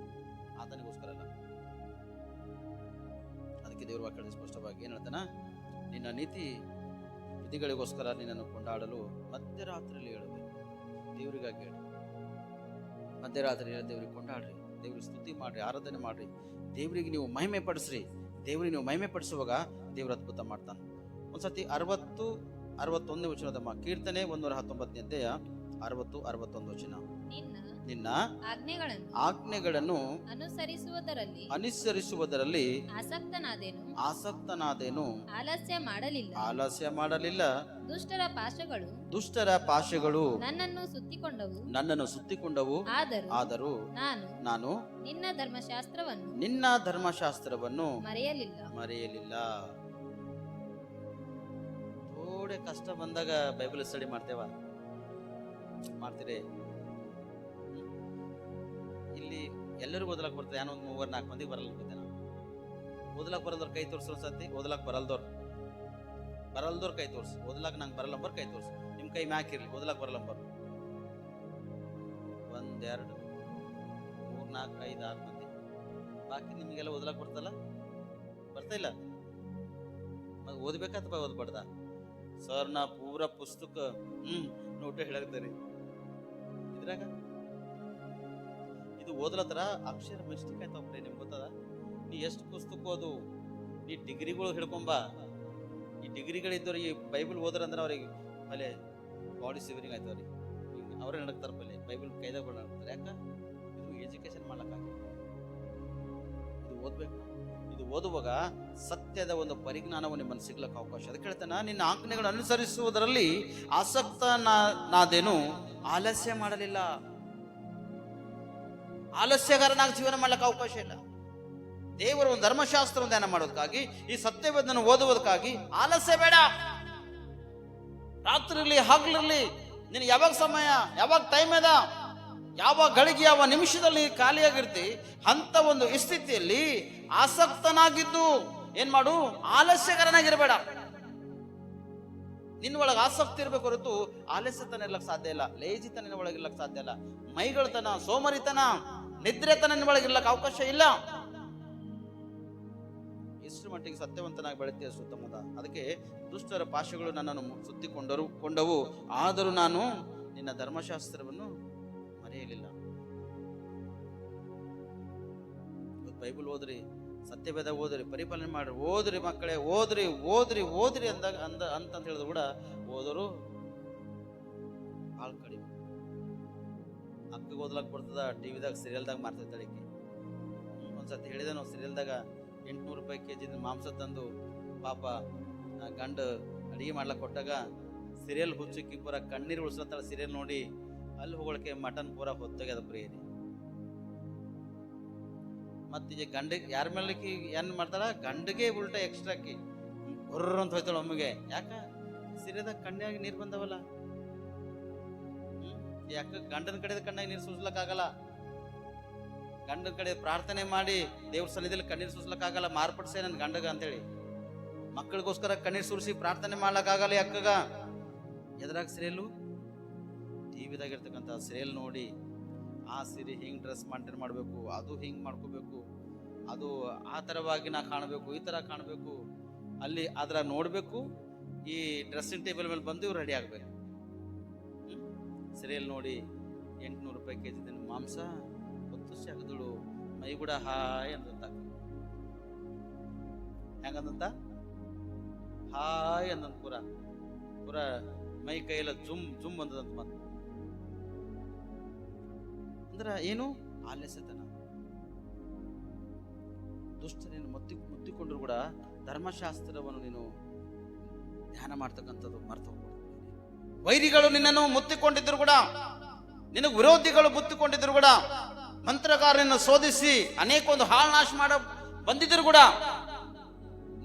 ಆತನಿಗೋಸ್ಕರ ಅಲ್ಲ. ಅದಕ್ಕೆ ದೇವ್ರ ವಾಕ್ಯದಲ್ಲಿ ಸ್ಪಷ್ಟವಾಗಿ ಏನ್ ಹೇಳ್ತಾನ? ನಿನ್ನ ನೀತಿ ವಿಧಿಗಳಿಗೋಸ್ಕರ ನಿನ್ನನ್ನು ಕೊಂಡಾಡಲು ಮಧ್ಯರಾತ್ರಿಯಲ್ಲಿ ಹೇಳಬೇಕು. ದೇವರಿಗಾಗಿ ಹೇಳಿ, ಮಧ್ಯರಾತ್ರಿ ದೇವ್ರಿಗೆ ಕೊಂಡಾಡ್ರಿ, ದೇವ್ರಿಗೆ ಸ್ತುತಿ ಮಾಡ್ರಿ, ಆರಾಧನೆ ಮಾಡ್ರಿ, ದೇವರಿಗೆ ನೀವು ಮಹಿಮೆ ಪಡಿಸ್ರಿ. ದೇವ್ರಿಗೆ ನೀವು ಮಹಿಮೆ ಪಡಿಸುವಾಗ ದೇವ್ರ ಅದ್ಭುತ ಮಾಡ್ತಾನೆ. ಒಂದ್ಸತಿ 60-61 ವಚನದಮ್ಮ ಕೀರ್ತನೆ 119 ಅಧ್ಯಾಯ 60-61 ವಚನ. ನಿನ್ನ ಆಜ್ಞೆಗಳನ್ನು ಅನುಸರಿಸುವುದರಲ್ಲಿ ಆಸಕ್ತನಾದೇನು, ಆಲಸ್ಯ ಮಾಡಲಿಲ್ಲ. ದುಷ್ಟರ ಪಾಶಗಳು ನನ್ನನ್ನು ಸುತ್ತಿಕೊಂಡವು, ಆದರೂ ನಾನು ನಿನ್ನ ಧರ್ಮಶಾಸ್ತ್ರವನ್ನು ಮರೆಯಲಿಲ್ಲ. ಥೋಡೆ ಕಷ್ಟ ಬಂದಾಗ ಬೈಬಲ್ ಸ್ಟಡಿ ಮಾಡ್ತೀರಿ. ಇಲ್ಲಿ ಎಲ್ಲರಿಗೂ ಓದಲಕ್ ಬರ್ತದೆ, ಏನೋ ಒಂದು 3-4 ಮಂದಿಗೆ ಬರಲ್ಲ ಗೊತ್ತೇನ? ಓದಲಕ್ ಬರಲ್ದವ್ರು ಕೈ ತೋರ್ಸೋ ಸತಿ, ಓದಲಕ್ ಬರಲ್ದವ್ರು ಕೈ ತೋರ್ಸು. ಓದಲಕ್ ನಂಗೆ ಬರಲ್ಲಂಬರ್ ಕೈ ತೋರ್ಸು. ನಿಮ್ ಕೈ ಮ್ಯಾಕಿರ್ಲಿ, ಓದಲಕ್ ಬರಲ್ಲಂಬರ್ 1 2 3 4 5 6 ಮಂದಿ. ಬಾಕಿ ನಿಮಗೆಲ್ಲ ಓದಲಕ್ ಬರ್ತಲ್ಲ? ಅರ್ಥ ಇಲ್ಲ. ಓದ್ಬೇಕಾತಪ್ಪ ಓದ್ಬಾರ್ದ? ಸರ್ ನಾ ಪೂರ ಪುಸ್ತಕ ನೋಟ ಹೇಳಾಕ್ತಾರೆ ಇದ್ರಾಗ. ಇದು ಓದ್ಲತ್ತರ ಅಕ್ಷರ ಮಿಸ್ಟೇಕ್ ಆಯ್ತಪ್ಪ. ನಿಮ್ಗೆ ಗೊತ್ತದ? ನೀ ಎಷ್ಟು ಪುಸ್ತಕ ಓದು, ನೀ ಡಿಗ್ರಿಗಳು ಹಿಡ್ಕೊಂಬ. ಈ ಡಿಗ್ರಿಗಳಿದ್ದವ್ರು ಈ ಬೈಬಲ್ ಓದ್ರಂದ್ರೆ ಅವ್ರಿಗೆ ಪಲೆ ಬಾಡಿ ಸಿವರಿಂಗ್ ಆಯ್ತು. ಅವ್ರಿಗೆ ಅವ್ರೇ ನಡಕ್ತಾರೆ, ಪಲೆ ಬೈಬಲ್ ಕೈದಾಗ ನಡ್ತಾರೆ. ಯಾಕ? ಇದು ಎಜುಕೇಶನ್ ಮಾಡ್ಲಕ್ಕಾಗ. ಇದು ಓದ್ಬೇಕು. ಇದು ಓದುವಾಗ ಸತ್ಯದ ಒಂದು ಪರಿಜ್ಞಾನವು ನಿಮ್ಮನ್ನು ಸಿಗ್ಲಕ್ಕೆ ಅವಕಾಶ. ಅದಕ್ಕೆ ಹೇಳ್ತಾನ, ನಿನ್ನ ಆಜ್ಞೆಗಳನ್ನು ಅನುಸರಿಸುವುದರಲ್ಲಿ ಆಸಕ್ತನಾದೇನು, ಆಲಸ್ಯ ಮಾಡಲಿಲ್ಲ. ಆಲಸ್ಯಗಾರನಾಗಿ ಜೀವನ ಮಾಡ್ಲಿಕ್ಕೆ ಅವಕಾಶ ಇಲ್ಲ. ದೇವರ ಒಂದು ಧರ್ಮಶಾಸ್ತ್ರ ಧ್ಯಾನ ಮಾಡೋದಕ್ಕಾಗಿ, ಈ ಸತ್ಯವನ್ನು ಓದುವುದಕ್ಕಾಗಿ ಆಲಸ್ಯ ಬೇಡ. ರಾತ್ರಿ ಇರಲಿ ಹಗಲಿರಲಿ, ನಿನ್ ಯಾವಾಗ ಸಮಯ, ಯಾವಾಗ ಟೈಮ್ ಅದ, ಯಾವ ಗಳಿಗೆ ಯಾವ ನಿಮಿಷದಲ್ಲಿ ಖಾಲಿಯಾಗಿರ್ತಿ, ಅಂತ ಒಂದು ಸ್ಥಿತಿಯಲ್ಲಿ ಆಸಕ್ತನಾಗಿದ್ದು ಏನ್ ಮಾಡು, ಆಲಸ್ಯಗಾರನಾಗಿರ್ಬೇಡ. ನಿನ್ನೊಳಗೆ ಆಸಕ್ತಿ ಇರ್ಬೇಕು ಹೊರತು ಆಲಸ್ಯತನ ಇರ್ಲಕ್ ಸಾಧ್ಯ ಇಲ್ಲ. ಲೇಜಿತನ ನಿನ್ನ ಒಳಗಿರ್ಲಕ್ ಸಾಧ್ಯ ಇಲ್ಲ. ಮೈಗಳತನ, ಸೋಮರಿತನ, ನಿದ್ರೆತನ ನಿನ್ನ ಒಳಗಿರ್ಲಕ್ ಅವಕಾಶ ಇಲ್ಲ. ಇಷ್ಟು ಮಟ್ಟಿಗೆ ಸತ್ಯವಂತನಾಗಿ ಬೆಳೆತೀಯ ಸುತ್ತಮುತ್ತ. ಅದಕ್ಕೆ ದುಷ್ಟರ ಪಾಶಗಳು ನನ್ನನ್ನು ಸುತ್ತಿಕೊಂಡವು, ಆದರೂ ನಾನು ನಿನ್ನ ಧರ್ಮಶಾಸ್ತ್ರವನ್ನು ಮರೆಯಲಿಲ್ಲ. ಬೈಬಲ್ ಓದ್ರಿ, ಸತ್ಯವೇದ ಓದ್ರಿ, ಪರಿಪಾಲನೆ ಮಾಡ್ರಿ, ಓದ್ರಿ ಮಕ್ಕಳೇ, ಓದ್ರಿ ಓದ್ರಿ ಓದ್ರಿ ಅಂದಾಗ ಅಂತ ಹೇಳಿದ್ರು ಕೂಡ ಓದರು ಭಾಳ ಕಡಿಮೆ. ಅಕ್ಕಗೆ ಓದ್ಲಕ್ ಬರ್ತದ, ಟಿವಿದಾಗ ಸೀರಿಯಲ್ದಾಗ ಮಾರ್ತಿರ್ತಾಳೆ ಈಕಿ. ಒಂದ್ಸತಿ ಹೇಳಿದೆ ನಾವು, ಸೀರಿಯಲ್ದಾಗ 800 ರೂಪಾಯಿ ಕೆಜಿ ಮಾಂಸ ತಂದು ಪಾಪ ಗಂಡ ಅಡಿಗೆ ಮಾಡ್ಲಕ್ ಕೊಟ್ಟಾಗ ಸೀರಿಯಲ್ ಹುಚ್ಚಕ್ಕಿ ಪೂರ ಕಣ್ಣೀರು ಉಳಿಸ್ಲತ್ತಾಳ. ಸೀರಿಯಲ್ ನೋಡಿ ಅಲ್ಲಿ ಹೋಗೋಳಕ್ಕೆ ಮಟನ್ ಪೂರ ಹೊತ್ತೋಗ್ಯದ ಪ್ರಿಯರಿ. ಮತ್ತೀಗ ಗಂಡ ಯಾರ ಮೇಲೆ ಏನ್ ಮಾಡ್ತಾಳ, ಗಂಡಗೆ ಉಲ್ಟ ಎಕ್ಸ್ಟ್ರಾ ಆಕಿ ಹೊರ್ರ ಅಂತ ಹೋಯ್ತಾಳ ಒಮ್ಮೆಗೆ. ಯಾಕ? ಸೀರೆದಾಗ ಕಣ್ಣಾಗಿ ನೀರು ಬಂದವಲ್ಲ. ಯಾಕ? ಗಂಡನ ಕಡೆ ಕಣ್ಣಾಗಿ ನೀರು ಸೂಸ್ಲಕ್ಕಾಗಲ್ಲ. ಗಂಡನ ಕಡೆ ಪ್ರಾರ್ಥನೆ ಮಾಡಿ ದೇವ್ರ ಸನ್ನಿಧಿಯಲ್ಲಿ ಕಣ್ಣೀರು ಸೂಸ್ಲಕ್ಕಾಗಲ್ಲ. ಮಾರ್ಪಡಿಸೇ ನನ್ನ ಗಂಡಗ ಅಂತೇಳಿ ಮಕ್ಕಳಿಗೋಸ್ಕರ ಕಣ್ಣೀರು ಸುರಿಸಿ ಪ್ರಾರ್ಥನೆ ಮಾಡ್ಲಕ್ಕಾಗಲ್ಲ. ಅಕ್ಕಗ ಎದ್ರಾಗ ಸೀರಿಯಲ್ಲು, ಟಿವಿದಾಗ ಇರ್ತಕ್ಕಂಥ ಸೀರಿಯಲ್ ನೋಡಿ ಆ ಸೀರೆ ಹಿಂಗೆ ಡ್ರೆಸ್ ಮೇಂಟೈನ್ ಮಾಡಬೇಕು, ಅದು ಹಿಂಗೆ ಮಾಡ್ಕೋಬೇಕು, ಅದು ಆ ಥರವಾಗಿ ನಾ ಕಾಣಬೇಕು, ಈ ಥರ ಕಾಣಬೇಕು, ಅಲ್ಲಿ ಅದ್ರ ನೋಡಬೇಕು, ಈ ಡ್ರೆಸ್ಸಿಂಗ್ ಟೇಬಲ್ ಮೇಲೆ ಬಂದು ರೆಡಿ ಆಗಬೇಕು. ಸೀರಿಯಲ್ ನೋಡಿ 800 ರೂಪಾಯಿ ಕೆಜಿ ಮಾಂಸ ಹೊತ್ತು ಸೆಗದಳು, ಮೈ ಕೂಡ ಹಾಯ್ ಅಂದಂತ. ಹೆಂಗಂದಂತ? ಹಾಯ್ ಅಂದಂತ. ಪೂರ ಮೈ ಕೈಯೆಲ್ಲ ಜುಮ್ ಬಂದದಂತ. ಮತ್ತೆ ಅಂದ್ರ ಏನು? ಆಲಸ್ಯತನ. ದುಷ್ಟ ನೀನು ಮುತ್ತಿಕೊಂಡ್ರು ಕೂಡ ಧರ್ಮಶಾಸ್ತ್ರವನ್ನು ನೀನು ಧ್ಯಾನ ಮಾಡ್ತಕ್ಕಂಥದ್ದು ಮರ್ತು ಹೋಗ್ಬೋದು. ವೈರಿಗಳು ನಿನ್ನನ್ನು ಮುತ್ತಿಕೊಂಡಿದ್ರು ಕೂಡ, ನಿನಗೆ ವಿರೋಧಿಗಳು ಮುತ್ತಿಕೊಂಡಿದ್ರು ಕೂಡ, ಮಂತ್ರಗಾರನನ್ನು ಶೋಧಿಸಿ ಅನೇಕ ಒಂದು ಹಾಳು ನಾಶ ಮಾಡ ಬಂದಿದ್ರು ಕೂಡ,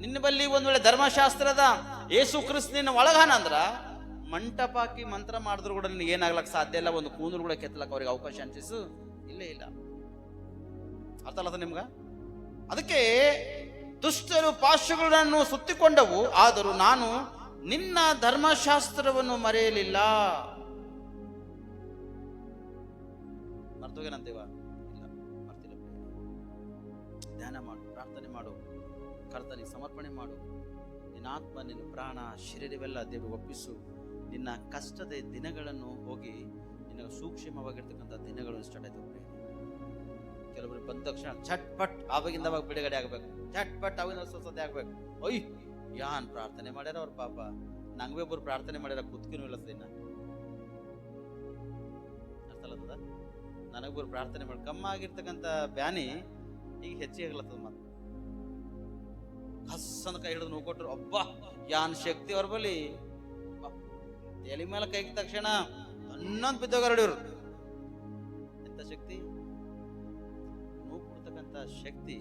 ನಿನ್ನ ಬಲ್ಲಿ ಒಂದ್ ವೇಳೆ ಧರ್ಮಶಾಸ್ತ್ರದ ಯೇಸು ಕ್ರಿಸ್ತನ ಒಳಗಾನಂದ್ರ ಮಂಟಪ ಹಾಕಿ ಮಂತ್ರ ಮಾಡಿದ್ರು ಕೂಡ ನಿನಗೆ ಏನಾಗ್ಲಕ್ ಸಾಧ್ಯ ಇಲ್ಲ. ಒಂದು ಕೂದಲು ಕೂಡ ಕೆತ್ತಲಕ್ ಅವ್ರಿಗೆ ಅವಕಾಶ ಅನ್ಸಿಸು ಇಲ್ಲೇ ಇಲ್ಲ. ಅರ್ಥ ಅಲ್ಲ ನಿಮ್ಗ? ಅದಕ್ಕೆ ದುಷ್ಟರು ಪಾಶಗಳನ್ನು ಸುತ್ತಿಕೊಂಡವು, ಆದರೂ ನಾನು ನಿನ್ನ ಧರ್ಮಶಾಸ್ತ್ರವನ್ನು ಮರೆಯಲಿಲ್ಲ. ಮರ್ತೋಗೇನಂತೇವ? ಇಲ್ಲ, ಮರ್ತಿಲ್ಲ. ಧ್ಯಾನ ಮಾಡು, ಪ್ರಾರ್ಥನೆ ಮಾಡು, ಕರ್ತನಿಗೆ ಸಮರ್ಪಣೆ ಮಾಡು. ನಿನ್ನ ಆತ್ಮ, ನಿನ್ನ ಪ್ರಾಣ, ಶರೀರವೆಲ್ಲ ದೇವರು ಒಪ್ಪಿಸು. ನಿನ್ನ ಕಷ್ಟದ ದಿನಗಳನ್ನು ಹೋಗಿ ನಿನಗೆ ಸೂಕ್ಷ್ಮವಾಗಿರ್ತಕ್ಕಂಥ ದಿನಗಳನ್ನು ಸ್ಟಾರ್ಟ್ ಆಯ್ತು. ಕೆಲವರು ಬಂದ ತಕ್ಷಣ ಛಟ್ಪಟ್ ಆವಾಗಿಂದ ಅವಾಗ ಬಿಡುಗಡೆ ಆಗ್ಬೇಕು, ಛಟ್ಪಟ್ ಅವಾಗಿಂದ ಸ್ವಸ್ಥತೆ ಆಗ್ಬೇಕು. ಒಯ್ ಯಾನ್ ಪ್ರಾರ್ಥನೆ ಮಾಡ್ಯಾರ ಅವ್ರ ಪಾಪ, ನಂಗೆ ಒಬ್ಬರು ಪ್ರಾರ್ಥನೆ ಮಾಡ್ಯಾರ ಕುತ್ಕಿನೂ ಇಲ್ಲ ದಿನ. ಅರ್ಥ ಅಲ್ಲದ? ನನಗೊಬ್ಬರು ಪ್ರಾರ್ಥನೆ ಮಾಡಿ ಕಮ್ಮ ಆಗಿರ್ತಕ್ಕಂಥ ಬ್ಯಾನಿ ಈಗ ಹೆಚ್ಚಿಗೆ ಆಗ್ಲತ್ತದ. ಮತ್ತೆ ಹಸ್ಸಂದ ಕೈ ಹಿಡಿದು ನೋವು ಕೊಟ್ಟರು, ಅಬ್ಬಾ ಯಾನ್ ಶಕ್ತಿ ಅವ್ರ ಬಳಿ. ಎಲಿ ಮೇಲೆ ಕೈಗೆ ತಕ್ಷಣ ಅನ್ನೊಂದು ಬಿದ್ದೋಗರಡಿವ್ರು. ಎಂತ ಶಕ್ತಿ! ನೋವು ಕೊಡ್ತಕ್ಕಂಥ ಶಕ್ತಿ.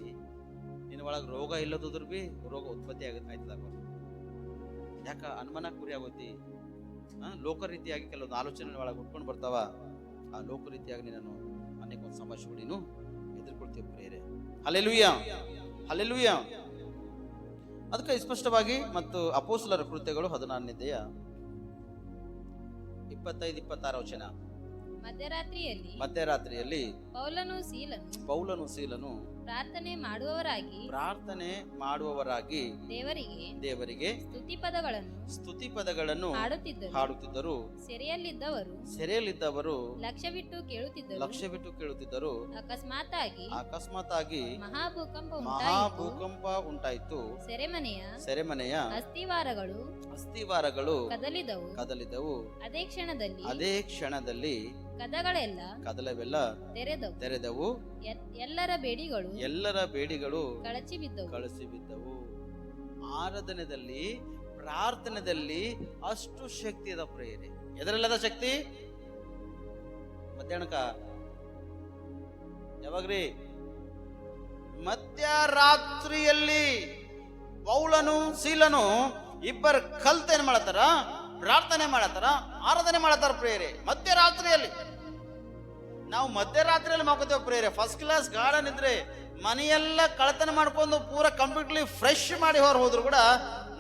ನಿನ್ನ ಒಳಗೆ ರೋಗ ಇಲ್ಲದ್ರು ಬಿ ರೋಗ ಉತ್ಪತ್ತಿ ಆಯ್ತದ. ಯಾಕ? ಅನುಮಾನ ಕುರಿ ಆಗೋತಿ. ಲೋಕ ರೀತಿಯಾಗಿ ಕೆಲವೊಂದು ಆಲೋಚನೆ ಒಳಗೆ ಉಟ್ಕೊಂಡು ಬರ್ತಾವ. ಆ ಲೋಕ ರೀತಿಯಾಗಿ ನೀನು ಅನೇಕ ಒಂದು ಸಮಸ್ಯೆಗಳು ನೀನು ಎದುರ್ಕೊಳ್ತೀವಿ ಪ್ರಿಯರೇ. Hallelujah, hallelujah. ಅದಕ್ಕೆ ಸ್ಪಷ್ಟವಾಗಿ ಮತ್ತು ಅಪೊಸ್ತಲರ ಕೃತ್ಯಗಳು 14ನೇಯ 25-26 ವಚನ. ಮಧ್ಯರಾತ್ರಿಯಲ್ಲಿ ಮಧ್ಯರಾತ್ರಿಯಲ್ಲಿ ಪೌಲನು ಸೀಲನು ಪ್ರಾರ್ಥನೆ ಮಾಡುವವರಾಗಿ ದೇವರಿಗೆ ಸ್ತುತಿ ಪದಗಳನ್ನು ಹಾಡುತ್ತಿದ್ದರು. ಸೆರೆಯಲ್ಲಿದ್ದವರು ಲಕ್ಷ್ಯವಿಟ್ಟು ಕೇಳುತ್ತಿದ್ದರು. ಅಕಸ್ಮಾತ್ ಆಗಿ ಮಹಾಭೂಕಂಪ ಉಂಟಾಯಿತು. ಸೆರೆಮನೆಯ ಅಸ್ಥಿವಾರಗಳು ಕದಲಿದವು. ಅದೇ ಕ್ಷಣದಲ್ಲಿ ಕದಲವೆಲ್ಲ ತೆರೆದವು. ಎಲ್ಲರ ಬೇಡಿಗಳು ಕಳಚಿ ಬಿದ್ದವು. ಆರಾಧನೆಯಲ್ಲಿ, ಪ್ರಾರ್ಥನೆಯಲ್ಲಿ ಅಷ್ಟು ಶಕ್ತಿ ಅದ ಪ್ರೇಯರೆ. ಎದರಲ್ಲದ ಶಕ್ತಿ? ಮಧ್ಯಾಹ್ನಕ ಯಾವಾಗ್ರಿ? ಮಧ್ಯರಾತ್ರಿಯಲ್ಲಿ ಪೌಲನು ಸೀಲನು ಇಬ್ಬರು ಕಲ್ತೇನ್ ಮಾಡತಾರ? ಪ್ರಾರ್ಥನೆ ಮಾಡತಾರ, ಆರಾಧನೆ ಮಾಡತಾರ ಪ್ರೇಯರೆ. ಮಧ್ಯರಾತ್ರಿಯಲ್ಲಿ ನಾವು ಮಧ್ಯರಾತ್ರಿಯಲ್ಲಿ ಮಾಡ್ಕೋತೇವೆ ಪ್ರೇಯರೆ. ಫಸ್ಟ್ ಕ್ಲಾಸ್ ಗಾರ್ಡನ್ ಇದ್ರೆ ಮನೆಯೆಲ್ಲ ಕಳತನ ಮಾಡ್ಕೊಂಡು ಪೂರ ಕಂಪ್ಲೀಟ್ಲಿ ಫ್ರೆಶ್ ಮಾಡಿ ಹೊರ ಹೋದ್ರು ಕೂಡ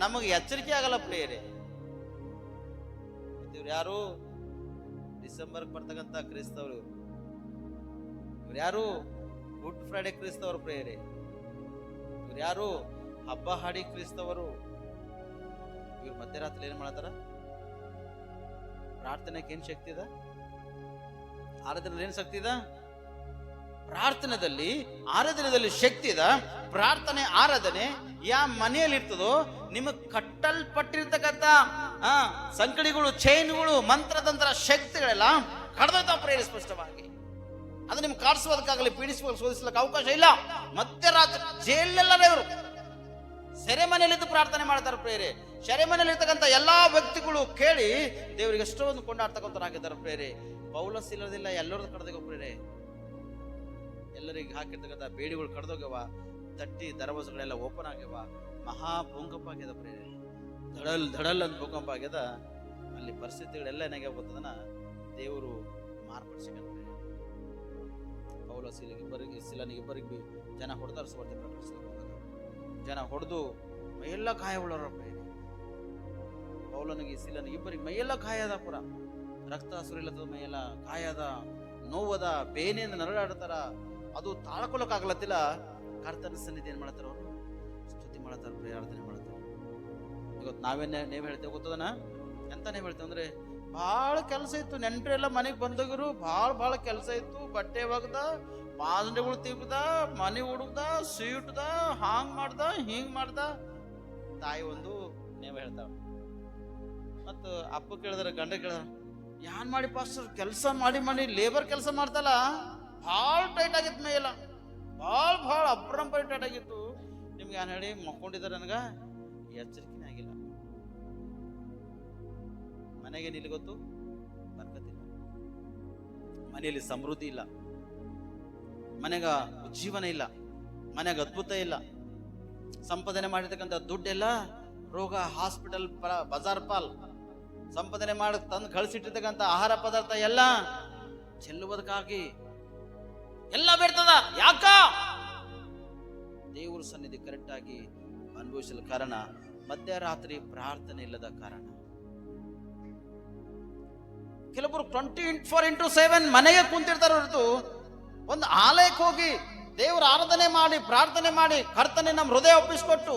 ನಮಗೆ ಎಚ್ಚರಿಕೆ ಆಗಲ್ಲ ಪ್ರೇಯರೆ. ಇವ್ರು ಯಾರು? ಡಿಸೆಂಬರ್ ಬರ್ತಕ್ಕಂಥ ಕ್ರಿಸ್ತವರು. ಇವ್ರು ಯಾರು? ಗುಡ್ ಫ್ರೈಡೆ ಕ್ರಿಸ್ತವರು ಪ್ರೇಯರೆ. ಇವ್ರು ಯಾರು? ಹಬ್ಬ ಹಾಡಿ ಕ್ರಿಸ್ತವರು. ಇವ್ರು ಮಧ್ಯರಾತ್ರಿ ಏನ್ ಮಾಡತಾರ? ಪ್ರಾರ್ಥನೆಗೆ ಏನ್ ಶಕ್ತಿ ಇದೆ? ಆರಾಧನೆಯಲ್ಲಿ ಏನ್ ಶಕ್ತಿ ಇದೆ? ಆರಾಧನೆಯಲ್ಲಿ ಶಕ್ತಿ ಇದೆ. ಪ್ರಾರ್ಥನೆ, ಆರಾಧನೆ ಯಾವ ಮನೆಯಲ್ಲಿ ಇರ್ತದೋ ನಿಮಗೆ ಕಟ್ಟಲ್ಪಟ್ಟಿರ್ತಕ್ಕಂಥ ಸಂಕಡಿಗಳು, ಚೈನ್ಗಳು, ಮಂತ್ರತಂತ್ರ ಶಕ್ತಿಗಳೆಲ್ಲ ಕಡ್ದೋಯ್ತಾವ ಪ್ರೇರಿ ಸ್ಪಷ್ಟವಾಗಿ. ಅದು ನಿಮ್ಗೆ ಕಾಡಿಸೋದಕ್ಕಾಗಲಿ, ಪೀಡಿಸುವ, ಶೋಧಿಸ್ಲಿಕ್ಕೆ ಅವಕಾಶ ಇಲ್ಲ. ಮಧ್ಯರಾತ್ರಿ ಜೈಲೆಲ್ಲರೇ ಇವರು ಸೆರೆಮನೆಯಲ್ಲಿದ್ದು ಪ್ರಾರ್ಥನೆ ಮಾಡ್ತಾರೆ ಪ್ರೇರೆ. ಸೆರೆಮನೆಯಲ್ಲಿ ಇರ್ತಕ್ಕಂಥ ಎಲ್ಲಾ ವ್ಯಕ್ತಿಗಳು ಕೇಳಿ ದೇವರಿಗೆ ಎಷ್ಟೊಂದು ಕೊಂಡಾಡ್ತಕ್ಕಂಥರಾಗಿದ್ದಾರೆ ಪ್ರೇರೆ. ಪೌಲಸ್ ಇಲ್ಲದಿಲ್ಲ, ಎಲ್ಲರದ್ದು ಕಡ್ದೋಗ ಪ್ರೇರೆ. ಎಲ್ಲರಿಗೆ ಹಾಕಿರ್ತಕ್ಕಂಥ ಬೇಡಿಗಳು ಕಡ್ದೋಗ್ಯವ. ತಟ್ಟಿ ದರವಾಜಗಳೆಲ್ಲ ಓಪನ್ ಆಗ್ಯವ. ಮಹಾ ಭೂಕಂಪ ಆಗ್ಯದ ಪ್ರೇರೆ. ಧಡಲ್ ಅಂತ ಭೂಕಂಪ ಆಗ್ಯದ. ಅಲ್ಲಿ ಪರಿಸ್ಥಿತಿಗಳೆಲ್ಲ ಏನಾಗ್ಯಾವ ಗೊತ್ತದನ? ದೇವರು ಮಾರ್ಪಡಿಸಿದ ಪ್ರೇರೆ. ಪೌಲ ಸಿಲನಿಗಿಬ್ಬರಿಗೆ ಜನ ಹೊಡೆದಾರ ಸ್ವಾರ್ಥ ಪ್ರಕಟಿಸಿದ. ಜನ ಹೊಡೆದು ಮೈಯೆಲ್ಲ ಗಾಯವುಳ್ಳರ ಪ್ರೇರೆ. ಪೌಲನಿಗೆ ಸಿಲನಿಗೆ ಇಬ್ಬರಿಗೆ ಮೈಯೆಲ್ಲ ಗಾಯ ಅದ. ಪುರ ರಕ್ತ ಸುರಿಲತ್ತದ, ಮೈಯೆಲ್ಲ ಗಾಯದ, ನೋವದ, ಬೇನೆಯಿಂದ ನರಳಾಡ್ತಾರ. ಅದು ತಾಳ್ಕೊಳಕ್ಕಾಗ್ಲತ್ತಿಲ್ಲ. ಕರ್ತನ ಸನ್ನಿಧಿ ಏನ್ ಮಾಡ್ತಾರ? ಅವರು ಸ್ತುತಿ ಮಾಡ್ತಾರ, ಪ್ರಾರ್ಥನೆ ಮಾಡ್ತಾರ. ಇವತ್ತು ನೀವ್ ಹೇಳ್ತೇವೆ ಗೊತ್ತದನ? ಎಂತ ನೀವ್ ಹೇಳ್ತೇವೆ ಅಂದ್ರೆ, ಭಾಳ ಕೆಲಸ ಇತ್ತು, ನೆಂಟರೆಲ್ಲ ಮನೆಗೆ ಬಂದೋಗಿರು, ಭಾಳ ಕೆಲಸ ಇತ್ತು. ಬಟ್ಟೆ ಒಗ್ದ, ಬಾಂಡೆಗಳು ತಿಗ್ದ, ಮನೆ ಹುಡುಗ್ದ, ಸೀಟ್ದ, ಹಾಂಗ್ ಮಾಡ್ದ, ಹಿಂಗ್ ಮಾಡ್ದ. ತಾಯಿ ಒಂದು ನೇವ ಹೇಳ್ತಾವ. ಮತ್ತ ಅಪ್ಪ ಕೇಳಿದ್ರ, ಗಂಡ ಕೇಳಿದ್ರ, ಯಾನ್ ಮಾಡಿ ಪಾಸ್ಟರ್ ಕೆಲಸ ಮಾಡಿ ಲೇಬರ್ ಕೆಲಸ ಮಾಡ್ತಲ್ಲ, ಭಾಳ ಟೈಟ್ ಆಗಿತ್ತು ಮೇಲ, ಭಾಳ ಅಪ್ರಂಪರಿ ಟೈಟ್ ಆಗಿತ್ತು. ನಿಮ್ಗೆ ಏನ್ ಹೇಳಿ ಮಕ್ಕೊಂಡಿದ್ದಾರೆ? ನನಗ ಎಚ್ಚರಿಕೆನೇ ಆಗಿಲ್ಲ. ಮನೆಗೆ ನಿಲ್ಲಿ ಗೊತ್ತು ಬರ್ಕತ್ತಿಲ್ಲ, ಮನೆಯಲ್ಲಿ ಸಮೃದ್ಧಿ ಇಲ್ಲ, ಮನೆಗ ಉಜ್ಜೀವನ ಇಲ್ಲ, ಮನೆಗ ಅದ್ಭುತ ಇಲ್ಲ. ಸಂಪಾದನೆ ಮಾಡಿರ್ತಕ್ಕಂಥ ದುಡ್ಡೆಲ್ಲ ರೋಗ, ಹಾಸ್ಪಿಟಲ್, ಬಜಾರ್ ಪಾಲ್. ಸಂಪಾದನೆ ಮಾಡಿ ತಂದು ಕಳಿಸಿಟ್ಟಿರ್ತಕ್ಕಂಥ ಆಹಾರ ಪದಾರ್ಥ ಎಲ್ಲ ಚೆಲ್ಲುವುದಕ್ಕಾಗಿ ಎಲ್ಲ ಬಿಡ್ತದ. ಯಾಕ? ದೇವರ ಸನ್ನಿಧಿ ಕರೆಕ್ಟ್ ಆಗಿ ಅನುಭವಿಸಲು ಕಾರಣ ಮಧ್ಯರಾತ್ರಿ ಪ್ರಾರ್ಥನೆ ಇಲ್ಲದ ಕಾರಣ. ಕೆಲವರು 24x7 ಮನೆಗೆ ಕುಂತಿರ್ತಾರ ಹೊರತು ಒಂದು ಆಲಯಕ್ಕೆ ಹೋಗಿ ದೇವರ ಆರಾಧನೆ ಮಾಡಿ, ಪ್ರಾರ್ಥನೆ ಮಾಡಿ, ಕರ್ತನೆ ನಮ್ಮ ಹೃದಯ ಒಪ್ಪಿಸಿಕೊಟ್ಟು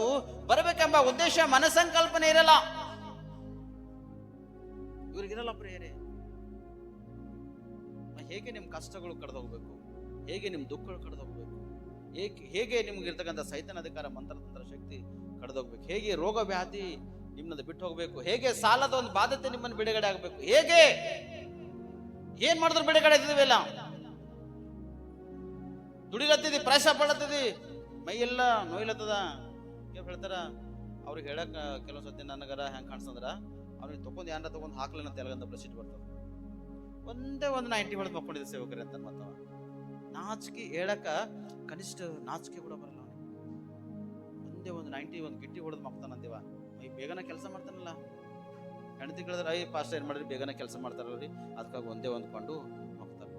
ಬರಬೇಕೆಂಬ ಉದ್ದೇಶ, ಮನಸಂಕಲ್ಪನೆ ಇರಲ್ಲ. ಇವ್ರಿಗಿರಲ್ಲ ಪ್ರೇಯರೆ. ಹೇಗೆ ನಿಮ್ ಕಷ್ಟಗಳು ಕಳೆದೋಗ್ಬೇಕು? ಹೇಗೆ ನಿಮ್ ದುಃಖಗಳು ಕಳೆದೋಗ್ಬೇಕು? ಹೇಗೆ ನಿಮ್ಗೆ ಇರ್ತಕ್ಕಂಥ ಸೈತನ ಅಧಿಕಾರ, ಮಂತ್ರತಂತ್ರ ಶಕ್ತಿ ಕಳೆದೋಗ್ಬೇಕು? ಹೇಗೆ ರೋಗ ವ್ಯಾಧಿ ನಿಮ್ಮನ್ನ ಬಿಟ್ಟು ಹೋಗ್ಬೇಕು? ಹೇಗೆ ಸಾಲದ ಒಂದು ಬಾಧ್ಯತೆ ನಿಮ್ಮನ್ನು ಬಿಡುಗಡೆ ಆಗ್ಬೇಕು? ಹೇಗೆ ಏನ್ ಮಾಡಿದ್ರು ಬಿಡುಗಡೆ ಆಗ್ತಿದೀವಿಲ್ಲ? ದುಡಿಲತ್ತಿದಿ, ಪ್ರಯಾಸ ಪಡತ್ತಿದಿ, ಮೈಯೆಲ್ಲ ನೋಯ್ಲತ್ತದ. ಹೇಳ್ತಾರ ಅವ್ರಿಗೆ ಹೇಳಕ್ ಕೆಲವೊಂದ್ ಸತಿ ನನಗರ ಹೆಂಗ್ ಕಾಣಿಸ್ತಂದ್ರ, ಅವ್ನಿಗೆ ತಗೊಂಡ್ ಯಾರ ತಗೊಂಡ್ ಹಾಕ್ಲನ್ನ ತೆಲಗಂತ ಬ್ಲಸಿಟ್ ಬರ್ತದ. ಒಂದೇ ಒಂದು 90 ಹೊಡೆದ್ ಮಕ್ಕೊಂಡಿದ್ದೆ ಸೇವಕರಿ ಅಂತ ಮತ್ತವ. ನಾಚಿಕೆ ಹೇಳಕ ಕನಿಷ್ಠ ನಾಚಿಕೆ ಕೂಡ ಬರಲ್ಲ. ಒಂದೇ ಒಂದು 90 ಒಂದು ಗಿಟ್ಟಿ ಹೊಡೆದ್ ಮಕ್ತಾನಂತೀವ. ಈ ಬೇಗನ ಕೆಲಸ ಮಾಡ್ತಾನಲ್ಲ. ಹೆಂಡತಿ ಕೇಳಿದ್ರೆ, ಐ ಪಾಸ್ಟ್ ಏನ್ ಮಾಡಿದ್ರಿ, ಬೇಗನ ಕೆಲಸ ಮಾಡ್ತಾರಲ್ರಿ, ಅದಕ್ಕಾಗಿ ಒಂದೇ ಹೊಂದ್ಕೊಂಡು ಮಕ್ತಾರ.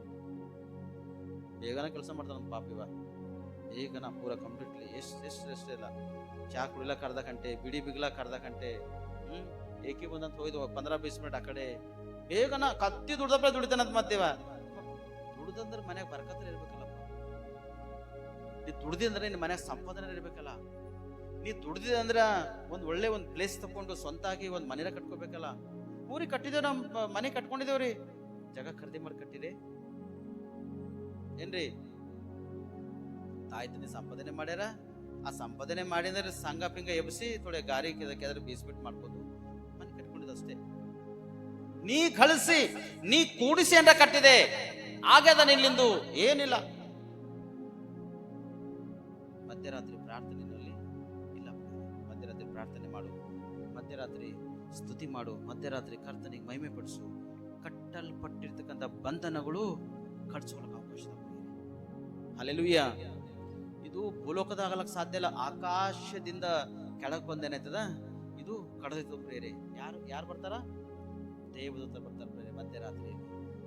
ಬೇಗನ ಕೆಲಸ ಮಾಡ್ತಾನ ಪಾಪಿವ. ಬೇಗನ ಪೂರ ಕಂಪ್ಲೀಟ್ಲಿ ಎಷ್ಟು ಇಲ್ಲ. ಚಾ ಕುಡಿಲಕ್ ಅರ್ಧ ಗಂಟೆ, ಬಿಡಿ ಬಿಗ್ಲಾಕ್ ಅರ್ಧ ಗಂಟೆ, ಏಕಿ ಬಂದಂತ ಹೋಯ್ದು 15-20 ಮಿನಿಟ್ ಆ ಕಡೆ. ಬೇಗನ ಕತ್ತಿ ದುಡ್ದಪ್ಪ ದುಡಿತಾನಂತ ಮತ್ತೇವ. ದುಡ್ದಂದ್ರೆ ಮನ್ಯಾಗ ಬರ್ಕತ್ರ ಇರ್ಬೇಕಲ್ಲಪ್ಪ. ನೀ ದುಡ್ದಿ ಅಂದ್ರೆ ನಿನ್ನ ಮನೆಯಾಗ ಸಂಪಾದನೆ ಇರ್ಬೇಕಲ್ಲ. ನೀ ದುಡ್ದಿದೆ ಅಂದ್ರ ಒಳ್ಳೆ ಒಂದು ಪ್ಲೇಸ್ ತಕೊಂಡು ಸ್ವಂತ ಆಗಿ ಒಂದು ಮನೆನ ಕಟ್ಕೋಬೇಕಲ್ಲ. ಊರಿಗೆ ಕಟ್ಟಿದೇವ್, ನಮ್ಮ ಮನೆ ಕಟ್ಕೊಂಡಿದೇವ್ರಿ, ಜಾಗ ಖರೀದಿ ಮಾಡಿ ಕಟ್ಟಿದೆ ಏನ್ರಿ? ತಾಯಿ ತಂದೆ ಸಂಪಾದನೆ ಮಾಡ್ಯಾರ, ಆ ಸಂಪಾದನೆ ಮಾಡಿದ್ರೆ ಸಂಘ ಪಿಂಗ ಎಬ್ಸಿ ಥೋಡೆ ಗಾರಿ ಕೆದಕ್ಕೆ ಬೀಸ್ಬಿಟ್ಟು ಮಾಡ್ಬೋದು, ಮನೆ ಕಟ್ಕೊಂಡಿದ್ದಷ್ಟೇ. ನೀ ಕಳಿಸಿ ನೀ ಕೂಡಿಸಿ ಅಂತ ಕಟ್ಟಿದೆ, ಆಗ್ಯದ ನಿಲ್ಲಿಂದು ಏನಿಲ್ಲ. ಮಧ್ಯರಾತ್ರಿ ಪ್ರಾರ್ಥನೆಯಲ್ಲಿ ಇಲ್ಲ, ಮಧ್ಯರಾತ್ರಿ ಪ್ರಾರ್ಥನೆ ಮಾಡು, ಮಧ್ಯರಾತ್ರಿ ಸ್ತುತಿ ಮಾಡು, ಮಧ್ಯರಾತ್ರಿ ಕರ್ತನಿಗೆ ಮಹಿಮೆ ಪಡಿಸು. ಕಟ್ಟಲ್ಪಟ್ಟಿರ್ತಕ್ಕಂಥ ಬಂಧನಗಳು ಕಟ್ಸ್ಕೊಳಕ್ ಅವಕಾಶ. ಹಲ್ಲೆಲೂಯಾ. ಇದು ಭೂಲೋಕದಾಗಲಕ್ ಸಾಧ್ಯ ಇಲ್ಲ, ಆಕಾಶದಿಂದ ಕೆಳಗೆ ಬಂದೇನಾಯ್ತದ ಇದು ಕಡದಿತ್ತು ಪ್ರೇರೆ. ಯಾರು ಬರ್ತಾರ? ದೇವದೂತ ಬರ್ತಾರೆ ಪ್ರೇರೆ. ಮಧ್ಯರಾತ್ರಿಯಲ್ಲಿ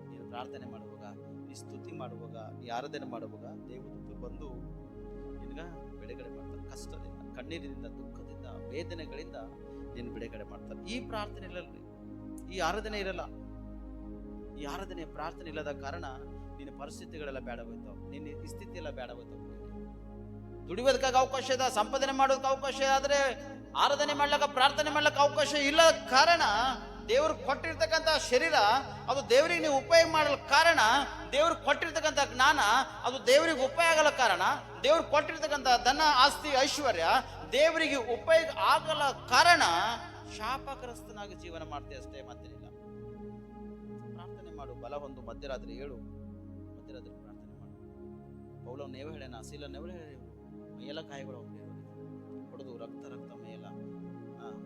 ನೀನು ಪ್ರಾರ್ಥನೆ ಮಾಡುವಾಗ, ನೀ ಸ್ತುತಿ ಮಾಡುವಾಗ, ನೀ ಆರಾಧನೆ ಮಾಡುವಾಗ ದೇವದೂತರು ಬಂದು ನಿನಗ ಬಿಡುಗಡೆ ಮಾಡ್ತಾರೆ. ಕಷ್ಟದಿಂದ, ಕಣ್ಣೀರಿನಿಂದ, ದುಃಖದಿಂದ, ವೇದನೆಗಳಿಂದ ನೀನು ಬಿಡುಗಡೆ ಮಾಡ್ತಾರೆ. ಈ ಪ್ರಾರ್ಥನೆ ಇರಲ್ಲ, ಈ ಆರಾಧನೆ ಇರಲ್ಲ. ಈ ಆರಾಧನೆ ಪ್ರಾರ್ಥನೆ ಇಲ್ಲದ ಕಾರಣ ನಿನ್ನ ಪರಿಸ್ಥಿತಿಗಳೆಲ್ಲ ಬೇಡವಾಯ್ತಾವ, ನಿನ್ನ ಸ್ಥಿತಿ ಎಲ್ಲ ಬೇಡವಾಯ್ತಾವ. ದುಡಿಯೋದಕ್ಕಾಗ ಅವಕಾಶ ಇದೆ, ಸಂಪಾದನೆ ಮಾಡೋದಕ್ಕೆ ಅವಕಾಶ ಇದೆ, ಆದ್ರೆ ಆರಾಧನೆ ಮಾಡ್ಲಕ್ಕ, ಪ್ರಾರ್ಥನೆ ಮಾಡ್ಲಕ್ಕ ಅವಕಾಶ ಇಲ್ಲ. ಕಾರಣ ದೇವ್ರು ಕೊಟ್ಟಿರ್ತಕ್ಕಂಥ ಶರೀರ ಅದು ದೇವರಿಗೆ ನೀವು ಉಪಯೋಗ ಮಾಡಲ ಕಾರಣ, ದೇವ್ರು ಕೊಟ್ಟಿರ್ತಕ್ಕಂಥ ಜ್ಞಾನ ಅದು ದೇವರಿಗೆ ಉಪಯೋಗ ಆಗಲ್ಲ ಕಾರಣ, ದೇವ್ರು ಕೊಟ್ಟಿರ್ತಕ್ಕಂಥ ಧನ ಆಸ್ತಿ ಐಶ್ವರ್ಯ ದೇವರಿಗೆ ಉಪಯೋಗ ಆಗಲ್ಲ ಕಾರಣ ಶಾಪಗ್ರಸ್ತನಾಗಿ ಜೀವನ ಮಾಡ್ತೀವಿ ಅಷ್ಟೇ, ಮತ್ತೇನಿಲ್ಲ. ಪ್ರಾರ್ಥನೆ ಮಾಡು, ಬಲ ಹೊಂದು, ಮಧ್ಯರಾತ್ರಿ ಹೇಳು, ಮಧ್ಯರಾತ್ರಿ ಪ್ರಾರ್ಥನೆ ಮಾಡು. ಪೌಲ ನೇವ ಹೇಳೇನ, ಸೀಲ ನೆವ ಹೇಳಿ, ಮೈಯೆಲ್ಲ ಗಾಯಗಳು ಹೊಡೆದು ರಕ್ತ ಮೈಯೆಲ್ಲ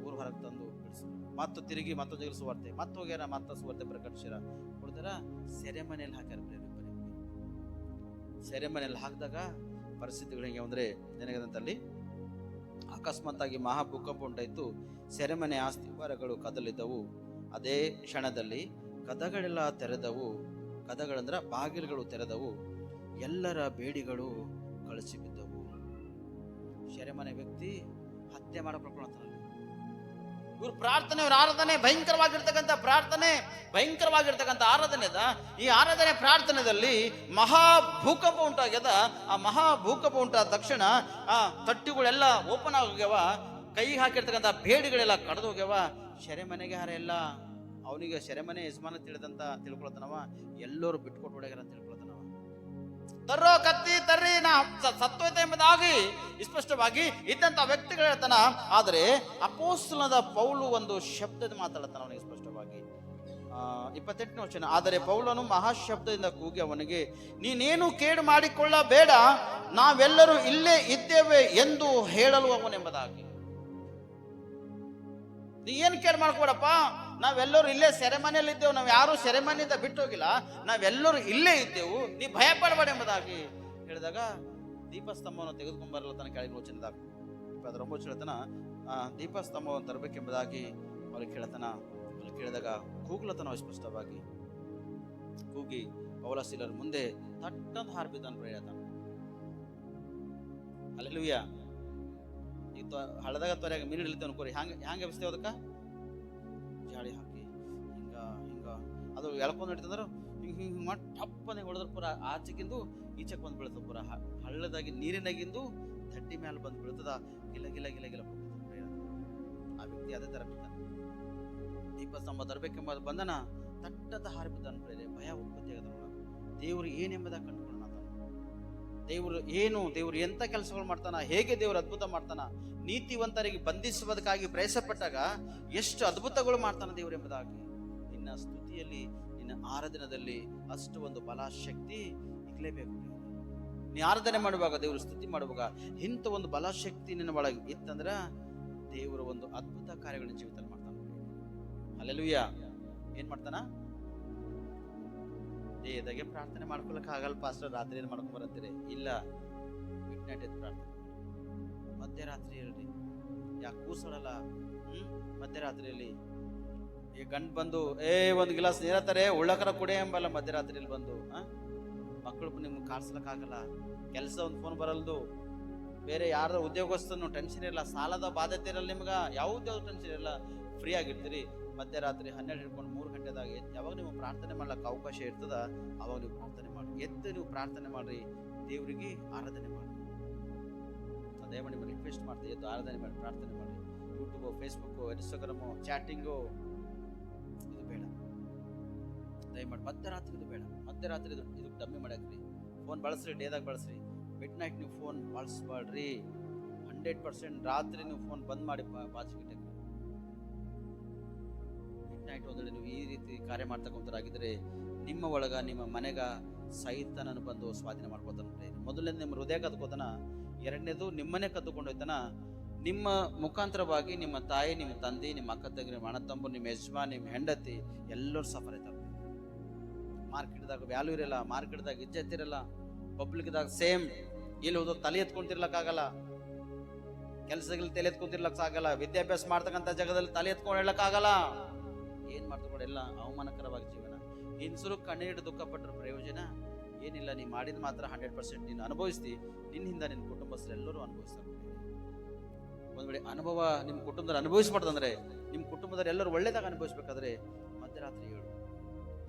ಊರು ಹೊರಗೆ ತಂದು ಬಿಡಿಸಿ, ಮತ್ತು ತಿರುಗಿ ಮತ್ತೊಂದು ಜಗಲು ಸುವಾರ್ತೆ, ಮತ್ತೆ ಹೋಗ್ಯಾರ, ಮತ್ತೆ ಸುವಾರ್ತೆ ಪ್ರಕಟಿಸ್ಯಾರ. ಹೊಡೆದಾರ ಸೆರೆಮನೆಯಲ್ಲಿ ಹಾಕ್ಯಾರ. ಸೆರೆಮನೆಯಲ್ಲಿ ಹಾಕಿದಾಗ ಪರಿಸ್ಥಿತಿಗಳು ಹೆಂಗೆ ಅಂದ್ರೆ ನೆನಗದಂತಲ್ಲಿ ಅಕಸ್ಮಾತ್ ಆಗಿ ಮಹಾಭೂಕಂಪ ಉಂಟಾಯ್ತು. ಸೆರೆಮನೆ ಆಸ್ತಿ ವಾರಗಳು ಕದಲಿದ್ದವು. ಅದೇ ಕ್ಷಣದಲ್ಲಿ ಕದಗಳೆಲ್ಲ ತೆರೆದವು. ಕದಗಳಂದ್ರ ಬಾಗಿಲುಗಳು ತೆರೆದವು. ಎಲ್ಲರ ಬೇಡಿಗಳು ಕಳಚಿ ಬಿದ್ದವು. ಸೆರೆಮನೆ ವ್ಯಕ್ತಿ ಹತ್ಯೆ ಮಾಡಬೇಕು. ಇವ್ರ ಪ್ರಾರ್ಥನೆ, ಇವ್ರ ಆರಾಧನೆ ಭಯಂಕರವಾಗಿರ್ತಕ್ಕಂಥ ಪ್ರಾರ್ಥನೆ, ಭಯಂಕರವಾಗಿರ್ತಕ್ಕಂಥ ಆರಾಧನೆ ಅದ. ಈ ಆರಾಧನೆ ಪ್ರಾರ್ಥನೆಯಲ್ಲಿ ಮಹಾಭೂಕಂಪ ಉಂಟಾಗ್ಯದ. ಆ ಮಹಾಭೂಕಂಪ ಉಂಟಾದ ತಕ್ಷಣ ಆ ತಟ್ಟಿಗಳೆಲ್ಲ ಓಪನ್ ಆಗೋಗ್ಯವ, ಕೈ ಹಾಕಿರ್ತಕ್ಕಂಥ ಬೇಡಿಗಳೆಲ್ಲ ಕಡ್ದು ಹೋಗ್ಯವ. ಸೆರೆಮನೆಗೆ ಯಾರ ಎಲ್ಲ ಅವನಿಗೆ ಸೆರೆಮನೆ ಯಜಮಾನ ತಿಳಿದಂತ ತಿಳ್ಕೊಳ್ತಾನವ, ಎಲ್ಲರೂ ಬಿಟ್ಕೊಟ್ಟು ಹೊಡೆಗಾರ ಅಂತ ತಿಳ್ಕೊಳ್ತಾನವ. ತರ್ರೋ ಕತ್ತಿ ತರ್ರಿ, ನಾ ಸತ್ತೋಯ್ತ ಎಂಬುದಾಗಿ ಸ್ಪಷ್ಟವಾಗಿ ಇದ್ದಂತ ವ್ಯಕ್ತಿಗಳು ಹೇಳ್ತಾನ. ಆದರೆ ಅಪೊಸ್ತಲನಾದ ಪೌಲು ಒಂದು ಶಬ್ದದ ಮಾತಾಡ್ತಾನ ಅವನಿಗೆ ಸ್ಪಷ್ಟವಾಗಿ. 28ನೇ ವಚನ, ಆದರೆ ಪೌಲನು ಮಹಾಶಬ್ದದಿಂದ ಕೂಗಿ ಅವನಿಗೆ, ನೀನೇನು ಕೇಡು ಮಾಡಿಕೊಳ್ಳಬೇಡ, ನಾವೆಲ್ಲರೂ ಇಲ್ಲೇ ಇದ್ದೇವೆ ಎಂದು ಹೇಳಲು ಅವನೆಂಬುದಾಗಿ. ನೀ ಏನು ಕೇರ್ ಮಾಡ್ಕೊಡಪ್ಪ, ನಾವೆಲ್ಲರೂ ಇಲ್ಲೇ ಸೆರೆಮನೆಯಲ್ಲಿ ಇದ್ದೇವೆ, ನಾವು ಯಾರು ಸೆರೆಮನೆಯಿಂದ ಬಿಟ್ಟು ಹೋಗಿಲ್ಲ, ನಾವೆಲ್ಲರೂ ಇಲ್ಲೇ ಇದ್ದೆವು, ನೀ ಭಯ ಪಡಬೇಡ ಎಂಬುದಾಗಿ ಹೇಳಿದಾಗ ದೀಪಸ್ತಂಭವನ್ನು ತೆಗೆದುಕೊಂಡ್ಬರಲ್ಲ ತನ್ನ ಕೆಳಗಿನ ವಚನದಾಗ 29 ಹೇಳ್ತಾನ, ದೀಪಸ್ತಂಭವನ್ನು ತರಬೇಕೆಂಬುದಾಗಿ ಅವ್ರಿಗೆ ಹೇಳ್ತಾನ. ಅಲ್ಲಿ ಕೇಳಿದಾಗ ಕೂಗ್ಲತನ ಸ್ಪಷ್ಟವಾಗಿ ಕೂಗಿ ಪೌಲ ಸೀಲರ ಮುಂದೆ ತಟ್ಟಂತ ಹಾರ್ಬಿದ್ದಾನ ಹೇಳ್ತಾನ. ಹಲ್ಲೆಲೂಯಾ. ಈಗ ಹಳದಾಗ ತೊರೆಯಾಗ ಮೀನು ಹಿಡಿತೇವೆ ಅನ್ಕೋರಿ, ಹ್ಯಾಂಗೆ ಎಬ್ಸ್ತೇವೆ ಅದಕ್ಕೆ? ಜಾಳಿ ಹಾಕಿ ಹಿಂಗ ಹಿಂಗ ಅದು ಎಳ್ಕೊಂಡು ಹಿಡಿತಂದ್ರೆ ಹಿಂಗೆ ಮಾಡಿ ಟಪ್ಪನೆ ಹೊಡೆದ್ರೆ ಪೂರ ಆಚೆಗಿಂದು ಈಚೆಗೆ ಬಂದು ಬೀಳ್ತದೆ. ಪೂರ ಹಳ್ಳದಾಗಿ ನೀರಿನಾಗಿಂದು ತಟ್ಟಿ ಮೇಲೆ ಬಂದು ಬೀಳ್ತದ. ಗಿಲ ಗಿಲ ಗಿಲ ಗಿಲ ಆ ವ್ಯಕ್ತಿ ಅದೇ ತರ ಬಿದ್ದಾನ. ದೀಪಸ್ತಂಭ ತರಬೇಕೆಂಬ ಬಂಧನ ತಟ್ಟದ ಹಾರಿಬಿದ್ದಾನ. ಭಯ ಉತ್ಪತ್ತಿ ಆಗದ. ದೇವರು ಏನೆಂಬುದಾಗಿ ಕಂಡುಕೊಳ್ಳೋಣ. ದೇವರು ಏನು, ದೇವರು ಎಂತ ಕೆಲಸಗಳು ಮಾಡ್ತಾನ, ಹೇಗೆ ದೇವರು ಅದ್ಭುತ ಮಾಡ್ತಾನ, ನೀತಿವಂತರಿಗೆ ಬಂಧಿಸುವುದಕ್ಕಾಗಿ ಪ್ರಯಾಸಪಟ್ಟಾಗ ಎಷ್ಟು ಅದ್ಭುತಗಳು ಮಾಡ್ತಾನ ದೇವರು ಎಂಬುದಾಗಿ. ನಿನ್ನ ಸ್ತುತಿಯಲ್ಲಿ, ನಿನ್ನ ಆರಾಧನದಲ್ಲಿ ಅಷ್ಟು ಒಂದು ಬಲ ಶಕ್ತಿ ಇರಲೇಬೇಕು. ನೀ ಆರಾಧನೆ ಮಾಡುವಾಗ, ದೇವರು ಸ್ತುತಿ ಮಾಡುವಾಗ ಇಂಥ ಒಂದು ಬಲ ಶಕ್ತಿ ನಿನ್ನ ಒಳಗೆ ಇತ್ತಂದ್ರ ದೇವರು ಒಂದು ಅದ್ಭುತ ಕಾರ್ಯಗಳನ್ನ ಜೀವಿತ ಮಾಡ್ತಾನ. ಹಲ್ಲೆಲೂಯಾ. ಏನ್ ಮಾಡ್ತಾನ? ದೇಹದಾಗೆ ಪ್ರಾರ್ಥನೆ ಮಾಡ್ಕೊಳಕ್ ಆಗಲ್ಲ ಪಾಸ್ಟರ್, ರಾತ್ರಿ ಏನ್ ಮಾಡ್ಕೊಂಡ್ ಬರಂತೀರಿ? ಇಲ್ಲ, ಮಿಡ್ ನೈಟ್ ಎದ್ದು ಪ್ರಾರ್ಥನೆ, ಮಧ್ಯರಾತ್ರಿ ಹೇಳ್ರಿ. ಯಾಕೆ ಕೂಸೋಳಲ್ಲ? ಮಧ್ಯರಾತ್ರಿಯಲ್ಲಿ ಈ ಗಂಡು ಬಂದು ಒಂದು ಗಿಲಾಸ್ ನೀರತ್ತಾರೆ ಉಳ್ಳಕರ ಕುಡಿ ಎಂಬಲ್ಲ. ಮಧ್ಯರಾತ್ರಿಯಲ್ಲಿ ಬಂದು ಮಕ್ಕಳು ನಿಮ್ಗೆ ಕಾಡ್ಸ್ಲಕ್ ಆಗಲ್ಲ, ಕೆಲಸ ಒಂದು ಫೋನ್ ಬರಲ್ದು, ಬೇರೆ ಯಾರ ಉದ್ಯೋಗಸ್ಥನು ಟೆನ್ಷನ್ ಇರಲ್ಲ, ಸಾಲದ ಬಾಧ್ಯತೆ ಇರಲ್ಲ, ನಿಮ್ಗೆ ಯಾವುದೇ ಟೆನ್ಷನ್ ಇರಲ್ಲ, ಫ್ರೀ ಆಗಿರ್ತೀರಿ. ಮಧ್ಯರಾತ್ರಿ 12 ಹಿಡ್ಕೊಂಡು 3 ಗಂಟೆದಾಗ ಯಾವಾಗ ನೀವು ಪ್ರಾರ್ಥನೆ ಮಾಡ್ಲಿಕ್ಕೆ ಅವಕಾಶ ಇರ್ತದ ಅವಾಗ ನೀವು ಪ್ರಾರ್ಥನೆ ಮಾಡಿ. ಎದ್ದು ನೀವು ಪ್ರಾರ್ಥನೆ ಮಾಡ್ರಿ, ದೇವರಿಗೆ ಆರಾಧನೆ ಮಾಡಿ. ದಯಮಾಡಿ ನಿಮ್ಮನ್ನು ರಿಕ್ವೆಸ್ಟ್ ಮಾಡ್ತೀವಿ, ಎದ್ದು ಆರಾಧನೆ ಮಾಡಿ, ಪ್ರಾರ್ಥನೆ ಮಾಡಿ. ಯೂಟ್ಯೂಬು, ಫೇಸ್ಬುಕ್ಕು, ಇನ್ಸ್ಟಾಗ್ರಾಮು, ಚಾಟಿಂಗು ಇದು ಬೇಡ. ದಯಮಾಡಿ ಮಧ್ಯರಾತ್ರಿ ಇದು ಬೇಡ. ಮಧ್ಯರಾತ್ರಿ ಇದು ಡಮ್ಮಿ ಮಾಡಾಕ್ರಿ. ಫೋನ್ ಬಳಸ್ರಿ, ಡೇದಾಗ ಬಳಸ್ರಿ. ಮಿಡ್ ನೈಟ್ ನೀವು ಫೋನ್ ಬಳಸ್ಬಾಡ್ರಿ. 100% ರಾತ್ರಿ ನೀವು ಫೋನ್ ಬಂದ್ ಮಾಡಿ ಬಾಚಿಗಿಟ್ಟೆ. ಮಿಡ್ ನೈಟ್ ಒಂದೆಡೆ ನೀವು ಈ ರೀತಿ ಕಾರ್ಯ ಮಾಡ್ತಕ್ಕಂಥರಾಗಿದ್ದರೆ ನಿಮ್ಮ ಒಳಗ, ನಿಮ್ಮ ಮನೆಗ ಸೈತಾನನು ಬಂದು ಸ್ವಾಧೀನ ಮಾಡ್ಕೋತಾನೆ. ಮೊದಲನೇ ನಿಮ್ಮ ಹೃದಯ ಕದ್ಕೋತಾನ, ಎರಡನೇದು ನಿಮ್ಮನೆ ಕದ್ದುಕೊಂಡು ಹೋಯ್ತಾನ. ನಿಮ್ಮ ಮುಖಾಂತರವಾಗಿ ನಿಮ್ಮ ತಾಯಿ, ನಿಮ್ಮ ತಂದೆ, ನಿಮ್ಮ ಅಕ್ಕ ತಂಗಿ, ನಿಮ್ಮ ಅಣ್ಣ ತಮ್ಮ, ನಿಮ್ಮ ಯಜಮಾನ್, ನಿಮ್ಮ ಹೆಂಡತಿ ಎಲ್ಲರೂ ಸಫರ್ ಆಯ್ತಾರೆ. ಮಾರ್ಕೆಟ್ದಾಗ ವ್ಯಾಲ್ಯೂ ಇರಲ್ಲ, ಮಾರ್ಕೆಟ್ದಾಗ ಇಜ್ಜತ್ ಇರಲ್ಲ, ಪಬ್ಲಿಕ್ದಾಗ ಸೇಮ್. ಇಲ್ಲಿ ಹೋದೋ ತಲೆ ಎತ್ಕೊಂತಿರ್ಲಕ್ಕಾಗಲ್ಲ, ಕೆಲಸಗಳು ತಲೆ ಎತ್ಕೊಂತಿರ್ಲಕ್ಕಾಗಲ್ಲ, ವಿದ್ಯಾಭ್ಯಾಸ ಮಾಡ್ತಕ್ಕಂಥ ಜಾಗದಲ್ಲಿ ತಲೆ ಎತ್ಕೊಂಡು ಹೇಳಕ್ಕಾಗಲ್ಲ. ಏನ್ ಮಾಡ್ತಾರೆ ಎಲ್ಲ ಅವಮಾನಕರವಾಗಿ ಜೀವನ. ಹಿಂಸರು ಕಣ್ಣೀರು ದುಃಖ ಪಟ್ಟರ ಪ್ರಯೋಜನ ಏನಿಲ್ಲ. ನೀ ಮಾಡಿದ ಮಾತ್ರ 100% ನೀನು ಅನುಭವಿಸ್ತಿ. ನಿನ್ನಿಂದ ನಿನ್ನ ಕುಟುಂಬಸ್ಥರೆಲ್ಲರೂ ಅನುಭವಿಸ್ತಾರೆ. ಒಂದ್ ವೇಳೆ ಅನುಭವ ನಿಮ್ಮ ಕುಟುಂಬದಲ್ಲಿ ಅನುಭವಿಸ್ಬಾರ್ದಂದ್ರೆ, ನಿಮ್ಮ ಕುಟುಂಬದಲ್ಲಿ ಎಲ್ಲರೂ ಒಳ್ಳೇದಾಗ ಅನುಭವಿಸ್ಬೇಕಾದ್ರೆ ಮಧ್ಯರಾತ್ರಿ ಹೇಳು,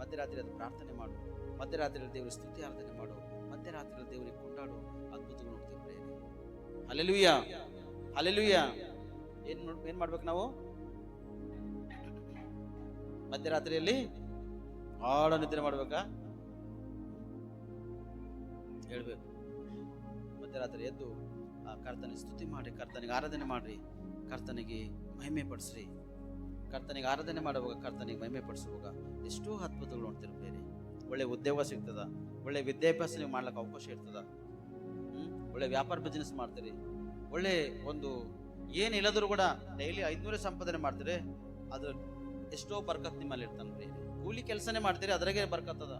ಮಧ್ಯರಾತ್ರಿ ಅದು ಪ್ರಾರ್ಥನೆ ಮಾಡು, ಮಧ್ಯರಾತ್ರಿ ದೇವರಿಗೆ ಸ್ತುತಿ ಆರಾಧನೆ ಮಾಡು, ಮಧ್ಯರಾತ್ರಿ ದೇವರಿಗೆ ಕೊಂಡಾಡು. ಅದ್ಭುತಗಳು ನೋಡ್ತೀವಿ. Hallelujah, hallelujah. ಏನ್ ಮಾಡ್ಬೇಕು ನಾವು? ಮಧ್ಯರಾತ್ರಿಯಲ್ಲಿ ಆಳ ನಿದ್ರೆ ಮಾಡ್ಬೇಕಾ? ಹೇಳ್ಬೇಕು. ಮಧ್ಯರಾತ್ರಿ ಎದ್ದು ಆ ಕರ್ತನಿಗೆ ಸ್ತುತಿ ಮಾಡಿ, ಕರ್ತನಿಗೆ ಆರಾಧನೆ ಮಾಡ್ರಿ, ಕರ್ತನಿಗೆ ಮಹಿಮೆ ಪಡಿಸ್ರಿ. ಕರ್ತನಿಗೆ ಆರಾಧನೆ ಮಾಡುವಾಗ, ಕರ್ತನಿಗೆ ಮಹಿಮೆ ಪಡಿಸುವಾಗ ಎಷ್ಟೋ ಅದ್ಭುತಗಳು ನೋಡ್ತಿರ್ ಬೇರೆ. ಒಳ್ಳೆ ಉದ್ಯೋಗ ಸಿಗ್ತದ, ಒಳ್ಳೆ ವಿದ್ಯಾಭ್ಯಾಸ ನೀವು ಮಾಡ್ಲಿಕ್ಕೆ ಅವಕಾಶ ಇರ್ತದ. ಒಳ್ಳೆ ವ್ಯಾಪಾರ ಬಿಸ್ನೆಸ್ ಮಾಡ್ತೀರಿ, ಒಳ್ಳೆ ಒಂದು ಏನಿಲ್ಲದ್ರು ಕೂಡ ಡೈಲಿ 500 ಸಂಪಾದನೆ ಮಾಡ್ತೀರಿ. ಅದ್ರ ಎಷ್ಟೋ ಬರ್ಕತ್ ನಿಮ್ಮಲ್ಲಿ ಇರ್ತಾನೆ. ಕೂಲಿ ಕೆಲಸನೇ ಮಾಡ್ತೀರಿ, ಅದ್ರಾಗೆ ಬರ್ಕತ್ತದ.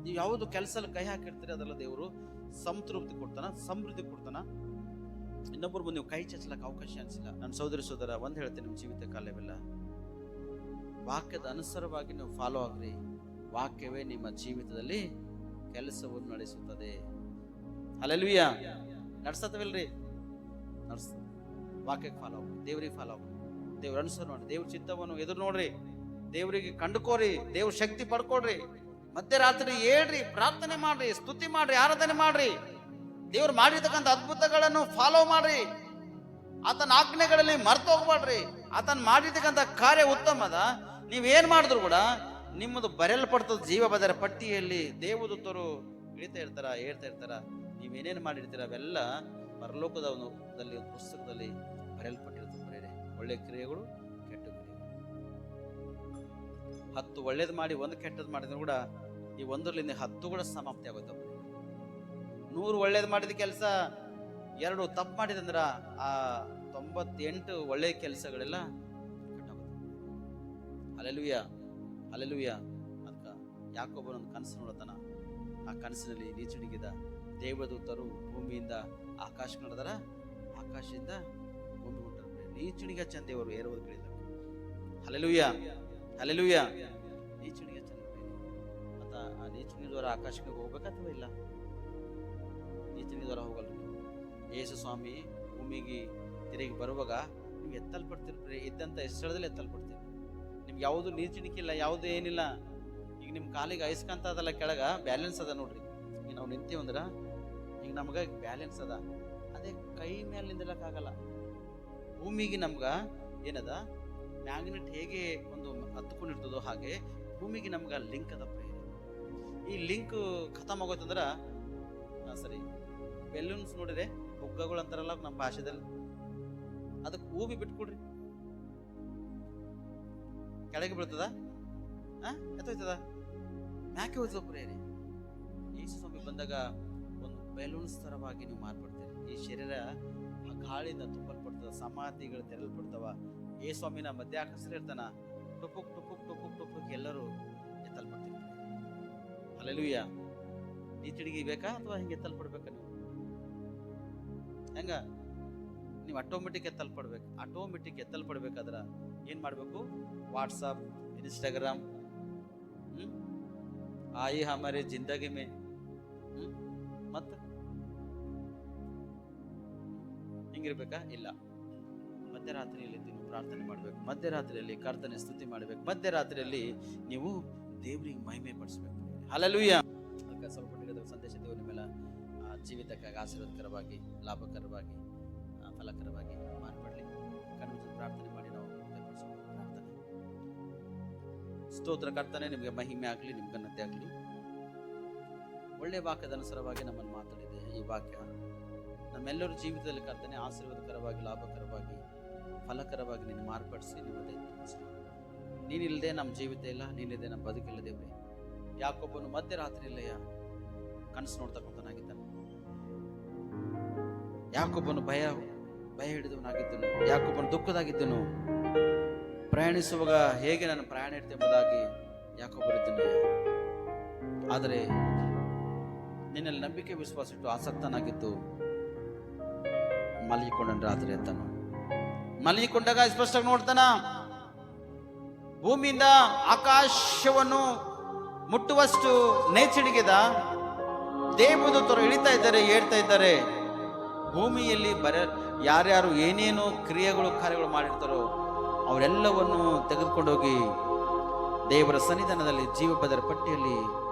ನೀವು ಯಾವುದು ಕೆಲಸದಲ್ಲಿ ಕೈ ಹಾಕಿರ್ತೀರಿ ಅದೆಲ್ಲ ದೇವರು ಸಂತೃಪ್ತಿ ಕೊಡ್ತಾನ, ಸಮೃದ್ಧಿ ಕೊಡ್ತಾನ. ಇನ್ನೊಬ್ಬರು ಬಂದು ನೀವು ಕೈ ಚಚ್ಚಲಕ್ಕೆ ಅವಕಾಶ ಅನಿಸಿಲ್ಲ. ನನ್ನ ಸೋದರಿ ಸೋದರ ಒಂದು ಹೇಳ್ತೀನಿ, ನಿಮ್ಮ ಜೀವಿತ ಕಾಲವೆಲ್ಲ ವಾಕ್ಯದ ಅನುಸಾರವಾಗಿ ನೀವು ಫಾಲೋ ಆಗ್ರಿ. ವಾಕ್ಯವೇ ನಿಮ್ಮ ಜೀವಿತದಲ್ಲಿ ಕೆಲಸವನ್ನು ನಡೆಸುತ್ತದೆ. ಹಲ್ಲೆಲೂಯಾ. ನಡ್ಸತ್ತವಿಲ್ರಿ? ವಾಕ್ಯಕ್ಕೆ ಫಾಲೋ ಆಗ್ರಿ, ದೇವ್ರಿಗೆ ಫಾಲೋ ಆಗ್ರಿ, ದೇವ್ರ ಅನುಸರ ನೋಡಿ, ದೇವ್ರ ಚಿತ್ತವನ್ನು ಎದುರು ನೋಡ್ರಿ, ದೇವ್ರಿಗೆ ಕಂಡುಕೋರಿ, ದೇವ್ರ ಶಕ್ತಿ ಪಡ್ಕೊಡ್ರಿ. ಮಧ್ಯರಾತ್ರಿ ಹೇಳ್ರಿ, ಪ್ರಾರ್ಥನೆ ಮಾಡ್ರಿ, ಸ್ತುತಿ ಮಾಡ್ರಿ, ಆರಾಧನೆ ಮಾಡ್ರಿ. ದೇವ್ರು ಮಾಡಿರ್ತಕ್ಕಂಥ ಅದ್ಭುತಗಳನ್ನು ಫಾಲೋ ಮಾಡ್ರಿ. ಆತನ ಆಜ್ಞೆಗಳಲ್ಲಿ ಮರ್ತು ಹೋಗ್ಬಾಡ್ರಿ. ಆತನ ಮಾಡಿರ್ತಕ್ಕಂಥ ಕಾರ್ಯ ಉತ್ತಮದ. ನೀವೇನ್ ಮಾಡಿದ್ರು ಕೂಡ ನಿಮ್ಮದು ಬರೆಯಲ್ಪಡ್ತದ ಜೀವ ಬದರ ಪಟ್ಟಿಯಲ್ಲಿ ದೇವದೂತರು ಹೇಳ್ತಾ ಇರ್ತಾರ. ನೀವೇನೇನು ಮಾಡಿರ್ತೀರ ಅವೆಲ್ಲ ಪರಲೋಕದಲ್ಲಿ ಪುಸ್ತಕದಲ್ಲಿ ಬರೆಯಲ್ಪಟ್ಟಿರ್ತದೆ. ಒಳ್ಳೆ ಕ್ರಿಯೆಗಳು, ಕೆಟ್ಟ ಕ್ರಿಯೆಗಳು. 10 ಒಳ್ಳೇದು ಮಾಡಿ 1 ಕೆಟ್ಟದ್ದು ಮಾಡಿದ್ರು ಕೂಡ ಈ 1ರಲ್ಲಿ 10 ಕೂಡ ಸಮಾಪ್ತಿ ಆಗೋಯ್ತವ. 100 ಒಳ್ಳೇದು ಮಾಡಿದ ಕೆಲಸ 2 ತಪ್ಪು ಮಾಡಿದಂದ್ರ ಆ 98 ಒಳ್ಳೆ ಕೆಲಸಗಳೆಲ್ಲ ಕೆಟ್ಟಾಗುತ್ತೆ. Hallelujah, hallelujah. ಅದಕ್ಕ ಯಾಕೋಬನೊಂದು ಕನಸು ನೋಡತನ. ಆ ಕನಸಿನಲ್ಲಿ ನೀಚುಣಿಗಿದ ದೇವದೂತರು ಭೂಮಿಯಿಂದ ಆಕಾಶ ನಡೆದಾರ, ಆಕಾಶದಿಂದ ಭೂಮಿ ಹೊಂಟಾರ. ನೀಚುಣಿಗೆ ಚಂದ ದೇವರು ಏರುವುದು ಕೇಳಿದ. Hallelujah, hallelujah. ನೀಚುಣಿಗೆ ಚಂದ. ಮತ್ತ ಆ ನೀಚುಣಿ ದ್ವಾರ ಆಕಾಶಕ್ಕೆ ಹೋಗ್ಬೇಕಾಗ್ತವ ಇಲ್ಲ? ನೀಚುಣಿ ದ್ವಾರ ಹೋಗಲ್ಲ. ಯೇಸು ಸ್ವಾಮಿ ಭೂಮಿಗೆ ತಿರುಗಿ ಬರುವಾಗ ನೀವು ಎತ್ತಲ್ಪಡ್ತೀರಿ. ಇದ್ದಂಥ ಸ್ಥಳದಲ್ಲಿ ಎತ್ತಲ್ಪಡ್ತೀರಿ. ನಿಮ್ಗೆ ಯಾವುದು ನೀಚುಣಿಕಿಲ್ಲ, ಯಾವುದು ಏನಿಲ್ಲ. ಈಗ ನಿಮ್ಮ ಕಾಲಿಗೆ ಐಸ್ಕಂತ ಅದಲ್ಲ, ಕೆಳಗ ಬ್ಯಾಲೆನ್ಸ್ ಅದ ನೋಡ್ರಿ. ಈಗ ನಾವು ನಿಂತೀವಂದ್ರ ಈಗ ನಮ್ಗ ಬ್ಯಾಲೆನ್ಸ್ ಅದ. ಅದೇ ಕೈ ಮೇಲೆ ನಿಂದಿರಕ್ಕಾಗಲ್ಲ. ಭೂಮಿಗೆ ನಮ್ಗ ಏನದ ಮ್ಯಾಗ್ನೆಟ್ ಹೇಗೆ ಒಂದು ಹತ್ಕೊಂಡಿರ್ತದೋ ಹಾಗೆ ಭೂಮಿಗೆ ನಮ್ಗ ಲಿಂಕ್ ಅದ. ಈ ಲಿಂಕ್ ಖತಮ್ ಆಗೋಯ್ತಂದ್ರ ಸರಿ, ಬೆಲೂನ್ಸ್ ನೋಡಿದ್ರೆ ಹುಗ್ಗಗಳು ಅಂತಾರಲ್ಲ ನಮ್ಮ ಭಾಷೆದಲ್ಲಿ, ಅದಕ್ಕೆ ಹೂವಿ ಬಿಟ್ಕೊಡ್ರಿ, ಕೆಳಗೆ ಬೀಳ್ತದ, ಎತ್ತೋಯ್ತದ, ಮ್ಯಾಕೆ ಹೋಯ್ತದ ಪ್ರೇರಿ. ಯೇಸು ಸ್ವಾಮಿ ಬಂದಾಗ ಒಂದು ಬೆಲೂನ್ಸ್ ತರವಾಗಿ ನೀವು ಮಾರ್ಪಡ್ತೀರಿ. ಈ ಶರೀರ ಗಾಳಿಯಿಂದ ತುಂಬಲ್ಪಡ್ತದ, ಸಮಾಧಿಗಳು ತೆರಲ್ಪಡ್ತವ. ಯೇಸು ಸ್ವಾಮಿನ ಮಧ್ಯ ಆಕಾಶದಲ್ಲಿ ಇರ್ತಾನ. ಟುಪುಕ್ ಟುಪುಕ್ ಟುಪುಕ್ ಟುಪುಕ್ ಎಲ್ಲರೂ ಎತ್ತಲ್ಪಡ್ತೀರಿ. ಹಲ್ಲೆಲೂಯಾ. ನೀಚುಣಿಗೆ ಬೇಕಾ ಅಥವಾ ಹಿಂಗೆ ಎತ್ತಲ್ಪಡ್ಬೇಕಾ? ನೀವು ಹೆಂಗ? ನೀವು ಆಟೋಮೆಟಿಕ್ ಎತ್ತಲ್ಪಡ್ಬೇಕು. ಆಟೋಮೆಟಿಕ್ ಎತ್ತಲ್ಪಡ್ಬೇಕಾದ್ರ ಏನ್ ಮಾಡ್ಬೇಕು? ವಾಟ್ಸಪ್, ಇನ್ಸ್ಟಾಗ್ರಾಮ್, ಆಯಿ ಹಮಾರೆ ಜಿಂದಗಿ ಮೇ ಮತ್ತ ಹಿಂಗಿರ್ಬೇಕಾ? ಇಲ್ಲ. ಮಧ್ಯರಾತ್ರಿಯಲ್ಲಿ ನೀವು ಪ್ರಾರ್ಥನೆ ಮಾಡ್ಬೇಕು. ಮಧ್ಯರಾತ್ರಿಯಲ್ಲಿ ಕರ್ತನೆ ಸ್ತುತಿ ಮಾಡ್ಬೇಕು. ಮಧ್ಯರಾತ್ರಿಯಲ್ಲಿ ನೀವು ದೇವರಿಗೆ ಮಹಿಮೆ ಪಡಿಸ್ಬೇಕು. ಹಲ್ಲೆಲೂಯಾ. ಅದಕ್ಕೆ ಸ್ವಲ್ಪ ಸಂದೇಶ ದೇವರ ಮೇಲೆ ಜೀವಿತಕ್ಕಾಗಿ ಆಶೀರ್ವಾದಕರವಾಗಿ, ಲಾಭಕರವಾಗಿ, ಫಲಕರವಾಗಿ ಮಾರ್ಪಡಲಿ. ಕಣ್ಣು ಪ್ರಾರ್ಥನೆ ಮಾಡಿ ನಾವು ಪ್ರಾರ್ಥನೆ. ಸ್ತೋತ್ರ ಕರ್ತನೆ, ನಿಮಗೆ ಮಹಿಮೆ ಆಗಲಿ, ನಿಮ್ಗೆ ಘನತೆ ಆಗಲಿ. ಒಳ್ಳೆಯ ವಾಕ್ಯದ ಅನುಸಾರವಾಗಿ ನಮ್ಮನ್ನು ಮಾತಾಡಿದೆ. ಈ ವಾಕ್ಯ ನಮ್ಮೆಲ್ಲರ ಜೀವಿತದಲ್ಲಿ ಕರ್ತನೆ ಆಶೀರ್ವಾದಕರವಾಗಿ, ಲಾಭಕರವಾಗಿ, ಫಲಕರವಾಗಿ ನೀನು ಮಾರ್ಪಡಿಸಿ ನಿಮ್ಮದೇ ತುಂಬಿಸಿ. ನೀನಿಲ್ಲದೆ ನಮ್ಮ ಜೀವಿತ ಇಲ್ಲ, ನೀನಿಲ್ಲದೆ ನಮ್ಮ ಬದುಕಿಲ್ಲ ದೇವ್ರೆ. ಯಾಕೊಬ್ಬನು ಮಧ್ಯರಾತ್ರಿ ಇಲ್ಲಯ್ಯ ಕನಸು ನೋಡ್ತಕ್ಕಂಥನಾಗಿದ್ದನು. ಯಾಕೊಬ್ಬನು ಭಯ ಹಿಡಿದವನಾಗಿದ್ದನು. ಯಾಕೊಬ್ಬನು ದುಃಖದಾಗಿದ್ದನು. ಪ್ರಯಾಣಿಸುವಾಗ ಹೇಗೆ ನಾನು ಪ್ರಯಾಣ ಇಡ್ತೆ ಎಂಬುದಾಗಿ ಯಾಕೊಬ್ಬರಿದ್ದನಯ್ಯ. ಆದರೆ ನಿನ್ನಲ್ಲಿ ನಂಬಿಕೆ ವಿಶ್ವಾಸ ಇಟ್ಟು ಆಸಕ್ತನಾಗಿದ್ದು ಮಲಗಿಕೊಂಡ ರಾತ್ರಿ ಎತ್ತನು. ಮಲಗಿಕೊಂಡಾಗ ಸ್ಪಷ್ಟವಾಗಿ ನೋಡ್ತಾನ, ಭೂಮಿಯಿಂದ ಆಕಾಶವನ್ನು ಮುಟ್ಟುವಷ್ಟು ನೇಚಿಡಿಗೆದ ದೇವದೂತರು ಇಳಿತಾ ಇದ್ದಾರೆ, ಏಳ್ತಾ ಇದ್ದಾರೆ. ಭೂಮಿಯಲ್ಲಿ ಯಾರ್ಯಾರು ಏನೇನು ಕಾರ್ಯಗಳು ಮಾಡಿರ್ತಾರೋ ಅವರೆಲ್ಲವನ್ನು ತೆಗೆದುಕೊಂಡೋಗಿ ದೇವರ ಸನ್ನಿಧಾನದಲ್ಲಿ ಜೀವಬದ್ಧರ ಪಟ್ಟಿಯಲ್ಲಿ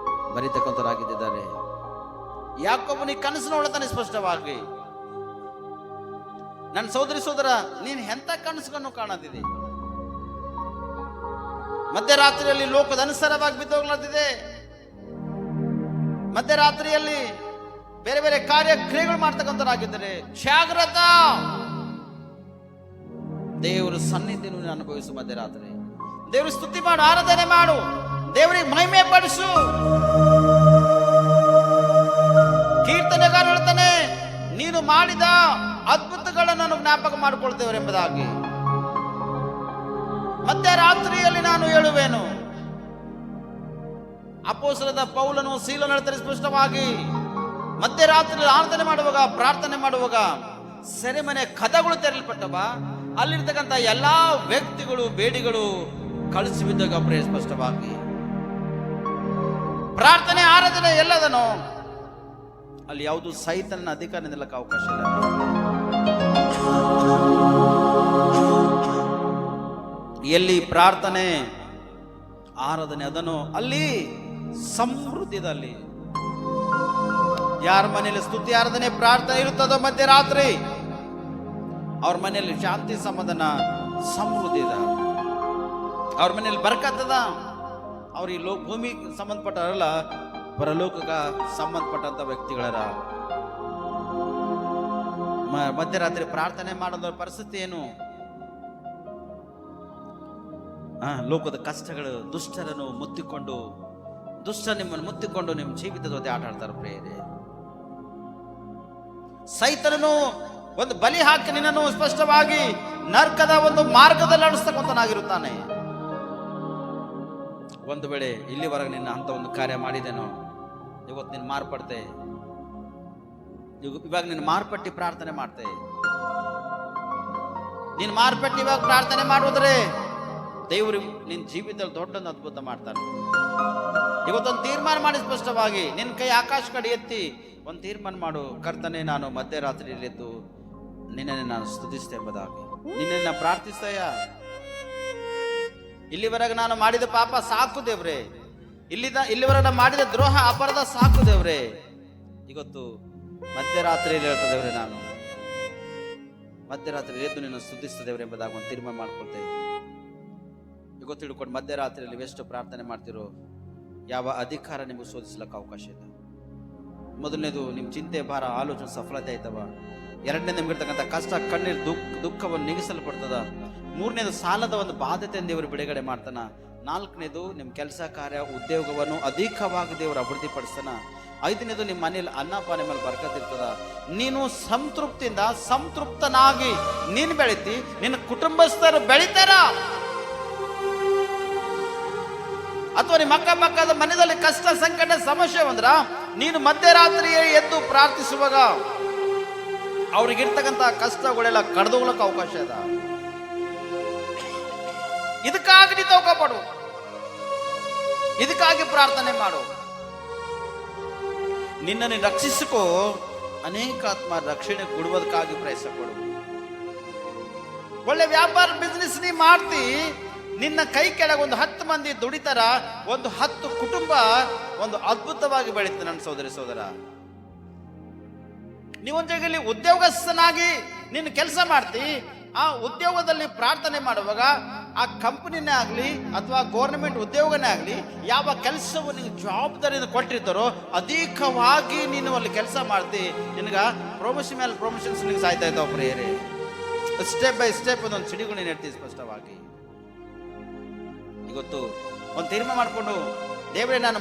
ಬರೀತಕ್ಕಂಥವರಾಗಿದ್ದಾರೆ. ಯಾಕೊಬ್ಬನಿಗೆ ಕನಸು ನೋಡ್ತಾನೆ ಸ್ಪಷ್ಟವಾಗಿ. ನನ್ನ ಸೋದರ ನೀನು ಎಂತ ಕನಸುಗಳನ್ನು ಕಾಣದಿದೆ. ಮಧ್ಯರಾತ್ರಿಯಲ್ಲಿ ಲೋಕದ ಅನುಸಾರವಾಗಿ ಬಿದ್ದೋಗ್ಲತ್ತಿದೆ. ಮಧ್ಯರಾತ್ರಿಯಲ್ಲಿ ಬೇರೆ ಬೇರೆ ಕಾರ್ಯಕ್ರಿಯೆಗಳು ಮಾಡ್ತಕ್ಕಂಥವರಾಗಿದ್ದಾರೆ. ಜಾಗ್ರತ. ದೇವರ ಸನ್ನಿಧಿಯನ್ನು ಅನುಭವಿಸು. ಮಧ್ಯರಾತ್ರಿ ದೇವ್ರ ಸ್ತುತಿ ಮಾಡು, ಆರಾಧನೆ ಮಾಡು, ದೇವರಿಗೆ ಮಹಿಮೆ ಪಡಿಸು. ಕೀರ್ತನೆಗಾರ ಹೇಳ್ತಾನೆ, ನೀನು ಮಾಡಿದ ಅದ್ಭುತಗಳನ್ನು ನಾನು ಜ್ಞಾಪಕ ಮಾಡಿಕೊಳ್ತೇವರೆಂಬುದಾಗಿ. ಮಧ್ಯರಾತ್ರಿಯಲ್ಲಿ ನಾನು ಹೇಳುವೆನು. ಅಪೊಸ್ತಲರಾದ ಪೌಲನು ಸೀಲನು ಹೇಳ್ತಾರೆ ಸ್ಪಷ್ಟವಾಗಿ, ಮಧ್ಯರಾತ್ರಿ ಆರಾಧನೆ ಮಾಡುವಾಗ, ಪ್ರಾರ್ಥನೆ ಮಾಡುವಾಗ ಸೆರೆಮನೆ ಕದಗಳು ತೆರಲ್ಪಟ್ಟವ. ಅಲ್ಲಿರ್ತಕ್ಕಂಥ ಎಲ್ಲಾ ವ್ಯಕ್ತಿಗಳು, ಬೇಡಿಗಳು ಕಳಿಸಿ ಬಿದ್ದಾಗ ಸ್ಪಷ್ಟವಾಗಿ ಪ್ರಾರ್ಥನೆ, ಆರಾಧನೆ ಎಲ್ಲದನ್ನು ಅಲ್ಲಿ ಯಾವುದು ಸೈತನ ಅಧಿಕಾರ ನಿಲ್ಲಕ್ಕೆ ಅವಕಾಶ ಇಲ್ಲ. ಎಲ್ಲಿ ಪ್ರಾರ್ಥನೆ, ಆರಾಧನೆ ಅದನ್ನು ಅಲ್ಲಿ ಸಮೃದ್ಧಿದಲ್ಲಿ ಯಾರ ಮನೆಯಲ್ಲಿ ಸ್ತುತಿ, ಆರಾಧನೆ, ಪ್ರಾರ್ಥನೆ ಇರುತ್ತದೋ ಮಧ್ಯರಾತ್ರಿ ಅವ್ರ ಮನೆಯಲ್ಲಿ ಶಾಂತಿ, ಸಮಾಧಾನ, ಸಮೃದ್ಧಿ ಇದೆ. ಅವ್ರ ಮನೆಯಲ್ಲಿ ಬರ್ಕತ್ತದ. ಅವ್ರ ಈ ಭೂಮಿಗೆ ಸಂಬಂಧಪಟ್ಟವರಲ್ಲ, ಪರಲೋಕಕ್ಕೆ ಸಂಬಂಧಪಟ್ಟಂತ ವ್ಯಕ್ತಿಗಳರ. ಮಧ್ಯರಾತ್ರಿ ಪ್ರಾರ್ಥನೆ ಮಾಡೋದ್ರ ಪರಿಸ್ಥಿತಿ ಏನು? ಲೋಕದ ಕಷ್ಟಗಳು, ದುಷ್ಟರನ್ನು ಮುತ್ತಿಕೊಂಡು, ನಿಮ್ಮನ್ನು ಮುತ್ತಿಕೊಂಡು ನಿಮ್ಮ ಜೀವಿತದ ಜೊತೆ ಆಟ ಆಡ್ತಾರೆ ಪ್ರಿಯರೇ. ಸೈತನನು ಒಂದು ಬಲಿ ಹಾಕಿ ನಿನ್ನನ್ನು ಸ್ಪಷ್ಟವಾಗಿ ನರ್ಕದ ಒಂದು ಮಾರ್ಗದಲ್ಲಿ ನಡೆಸ್ತಕ್ಕಂಥನಾಗಿರುತ್ತಾನೆ. ಒಂದು ವೇಳೆ ಇಲ್ಲಿವರೆಗೆ ನಿನ್ನ ಅಂತ ಒಂದು ಕಾರ್ಯ ಮಾಡಿದೇನೋ, ಇವತ್ತು ನೀನು ಮಾರ್ಪಡ್ತೆ. ಇವಾಗ ನೀನು ಮಾರ್ಪಟ್ಟಿ ಪ್ರಾರ್ಥನೆ ಮಾಡ್ತೆ. ನೀನು ಮಾರ್ಪಟ್ಟಿ ಇವಾಗ ಪ್ರಾರ್ಥನೆ ಮಾಡುವುದ್ರೆ ದೇವರು ನಿನ್ನ ಜೀವಿತದಲ್ಲಿ ದೊಡ್ಡೊಂದು ಅದ್ಭುತ ಮಾಡ್ತಾನೆ. ಇವತ್ತೊಂದು ತೀರ್ಮಾನ ಮಾಡಿ ಸ್ಪಷ್ಟವಾಗಿ ನಿನ್ನ ಕೈ ಆಕಾಶ ಕಡೆ ಎತ್ತಿ ಒಂದು ತೀರ್ಮಾನ ಮಾಡು. ಕರ್ತನೆ, ನಾನು ಮಧ್ಯರಾತ್ರಿಯಲ್ಲಿ ಎದ್ದು ನಿನ್ನನ್ನು ನಾನು ಸ್ತುತಿಸ್ತೇ ಎಂಬುದಾಗಿ. ನಿನ್ನನ್ನು ಪ್ರಾರ್ಥಿಸ್ತೇಯ. ಇಲ್ಲಿವರೆಗೆ ನಾನು ಮಾಡಿದ ಪಾಪ ಸಾಕು ದೇವ್ರೆ. ಇಲ್ಲಿವರೆಗೆ ನಾನು ಮಾಡಿದ ದ್ರೋಹ, ಅಪರಾಧ ಸಾಕು ದೇವ್ರೆ. ಇವತ್ತು ಮಧ್ಯರಾತ್ರಿಯಲ್ಲಿ ಹೇಳ್ತಾ ದೇವ್ರೆ, ನಾನು ಮಧ್ಯರಾತ್ರಿ ಎದ್ದು ನಿನ್ನ ಸ್ತುತಿಸ್ತಾ ದೇವ್ರೆ ಎಂಬುದಾಗಿ ಒಂದು ತೀರ್ಮಾನ ಮಾಡ್ಕೊಳ್ತೇವೆ. ಇವತ್ತು ತಿಳ್ಕೊಂಡು ಮಧ್ಯರಾತ್ರಿಯಲ್ಲಿ ಎಷ್ಟು ಪ್ರಾರ್ಥನೆ ಮಾಡ್ತಿರೋ, ಯಾವ ಅಧಿಕಾರ ನಿಮಗೆ ಶೋಧಿಸ್ಲಿಕ್ಕೆ ಅವಕಾಶ ಇಲ್ಲ. ಮೊದಲನೇದು ನಿಮ್ಮ ಚಿಂತೆ, ಭಾರ, ಆಲೋಚನೆ ಸಫಲತೆ ಆಯ್ತವ. ಎರಡನೇ ನಿಮ್ಗಿರ್ತಕ್ಕಂಥ ಕಷ್ಟ, ಕಣ್ಣೀರು, ದುಃಖವನ್ನು ನೀಗಿಸಲ್ಪಡ್ತದ. ಮೂರನೇದು ಸಾಲದ ಒಂದು ಬಾಧ್ಯತೆಯನ್ನು ದೇವರು ಬಿಡುಗಡೆ ಮಾಡ್ತಾನ. ನಾಲ್ಕನೇದು ನಿಮ್ಮ ಕೆಲಸ ಕಾರ್ಯ, ಉದ್ಯೋಗವನ್ನು ಅಧಿಕವಾಗಿ ದೇವರು ಅಭಿವೃದ್ಧಿಪಡಿಸ್ತಾನ. ಐದನೇದು ನಿಮ್ಮ ಮನೆಯಲ್ಲಿ ಅನ್ನಪಾನ ಮೇಲೆ ಬರ್ಕತ್ತಿರ್ತದ. ನೀನು ಸಂತೃಪ್ತನಾಗಿ ನೀನು ಬೆಳಿತಿ, ನಿನ್ನ ಕುಟುಂಬಸ್ಥರು ಬೆಳಿತಾರ. ಅಥವಾ ನಿಮ್ಮ ಅಕ್ಕಪಕ್ಕದ ಮನೆಯಲ್ಲಿ ಕಷ್ಟ, ಸಂಕಟ, ಸಮಸ್ಯೆ ಬಂದ್ರ ನೀನು ಮಧ್ಯರಾತ್ರಿ ಎದ್ದು ಪ್ರಾರ್ಥಿಸುವಾಗ ಅವ್ರಿಗಿರ್ತಕ್ಕಂಥ ಕಷ್ಟಗಳೆಲ್ಲ ಕಡ್ದೋಗ್ಲಕ್ಕೆ ಅವಕಾಶ ಅದ. ಇದಕ್ಕಾಗಿ ನೀ ತೌಕಪಡು, ಇದಕ್ಕಾಗಿ ಪ್ರಾರ್ಥನೆ ಮಾಡು. ನಿನ್ನನ್ನು ರಕ್ಷಿಸಿಕೋ. ಅನೇಕ ಆತ್ಮ ರಕ್ಷಣೆ ಕೊಡುವುದಕ್ಕಾಗಿ ಪ್ರಯತ್ನ ಪಡು. ಒಳ್ಳೆ ವ್ಯಾಪಾರ, ಬಿಸ್ನೆಸ್ ನೀ ಮಾಡ್ತಿ. ನಿನ್ನ ಕೈ ಕೆಳಗೆ ಒಂದು 10 ಮಂದಿ ದುಡಿತಾರ, ಒಂದು 10 ಕುಟುಂಬ ಒಂದು ಅದ್ಭುತವಾಗಿ ಬೆಳೀತದೆ. ನನ್ನ ಸೋದರ ನೀವೊಂದು ಜಾಗದಲ್ಲಿ ಉದ್ಯೋಗಸ್ಥನಾಗಿ ನೀನು ಕೆಲಸ ಮಾಡ್ತಿ, ಆ ಉದ್ಯೋಗದಲ್ಲಿ ಪ್ರಾರ್ಥನೆ ಮಾಡುವಾಗ ಆ ಕಂಪನಿನೇ ಆಗಲಿ ಅಥವಾ ಗೌರ್ಮೆಂಟ್ ಉದ್ಯೋಗನೇ ಆಗಲಿ, ಯಾವ ಕೆಲಸವು ನಿನಗೆ ಜವಾಬ್ದಾರಿಯನ್ನು ಕೊಟ್ಟಿರ್ತಾರೋ ಅಧಿಕವಾಗಿ ನೀನು ಅಲ್ಲಿ ಕೆಲಸ ಮಾಡ್ತಿ, ನಿನಗೆ ಪ್ರಮೋಷನ್ ಮೇಲೆ ಪ್ರಮೋಷನ್ಸ್ ನಿನಗೆ ಸಾಯ್ತಾ ಇದ್ದಾವೆ ಪ್ರಿಯರೇ. ಸ್ಟೆಪ್ ಬೈ ಸ್ಟೆಪ್ ಒಂದೊಂದು ಸಿಡಿಗಳು ನೀನು ಹೇಳ್ತೀವಿ ಸ್ಪಷ್ಟವಾಗಿ. ಇವತ್ತು ಒಂದು ತೀರ್ಮಾನ ಮಾಡಿಕೊಂಡು, ದೇವರೇ ನಾನು